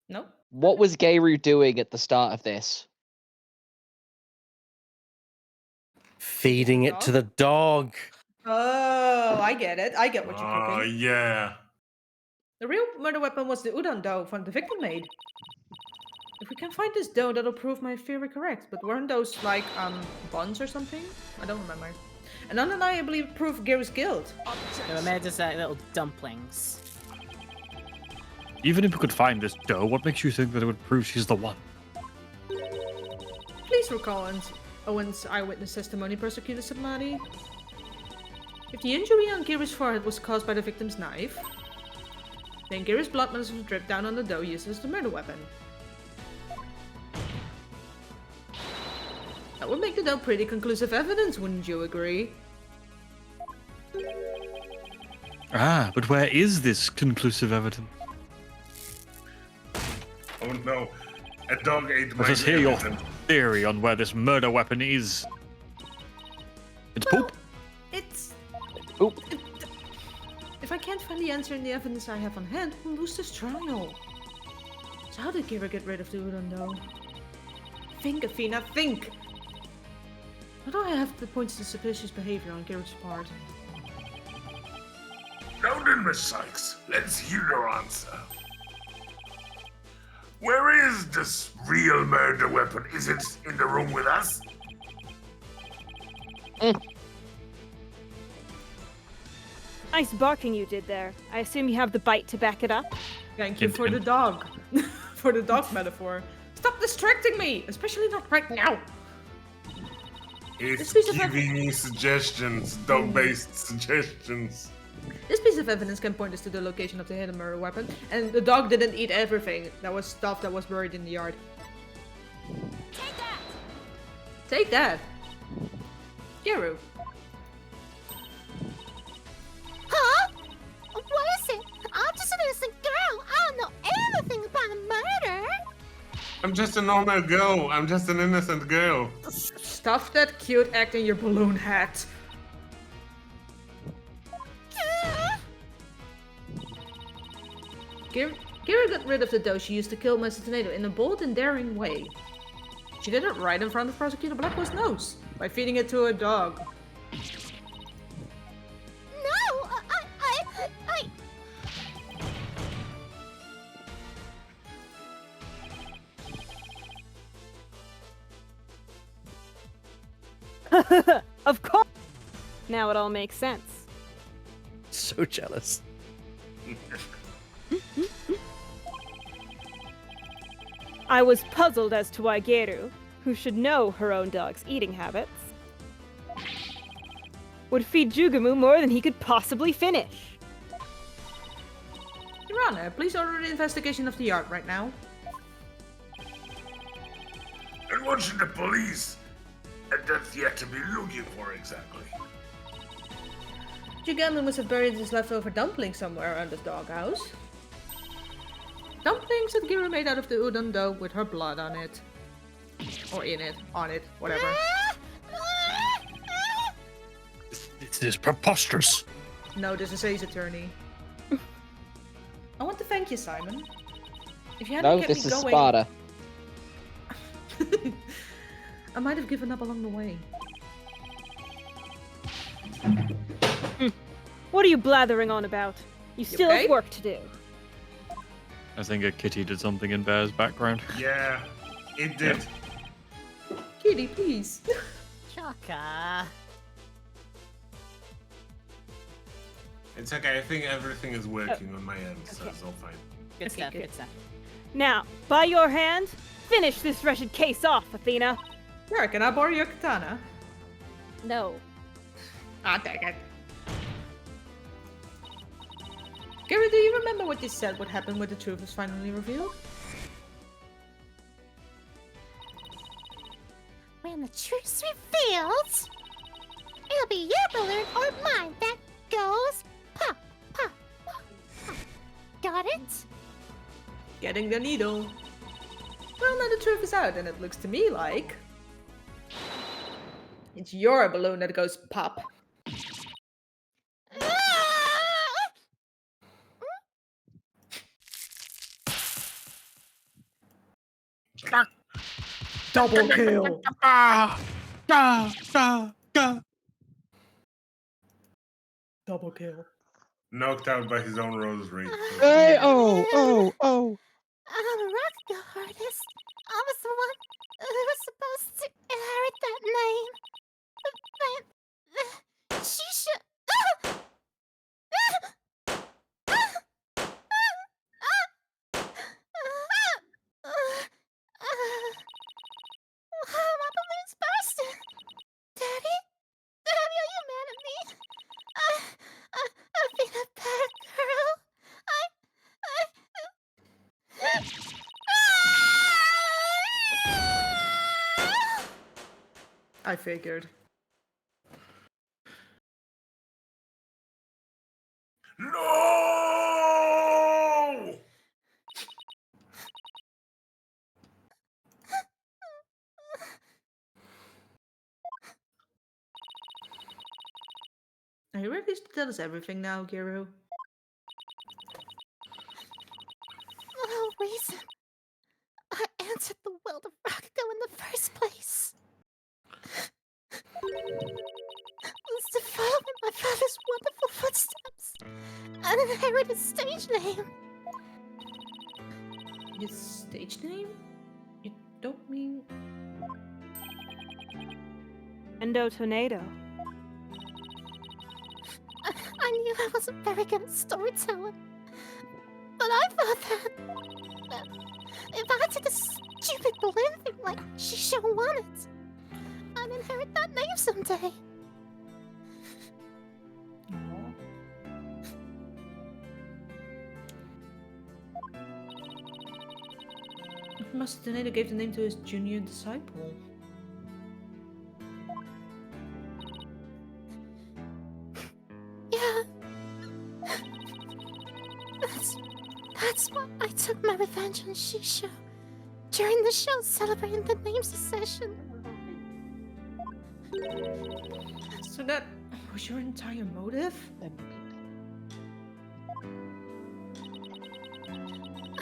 No? What was Geiru doing at the start of this? Feeding it to the dog. Oh, I get it. I get what you're Oh, cooking. yeah. The real murder weapon was the udon dough from the victim made. If we can find this dough, that'll prove my theory correct. But weren't those like buns or something? I don't remember. And undeniably prove Gero's guilt. They were made as little dumplings. Even if we could find this dough, what makes you think that it would prove she's the one? Please recall Owen's eyewitness testimony, Prosecutor Samadhi. If the injury on Gero's forehead was caused by the victim's knife, then Gero's blood must have dripped down on the dough used as the murder weapon. That would make the dough pretty conclusive evidence, wouldn't you agree? Ah, but where is this conclusive evidence? Oh no. A dog ate my Let us hear your evidence. theory on where this murder weapon is. It's Well, poop. It's... Oop. If I can't find the answer in the evidence I have on hand, we'll lose this trial. So how did Gero get rid of the udon dough? Think, Athena, think! How do I have the points to suspicious behavior on Gero's part? Now then, Miss Sykes, let's hear your answer. Where is this real murder weapon? Is it in the room with us? Nice barking you did there. I assume you have the bite to back it up? Thank you for the dog. For the dog metaphor. Stop distracting me! Especially not right now! It's This piece of giving me suggestions, dog-based suggestions. This piece of evidence can point us to the location of the hidden murder weapon, and the dog didn't eat everything. That was stuff that was buried in the yard. Take that! Take that! Gero. Huh? What is it? I'm just an innocent girl. I don't know anything about a murder. I'm just a normal girl. I'm just an innocent girl. Stuff that cute act in your balloon hat. Gero got rid of the dough she used to kill Mr. Tornado in a bold and daring way. She did it right in front of Prosecutor Blackwell's nose, by feeding it to a dog. No, I... Of course! Now it all makes sense. So jealous. I was puzzled as to why Geru, who should know her own dog's eating habits, would feed Jugamu more than he could possibly finish. Your Honor, please order an investigation of the yard right now. And what should the police and that's yet to be looking for exactly? Jugamu must have buried his leftover dumpling somewhere around the doghouse. Dumplings that Geru made out of the udon dough with her blood on it. Or in it, on it, whatever. This is preposterous. No, this is Ace Attorney. I want to thank you, Simon. If you hadn't No, kept this me is going, Sparta. I might have given up along the way. What are you blathering on about? You still okay? have work to do. I think a kitty did something in Bear's background. Yeah, it did. Kitty, please. Chaka. It's okay. I think everything is working on my end, so it's all fine. Good Okay, stuff, good. good stuff. Now, by your hand, finish this wretched case off, Athena. Sure, can I borrow your katana? No. I'll take it. Gary, do you remember what you said would happen when the truth was finally revealed? When the truth's revealed, it'll be your balloon or mine that goes pop, pop, pop, pop. Got it? Getting the needle. Well, now the truth is out, and it looks to me like it's your balloon that goes pop. Double kill. Double kill. Knocked out by his own rosary. Hey, oh. I'm a rock artist. I was the one who was supposed to inherit that name. But she should. My balloon's bursting. Daddy? Daddy, are you mad at me? I've been a bad girl. I figured. No! Are you ready to tell us everything now, Giro? The whole reason I entered the world of Rakugo in the first place was to follow in my father's wonderful footsteps and inherit his stage name. His stage name? You don't mean... Endo Tornado. I knew I wasn't very good at storytelling, but I thought that if I did this stupid balloon thing like Shisho wanted, I'd inherit that name someday. Master Tornado gave the name to his junior disciple. Yeah. That's why I took my revenge on Shisho during the show celebrating the name succession. So that was your entire motive? I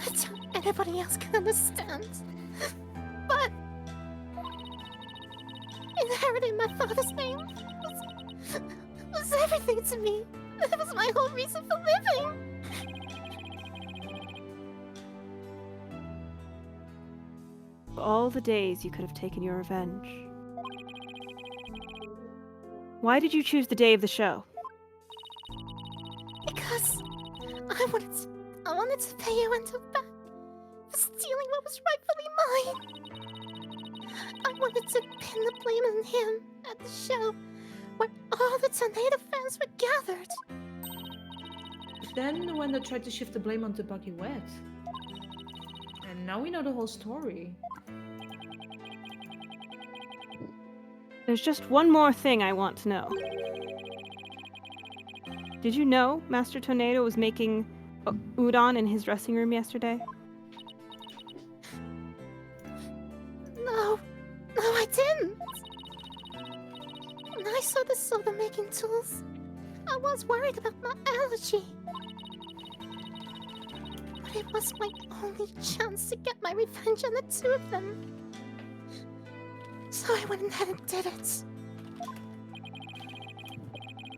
doubt anybody else can understand. But inheriting my father's name was everything to me. It was my whole reason for living. For all the days you could have taken your revenge. Why did you choose the day of the show? Because I wanted to pay you Endo back for stealing what was rightfully fine. I wanted to pin the blame on him at the show, where all the Tornado fans were gathered. Then Wanda tried to shift the blame onto Bucky Wet. And now we know the whole story. There's just one more thing I want to know. Did you know Master Tornado was making udon in his dressing room yesterday? No, I didn't. When I saw the soba making tools, I was worried about my allergy. But it was my only chance to get my revenge on the two of them. So I went ahead and did it.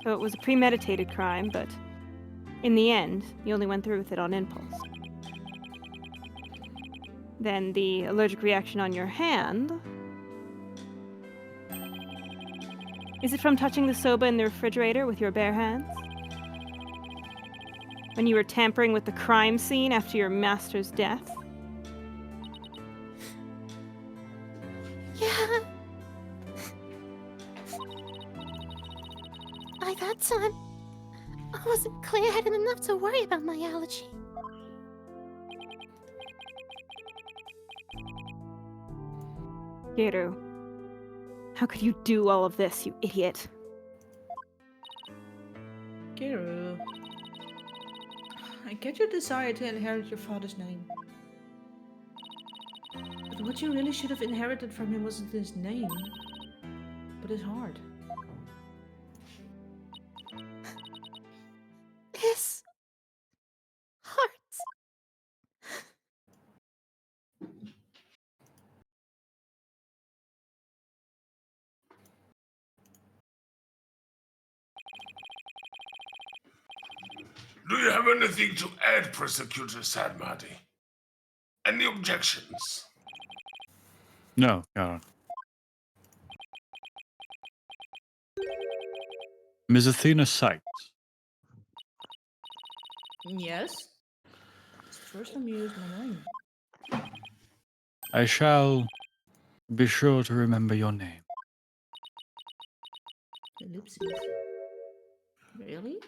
So it was a premeditated crime, but in the end, you only went through with it on impulse. Then the allergic reaction on your hand... Is it from touching the soba in the refrigerator with your bare hands? When you were tampering with the crime scene after your master's death? Yeah. By that time, I wasn't clear-headed enough to worry about my allergy. Geru, how could you do all of this, you idiot? Geru. I get your desire to inherit your father's name. But what you really should have inherited from him wasn't his name, but his heart. His heart. Do you have anything to add, Prosecutor Sadmadi? Any objections? No, no. Ms. Athena Sykes. Yes? It's the first time you used my name. I shall be sure to remember your name. Ellipses. Really?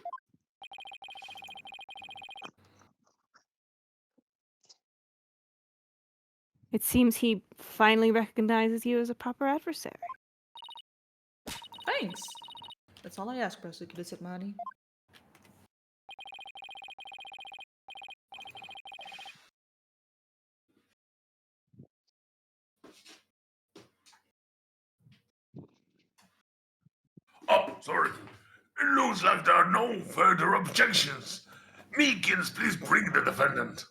It seems he finally recognizes you as a proper adversary. Thanks. That's all I ask, Prosecutor Sadmadi. Oh, sorry. It looks like there are no further objections. Meekins, please bring the defendant.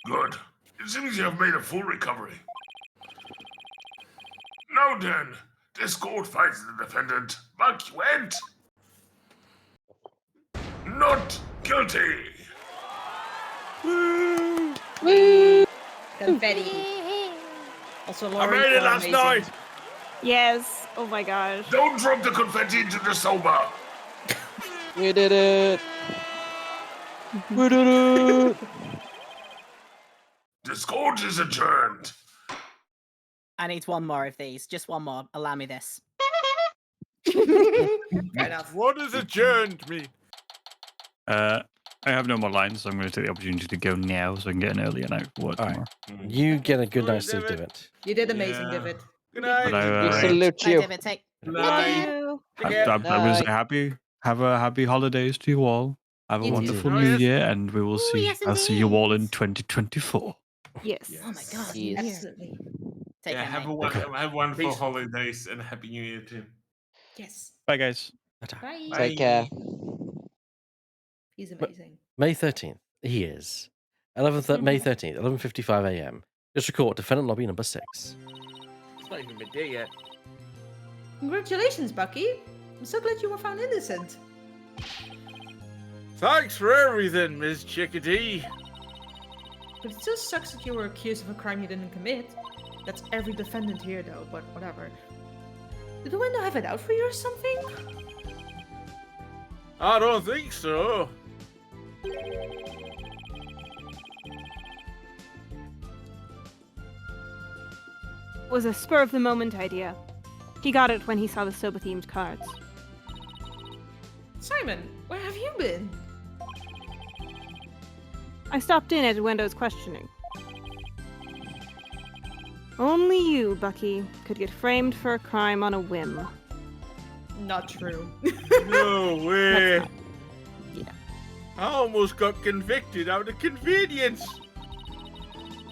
Good. It seems you have made a full recovery. Now then, this court finds the defendant, Bucky Wet, not guilty. Confetti. Also, I Lauren, made it you're last amazing. night. Yes. Oh my gosh. Don't drop the confetti into the soba. We did it! We did it! This court is adjourned. I need one more of these. Just one more. Allow me this. Fair enough. What does adjourned mean? I have no more lines, so I'm going to take the opportunity to go now so I can get an earlier night for work All right. tomorrow. You get a good night's sleep, David. Divot. You did amazing, Yeah. David. Good night. But I, We uh, salute Bye, you. David. Take. Night. Take I'm care. going to Night. say have a happy holidays to you all. Have a You too. wonderful Oh, new yes. year, and we will see. yes, I'll see you all in indeed. 2024. Yes. Oh my god. Yes. Absolutely. Take Yeah, care, have mate. a one, Okay. have one for Peace. holidays and Happy New Year too. Yes. Bye, guys. Bye. Bye. Take care. He's amazing. May 13th. He is. May 13th, 11:55 a.m. District Court, defendant lobby number 6. It's not even midday yet. Congratulations, Bucky. I'm so glad you were found innocent. Thanks for everything, Miss Chickadee. But it still sucks that you were accused of a crime you didn't commit. That's every defendant here, though, but whatever. Did the window have it out for you or something? I don't think so. It was a spur-of-the-moment idea. He got it when he saw the soba-themed cards. Simon, where have you been? I stopped in at Wendo's questioning. Only you, Bucky, could get framed for a crime on a whim. Not true. No way. That's not- Yeah. I almost got convicted out of convenience.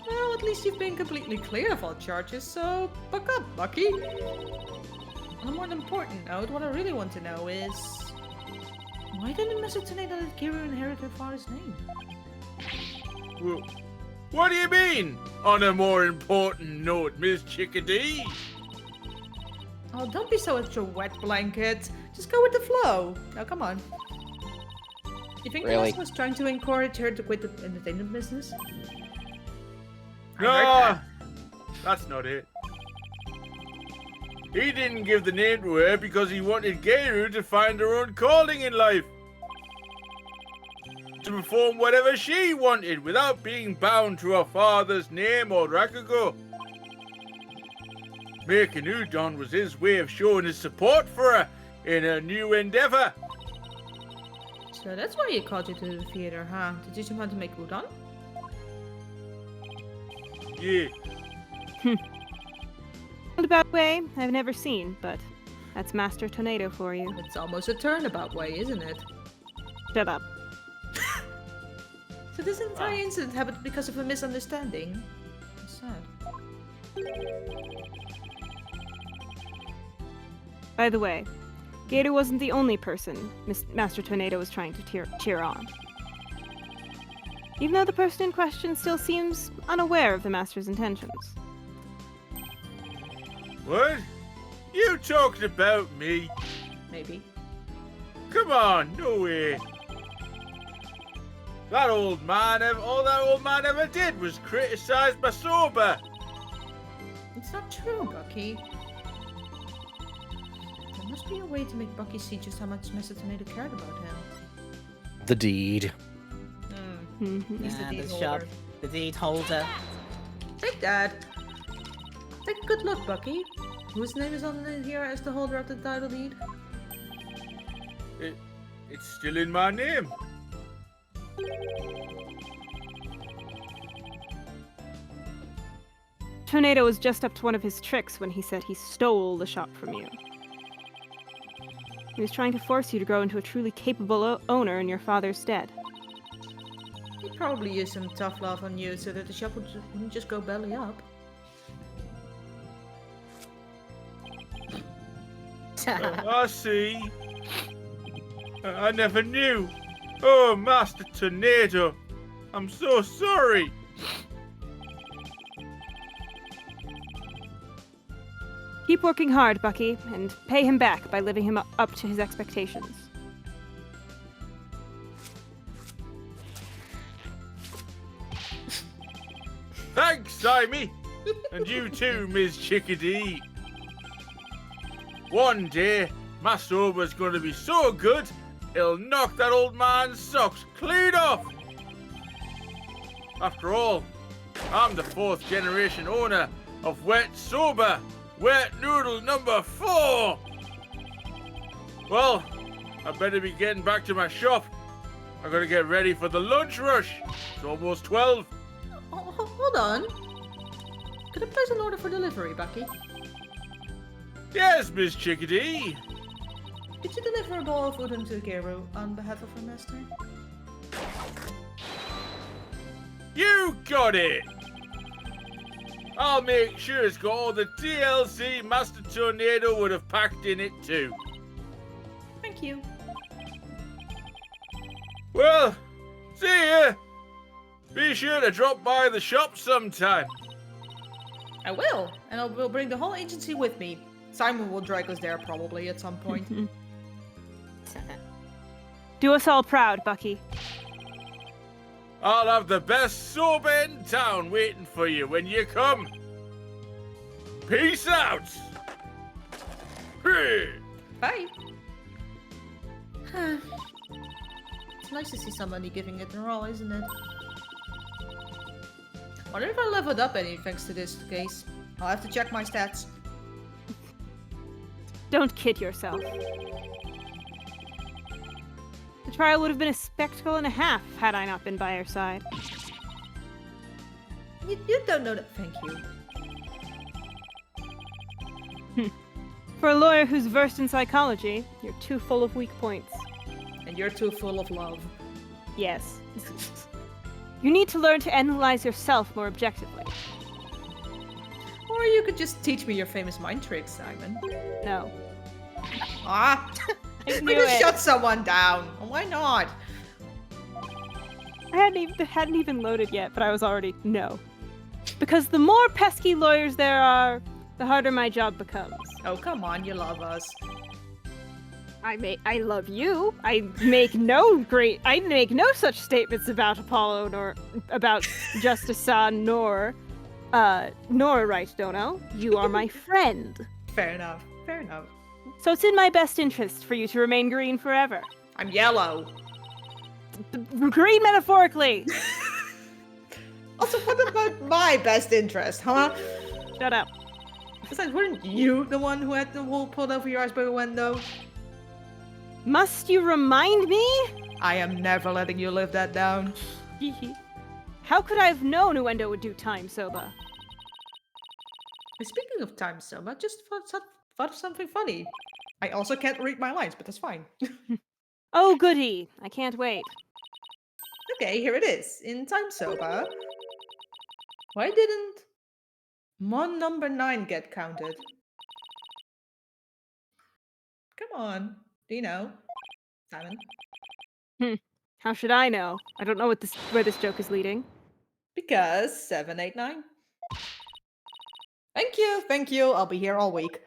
Well, at least you've been completely clear of all charges, so buck up, Bucky. On a more important note, what I really want to know is... why didn't Mr. Tornado let Kira inherit her father's name? Well, what do you mean? On a more important note, Miss Chickadee? Oh, don't be so extra wet blanket. Just go with the flow. Now, come on. You think Really? Ross was trying to encourage her to quit the entertainment business? I heard No, that. that's not it. He didn't give the name to her because he wanted Geiru to find her own calling in life. To perform whatever she wanted without being bound to her father's name or Rakugo. Making udon was his way of showing his support for her in her new endeavor. So that's why he called you to the theater, huh? To teach him how to make udon? Yeah. Roundabout way, I've never seen, but that's Master Tornado for you. It's almost a turnabout way, isn't it? Shut up. So this entire incident happened because of a misunderstanding. That's sad. By the way, Gator wasn't the only person Master Tornado was trying to cheer on. Even though the person in question still seems unaware of the Master's intentions. What? You talking about me? Maybe. Come on, no way. That old man, all that old man ever did was criticize my soba. It's not true, Bucky. There must be a way to make Bucky see just how much Mr. Tornado cared about him. The deed. He's the Nah, deed the holder. shop. The deed holder. Take that. Take a good look, Bucky. Whose name is on here as the holder of the title deed? It's still in my name. Tornado was just up to one of his tricks when he said he stole the shop from you. He was trying to force you to grow into a truly capable owner in your father's stead. He probably used some tough love on you so that the shop wouldn't just go belly up. I see. I never knew. Oh, Master Tornado. I'm so sorry. Keep working hard, Bucky, and pay him back by living him up to his expectations. Thanks, Simey. And you too, Miss Chickadee. One day, my soba's going to be so good, it'll knock that old man's socks clean off. After all, I'm the 4th generation owner of Wet Soba, Wet Noodle number 4. Well, I better be getting back to my shop. I gotta get ready for the lunch rush. It's almost 12. Hold on. Could I place an order for delivery, Bucky? Yes, Miss Chickadee. Could you deliver a bowl of udon to Geiru on behalf of her master? You got it! I'll make sure it's got all the TLC Master Tornado would have packed in it too. Thank you. Well, see ya! Be sure to drop by the shop sometime. I will, and I will bring the whole agency with me. Simon will drag us there probably at some point. Do us all proud, Bucky. I'll have the best soba in town waiting for you when you come. Peace out! Bye. It's nice to see somebody giving it their all, isn't it? Wonder if I leveled up any thanks to this case. I'll have to check my stats. Don't kid yourself. The trial would have been a spectacle and a half had I not been by your side. You don't know that. Thank you. For a lawyer who's versed in psychology, you're too full of weak points. And you're too full of love. Yes. You need to learn to analyze yourself more objectively. Or you could just teach me your famous mind tricks, Simon. No. Ah! I We knew just it. shut someone down. Why not? I hadn't even loaded yet, but I was already no. Because the more pesky lawyers there are, the harder my job becomes. Oh, come on, you love us. I love you. I make no such statements about Apollo nor about Justice San nor Right Dono. You are my friend. Fair enough. Fair enough. So it's in my best interest for you to remain green forever. I'm yellow. Green metaphorically. Also, what about my best interest, huh? Shut up. Besides, weren't you the one who had the wool pulled over your eyes by the window? Must you remind me? I am never letting you live that down. How could I have known Uendo would do time, Soba? Speaking of time, Selma, just thought of something funny. I also can't read my lines, but that's fine. Oh, goody. I can't wait. Okay, here it is. In Time Soba, why didn't Mon number 9 get counted? Come on. Do you know? Simon? How should I know? I don't know where this joke is leading. Because 7, 8, 9. Thank you. I'll be here all week.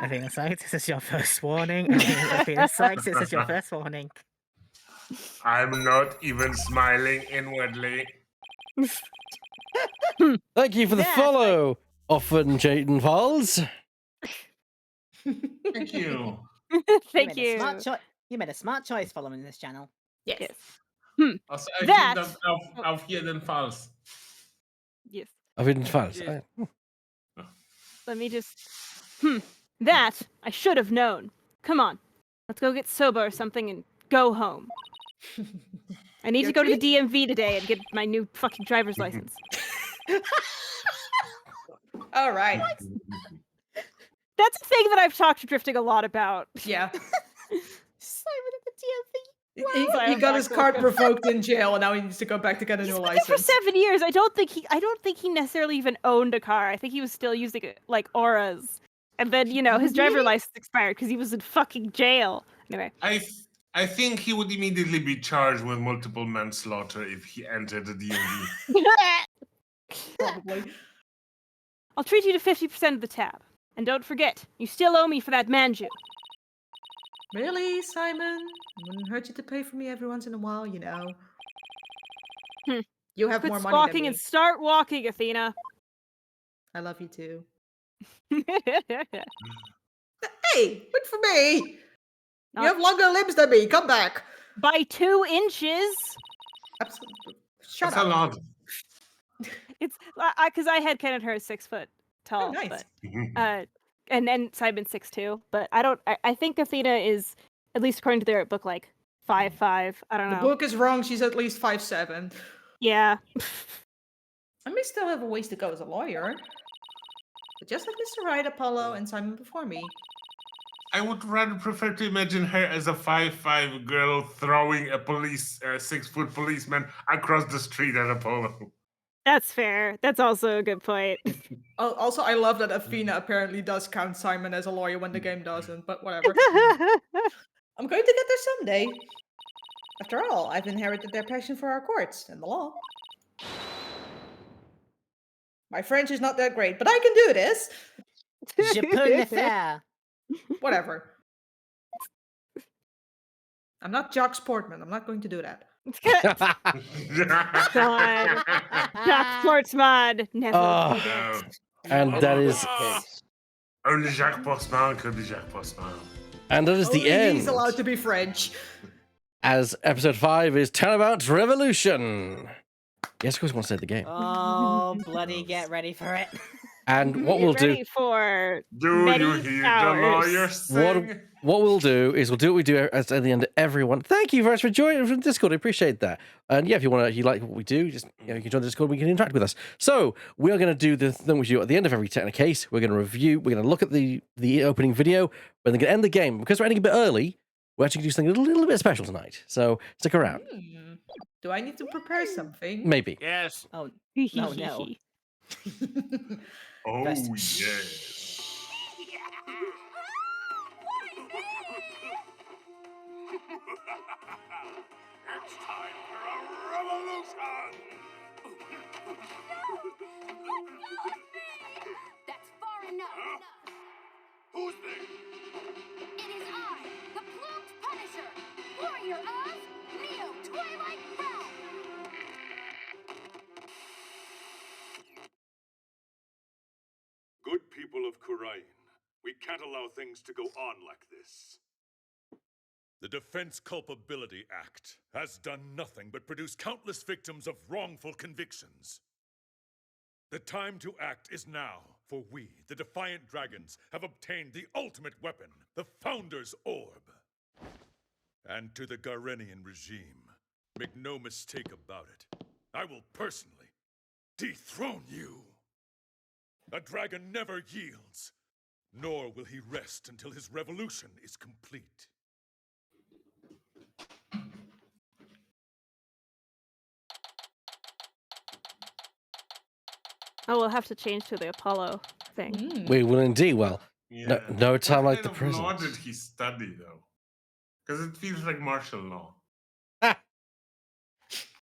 Athena Sykes, this is your first warning. Athena Sykes, this is your first warning. I'm not even smiling inwardly. Thank you for the Yeah, follow, Often Jayden Falls. Thank you. Thank You you. You made a smart choice following this channel. Yes. Also, I That- think that auf jeden Falls. Yes. Often Falls. Yeah. Let me just. That I should have known. Come on. Let's go get soba or something and go home. I need Your to go to treat? the DMV today and get my new fucking driver's license. All right. That's a thing that I've talked to Drifting a lot about. Yeah. Simon at the DMV. He got his card revoked in jail, and now he needs to go back to get a He's new been there for license. 7 years. I don't think he necessarily even owned a car. I think he was still using like auras. And then, his driver license expired because he was in fucking jail. Anyway. I think he would immediately be charged with multiple manslaughter if he entered the DMV. Probably. I'll treat you to 50% of the tab. And don't forget, you still owe me for that manju. Really, Simon? Wouldn't hurt you to pay for me every once in a while, you know. You have Quit more money than squawking me. and start walking, Athena. I love you too. Hey, good for me. You Not- have longer limbs than me. Come back. By 2 inches. Absolutely. Shut That's a up. lot. It's because I had Kenneth her 6 foot tall. Oh, nice. But, and then Simon 6'2". But I think Athena is, at least according to their book, like 5'5". I don't The know. book is wrong. She's at least 5'7". Yeah. I may still have a ways to go as a lawyer. But just like Mr. Wright, Apollo, and Simon before me. I would rather prefer to imagine her as a 5'5" girl throwing a 6-foot policeman across the street at Apollo. That's fair. That's also a good point. Also, I love that Athena apparently does count Simon as a lawyer when the game doesn't, but whatever. I'm going to get there someday. After all, I've inherited their passion for our courts and the law. My French is not that great, but I can do this. Je peux le faire. Whatever. I'm not Jock Sportman. I'm not going to do that. God. Jack Sportsman. Never. Ah. No. And that is Only Jacques Postman could be Jacques Postman. and that is the Only end. he's allowed to be French. as episode 5 is Turnabout Revolution. Yes, of course, want to say the game. Oh, bloody get ready for it. And what Get we'll do, ready for Do you many hear hours. the lawyer sing? what we'll do is we'll do what we do at the end of everyone. Thank you very much for joining from Discord. I appreciate that. And yeah, if you like what we do, just you can join the Discord. We can interact with us. So we are going to do the thing we do at the end of every technical case. We're going to review. We're going to look at the opening video. We're going to end the game because we're ending a bit early. We're actually going to do something a little bit special tonight. So stick around. Do I need to prepare something? Maybe. Yes. Oh, no, no. Oh, Best. yes. It's time for a revolution! That's far enough. Who's me? It is I, the Plumed Punisher, warrior of Neo Twilight Realm. Good people of Kurain, we can't allow things to go on like this. The Defense Culpability Act has done nothing but produce countless victims of wrongful convictions. The time to act is now, for we, the Defiant Dragons, have obtained the ultimate weapon, the Founder's Orb. And to the Garenian regime, make no mistake about it, I will personally dethrone you. A dragon never yields, nor will he rest until his revolution is complete. Oh, we'll have to change to the Apollo thing. We will indeed. Well, Yeah. no time What like the kind of law present. did he study, though? Because it feels like martial law.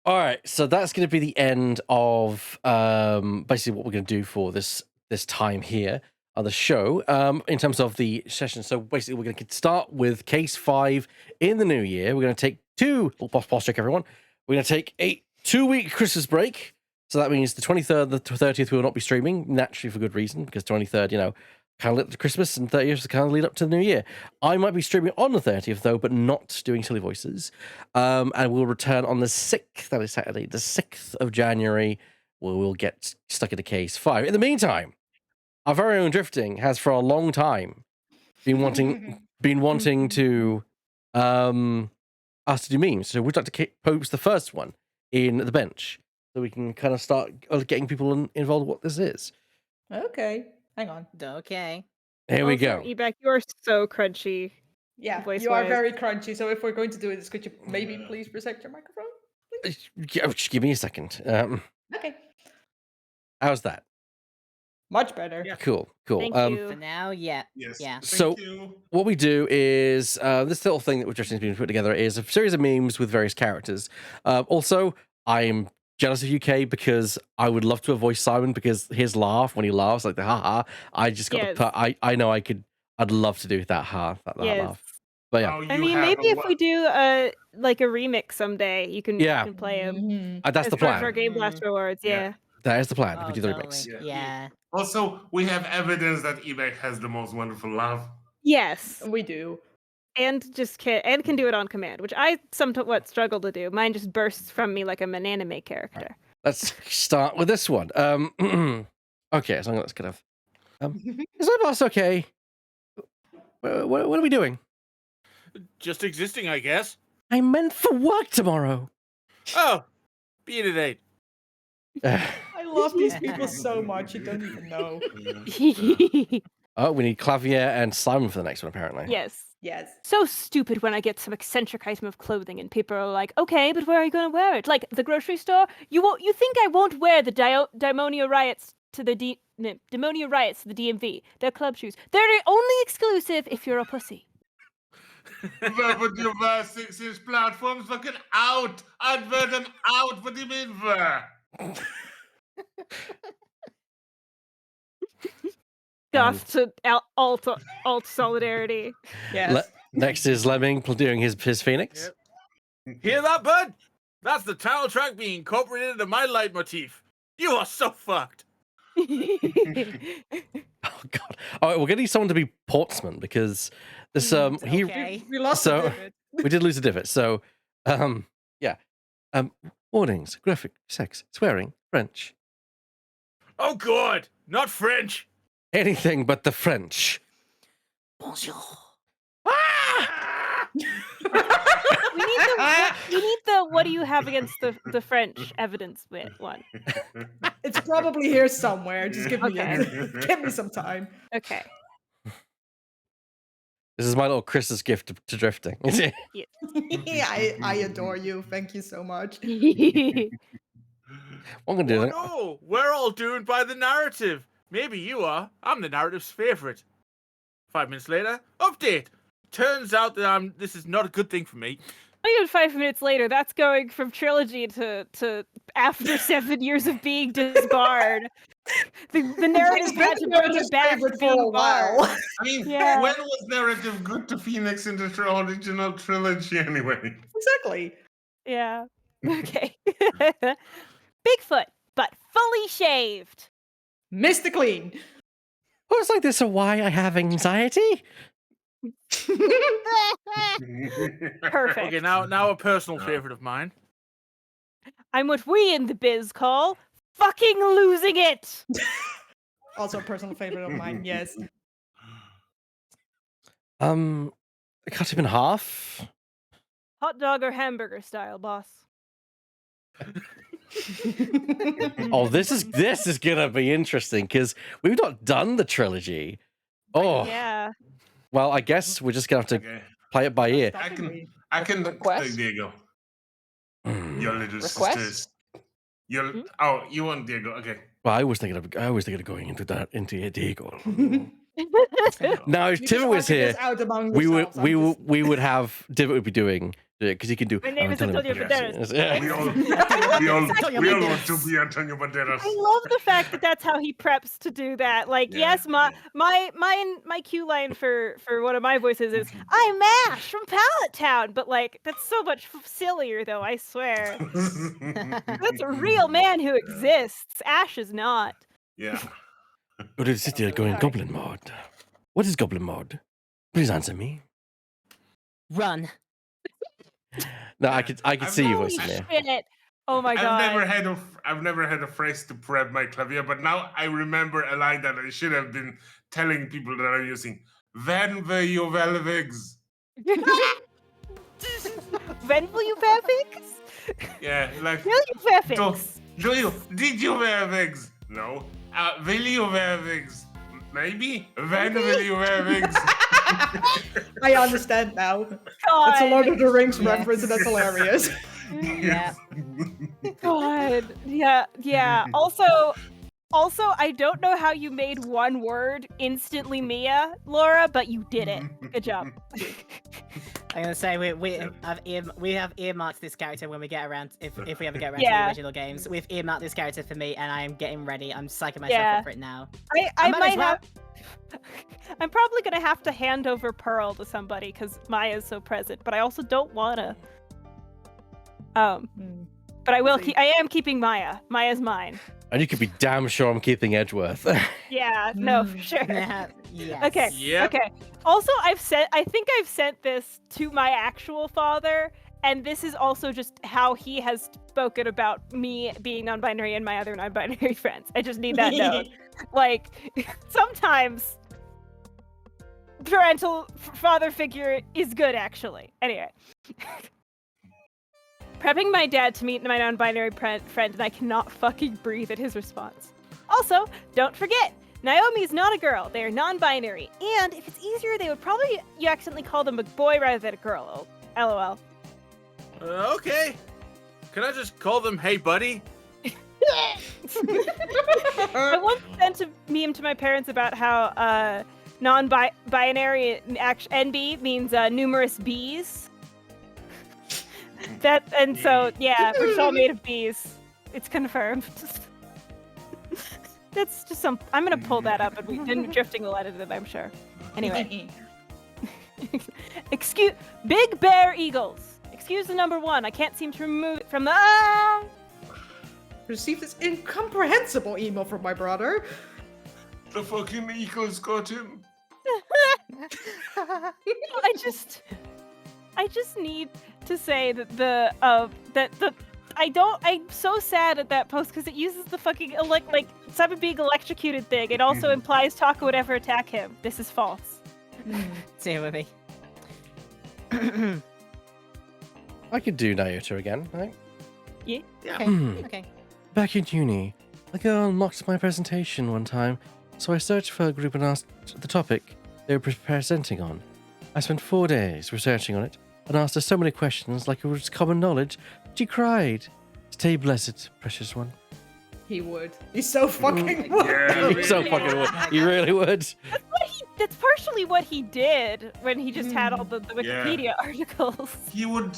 All right, so that's going to be the end of basically what we're going to do for this time here on the show in terms of the session. So basically, we're going to start with case 5 in the new year. We're going to take pause check everyone. We're going to take a 2-week Christmas break. So that means the 23rd, the 30th, we will not be streaming, naturally for good reason, because 23rd, kind of lit to Christmas, and 30th is kind of lead up to the new year. I might be streaming on the 30th, though, but not doing Silly Voices. And we'll return on the 6th, that is Saturday, the 6th of January, where we'll get stuck into case 5. In the meantime, our very own Drifting has for a long time been wanting to us to do memes. So we'd like to post the first one in the bench, so we can kind of start getting people involved with what this is. Okay, hang on. Okay. Here we Also, go. Ebek, you are so crunchy. Yeah, you are Voice-wise. very crunchy. So if we're going to do this, could you maybe please protect your microphone? Just give me a second. Okay, How's that? much better. Yeah. Cool. Thank you. For now, yeah. Yes. Yeah. Thank So- you. What we do is this little thing that we've just been put together is a series of memes with various characters. Also, I'm jealous of UK because I would love to have voiced Simon, because his laugh when he laughs, like the haha, I just got Yes. I know I'd love to do that that Yes. laugh. But yeah, Oh, I you mean, have maybe a if we do a remix someday, you can play him. Mhm. that's the As part of our plan. Game Blast rewards. Yeah. Yeah. That is the plan. If Oh, we do the totally. remix. Yeah. Yeah. Also, we have evidence that Ebek has the most wonderful laugh. Yes. We do. And can do it on command, which I somewhat struggle to do. Mine just bursts from me like I'm an anime character. Let's start with this one. Okay, so let's kind of. Is my boss okay? What are we doing? Just existing, I guess. I meant for work tomorrow. Oh, be it at 8. I love these people so much. You don't even know. Oh, we need Clavier and Simon for the next one, apparently. Yes. Yes. So stupid when I get some eccentric item of clothing and people are like, okay, but where are you going to wear it? Like the grocery store? You think I won't wear the Demonia Riots to the Demonia Riots to the DMV? They're club shoes. They're only exclusive if you're a pussy. Where would you wear 6-inch platforms? Fucking out! Advert and out! What do you mean where? Goth to alt solidarity. Yes. Next is Lemming doing his Phoenix. Yep. Hear that, bud? That's the title track being incorporated into my leitmotif. You are so fucked. Oh god! All right, we're gonna need someone to be Portsman because this Okay. We lost So- the divot. we did lose a divot. So Yeah. Warnings, graphic, sex, swearing, French. Oh God, not French. Anything but the French. Bonjour. Ah! We need the what do you have against the French evidence bit one. It's probably here somewhere. Just give me Okay. give me some time. Okay. This is my little Christmas gift to drifting. I adore you. Thank you so much. What I'm gonna do? Oh no, we're all doomed by the narrative. Maybe you are. I'm the narrative's favorite. 5 minutes later, update. Turns out that this is not a good thing for me. Not even 5 minutes later, that's going from trilogy to after 7 years of being disbarred. The narrative It's had been to bring Meredith's it back favorite to for a being while. barred. I mean, Yeah. when was narrative good to Phoenix in the original trilogy anyway? Exactly. Yeah. Okay. Bigfoot, but fully shaved. Mr. Clean. Oh, it's like this. So why I have anxiety? Perfect. Okay, now a personal favorite of mine. I'm what we in the biz call fucking losing it. Also a personal favorite of mine, yes. Cut him in half. Hot dog or hamburger style, boss. Oh, this is gonna be interesting because we've not done the trilogy. Oh, Yeah. well, I guess we're just gonna have to Okay. play it by ear. I can Request? Diego. Your little Request? sisters. Oh, you want Diego? Okay. Well, I was thinking of going into Diego. Now, if You Tim just was argue here, this out among we yourselves. I'm we would have Divot would be doing because he can do. My name is Antonio Banderas. Yeah. We all want to be Antonio Banderas. I love the fact that that's how he preps to do that. Like, Yeah, yes, my cue line for one of my voices is "I'm Ash from Pallet Town," but like that's so much sillier, though. I swear, that's a real man who exists. Ash is not. Yeah. Go to the city going Goblin mod. What is Goblin mod? Please answer me. Run. No, I could see your Holy voice in there. shit! Oh my god! I've never had a phrase to prep my clavier, but now I remember a line that I should have been telling people that I'm using. When were you Velvigs? When will you wear wigs? Yeah, like. Will you wear wigs? Did you wear wigs? No. Will you wear wigs? Maybe. When will you wear wigs? I understand now. God. It's a Lord of the Rings Yes. reference, and that's hilarious. Yeah. God. Yeah. Also, I don't know how you made one word instantly Mia, Laura, but you did it. Good job. I'm gonna say we have earmarked this character when we get around if we ever get around to Yeah. the original games. We've earmarked this character for me, and I am getting ready. I'm psyching myself Yeah. up for it now. I might as might well. have. I'm probably gonna have to hand over Pearl to somebody because Maya's so present, but I also don't wanna. But I will keep. I am keeping Maya. Maya's mine. And you could be damn sure I'm keeping Edgeworth. Yeah. No, for sure. Yes. Okay. Yep. Okay. Also, I think I've sent this to my actual father, and this is also just how he has spoken about me being non-binary and my other non-binary friends. I just need that note. Like, sometimes parental father figure is good, actually. Anyway. Prepping my dad to meet my non-binary friend, and I cannot fucking breathe at his response. Also, don't forget, Naomi's not a girl. They are non-binary, and if it's easier, they would probably you accidentally call them a boy rather than a girl. LOL. Okay. Can I just call them "Hey, buddy"? I once sent a meme to my parents about how non-binary NB means numerous bees. Yeah, we're just all made of bees. It's confirmed. That's just some. I'm gonna pull that up, and Drifting will edit it, I'm sure. Anyway, Big Bear Eagles. Excuse the number one. I can't seem to remove it from the. Received this incomprehensible email from my brother. The fucking Eagles got him. I just. I just need to say that I'm so sad at that post because it uses the fucking like Simon being electrocuted thing. It also implies Taka would ever attack him. This is false. Same with me. I could do Naota again, right? Yeah. Okay. Okay. Back in uni, a girl mocked my presentation one time, so I searched for a group and asked the topic they were presenting on. I spent 4 days researching on it and asked her so many questions like it was common knowledge. She cried. Stay blessed, precious one. He would. He's so fucking would. Yeah, You so fucking would. You really would. That's partially what he did when he just had all the Wikipedia articles. He would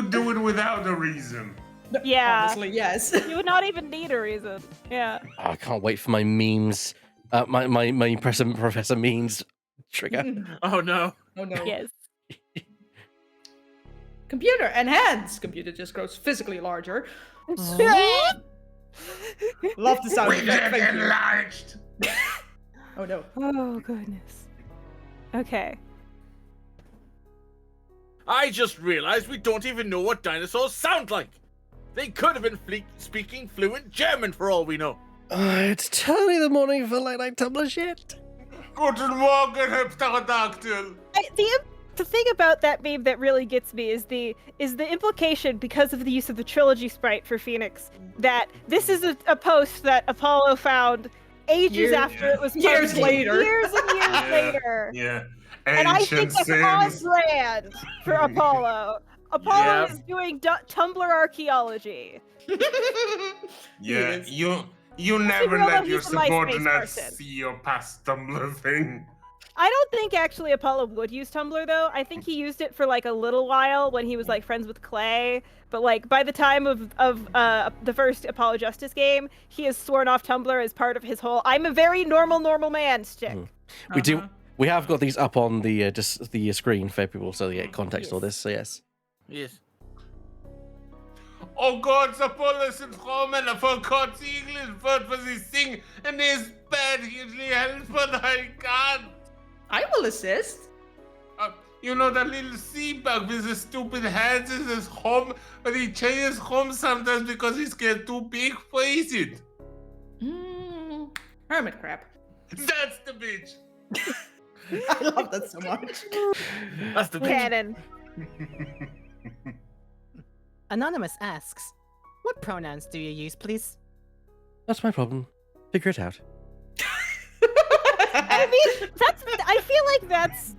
do it without a reason. Yeah. Honestly, yes. You would not even need a reason. Yeah. Oh, I can't wait for my memes. My Professor Memes trigger. Oh no. Oh no. Yes. Computer enhance. Computer just grows physically larger. Love the sound effect. Thank you. Enlarged. Oh no. Oh goodness. Okay. I just realized we don't even know what dinosaurs sound like. They could have been speaking fluent German for all we know. It's totally the morning for late night Tumblr shit. Guten Morgen, Herr Pterodactyl. The thing about that meme that really gets me is the implication, because of the use of the trilogy sprite for Phoenix, that this is a post that Apollo found ages after it was posted. Years later. Years and years later. Yeah. And I think that's on sins. brand for Apollo. Apollo is doing Tumblr archaeology. Yeah, Yes. you never real though, let your he's a MySpace subordinates person. see your past Tumblr thing. I don't think actually Apollo would use Tumblr though. I think he used it for like a little while when he was like friends with Clay. But like by the time of the first Apollo Justice game, he has sworn off Tumblr as part of his whole "I'm a very normal man" shtick. We have got these up on the screen for people so they get context all this. So yes. Yes. Oh God, Apollo sind Roman, I forgot the English word for this thing, and it's bad, usually help, but I can't. I will assist. You know that little sea bug with the stupid hands in his home, but he changes home sometimes because he's get too big for it. Hermit crab. That's the bitch. I love that so much. That's the Canon. Anonymous asks, "What pronouns do you use, please?" That's my problem. Figure it out. I mean, I feel like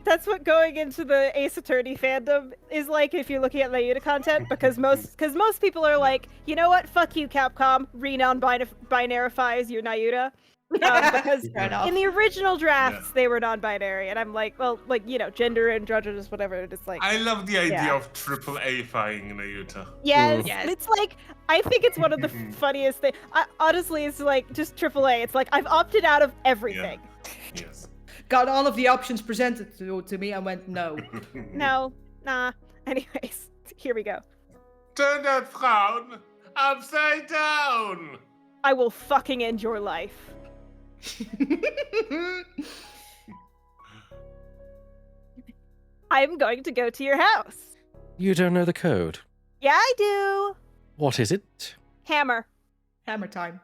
that's what going into the Ace Attorney fandom is like if you're looking at Naota content, because most people are like, you know what, fuck you, Capcom, re-non-binarifies your Naota. Because in the original drafts they were non-binary, and I'm like, well, like, you know, gender androgynous, whatever. It's like I love the idea of AAA-fying Naota. yes, Yes. it's like I think it's one of the funniest things. Honestly, it's like just AAA. It's like I've opted out of everything. Yes. Got all of the options presented to me and went no. No, nah. Anyways, here we go. Turn that frown upside down. I will fucking end your life. I'm going to go to your house. You don't know the code. Yeah, I do. What is it? Hammer. Hammer time.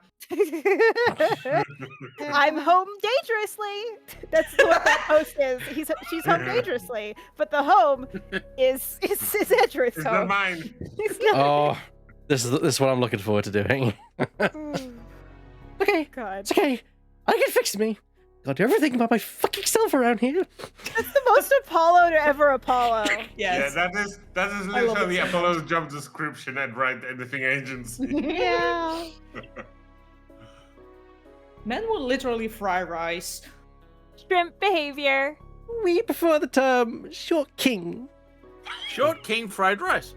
I'm home dangerously. That's what that post is. She's home dangerously, but the home is Edger's It's home. not mine. It's not. Oh, this is what I'm looking forward to doing. Okay, God. it's okay. I can fix me. I'll do everything by my fucking self around here. That's the most Apollo to ever Apollo. Yes. Yeah, that is I love it literally so Apollo's job description at Write Anything Agency. Yeah. Men will literally fry rice. Shrimp behavior. We prefer the term short king. Short king fried rice.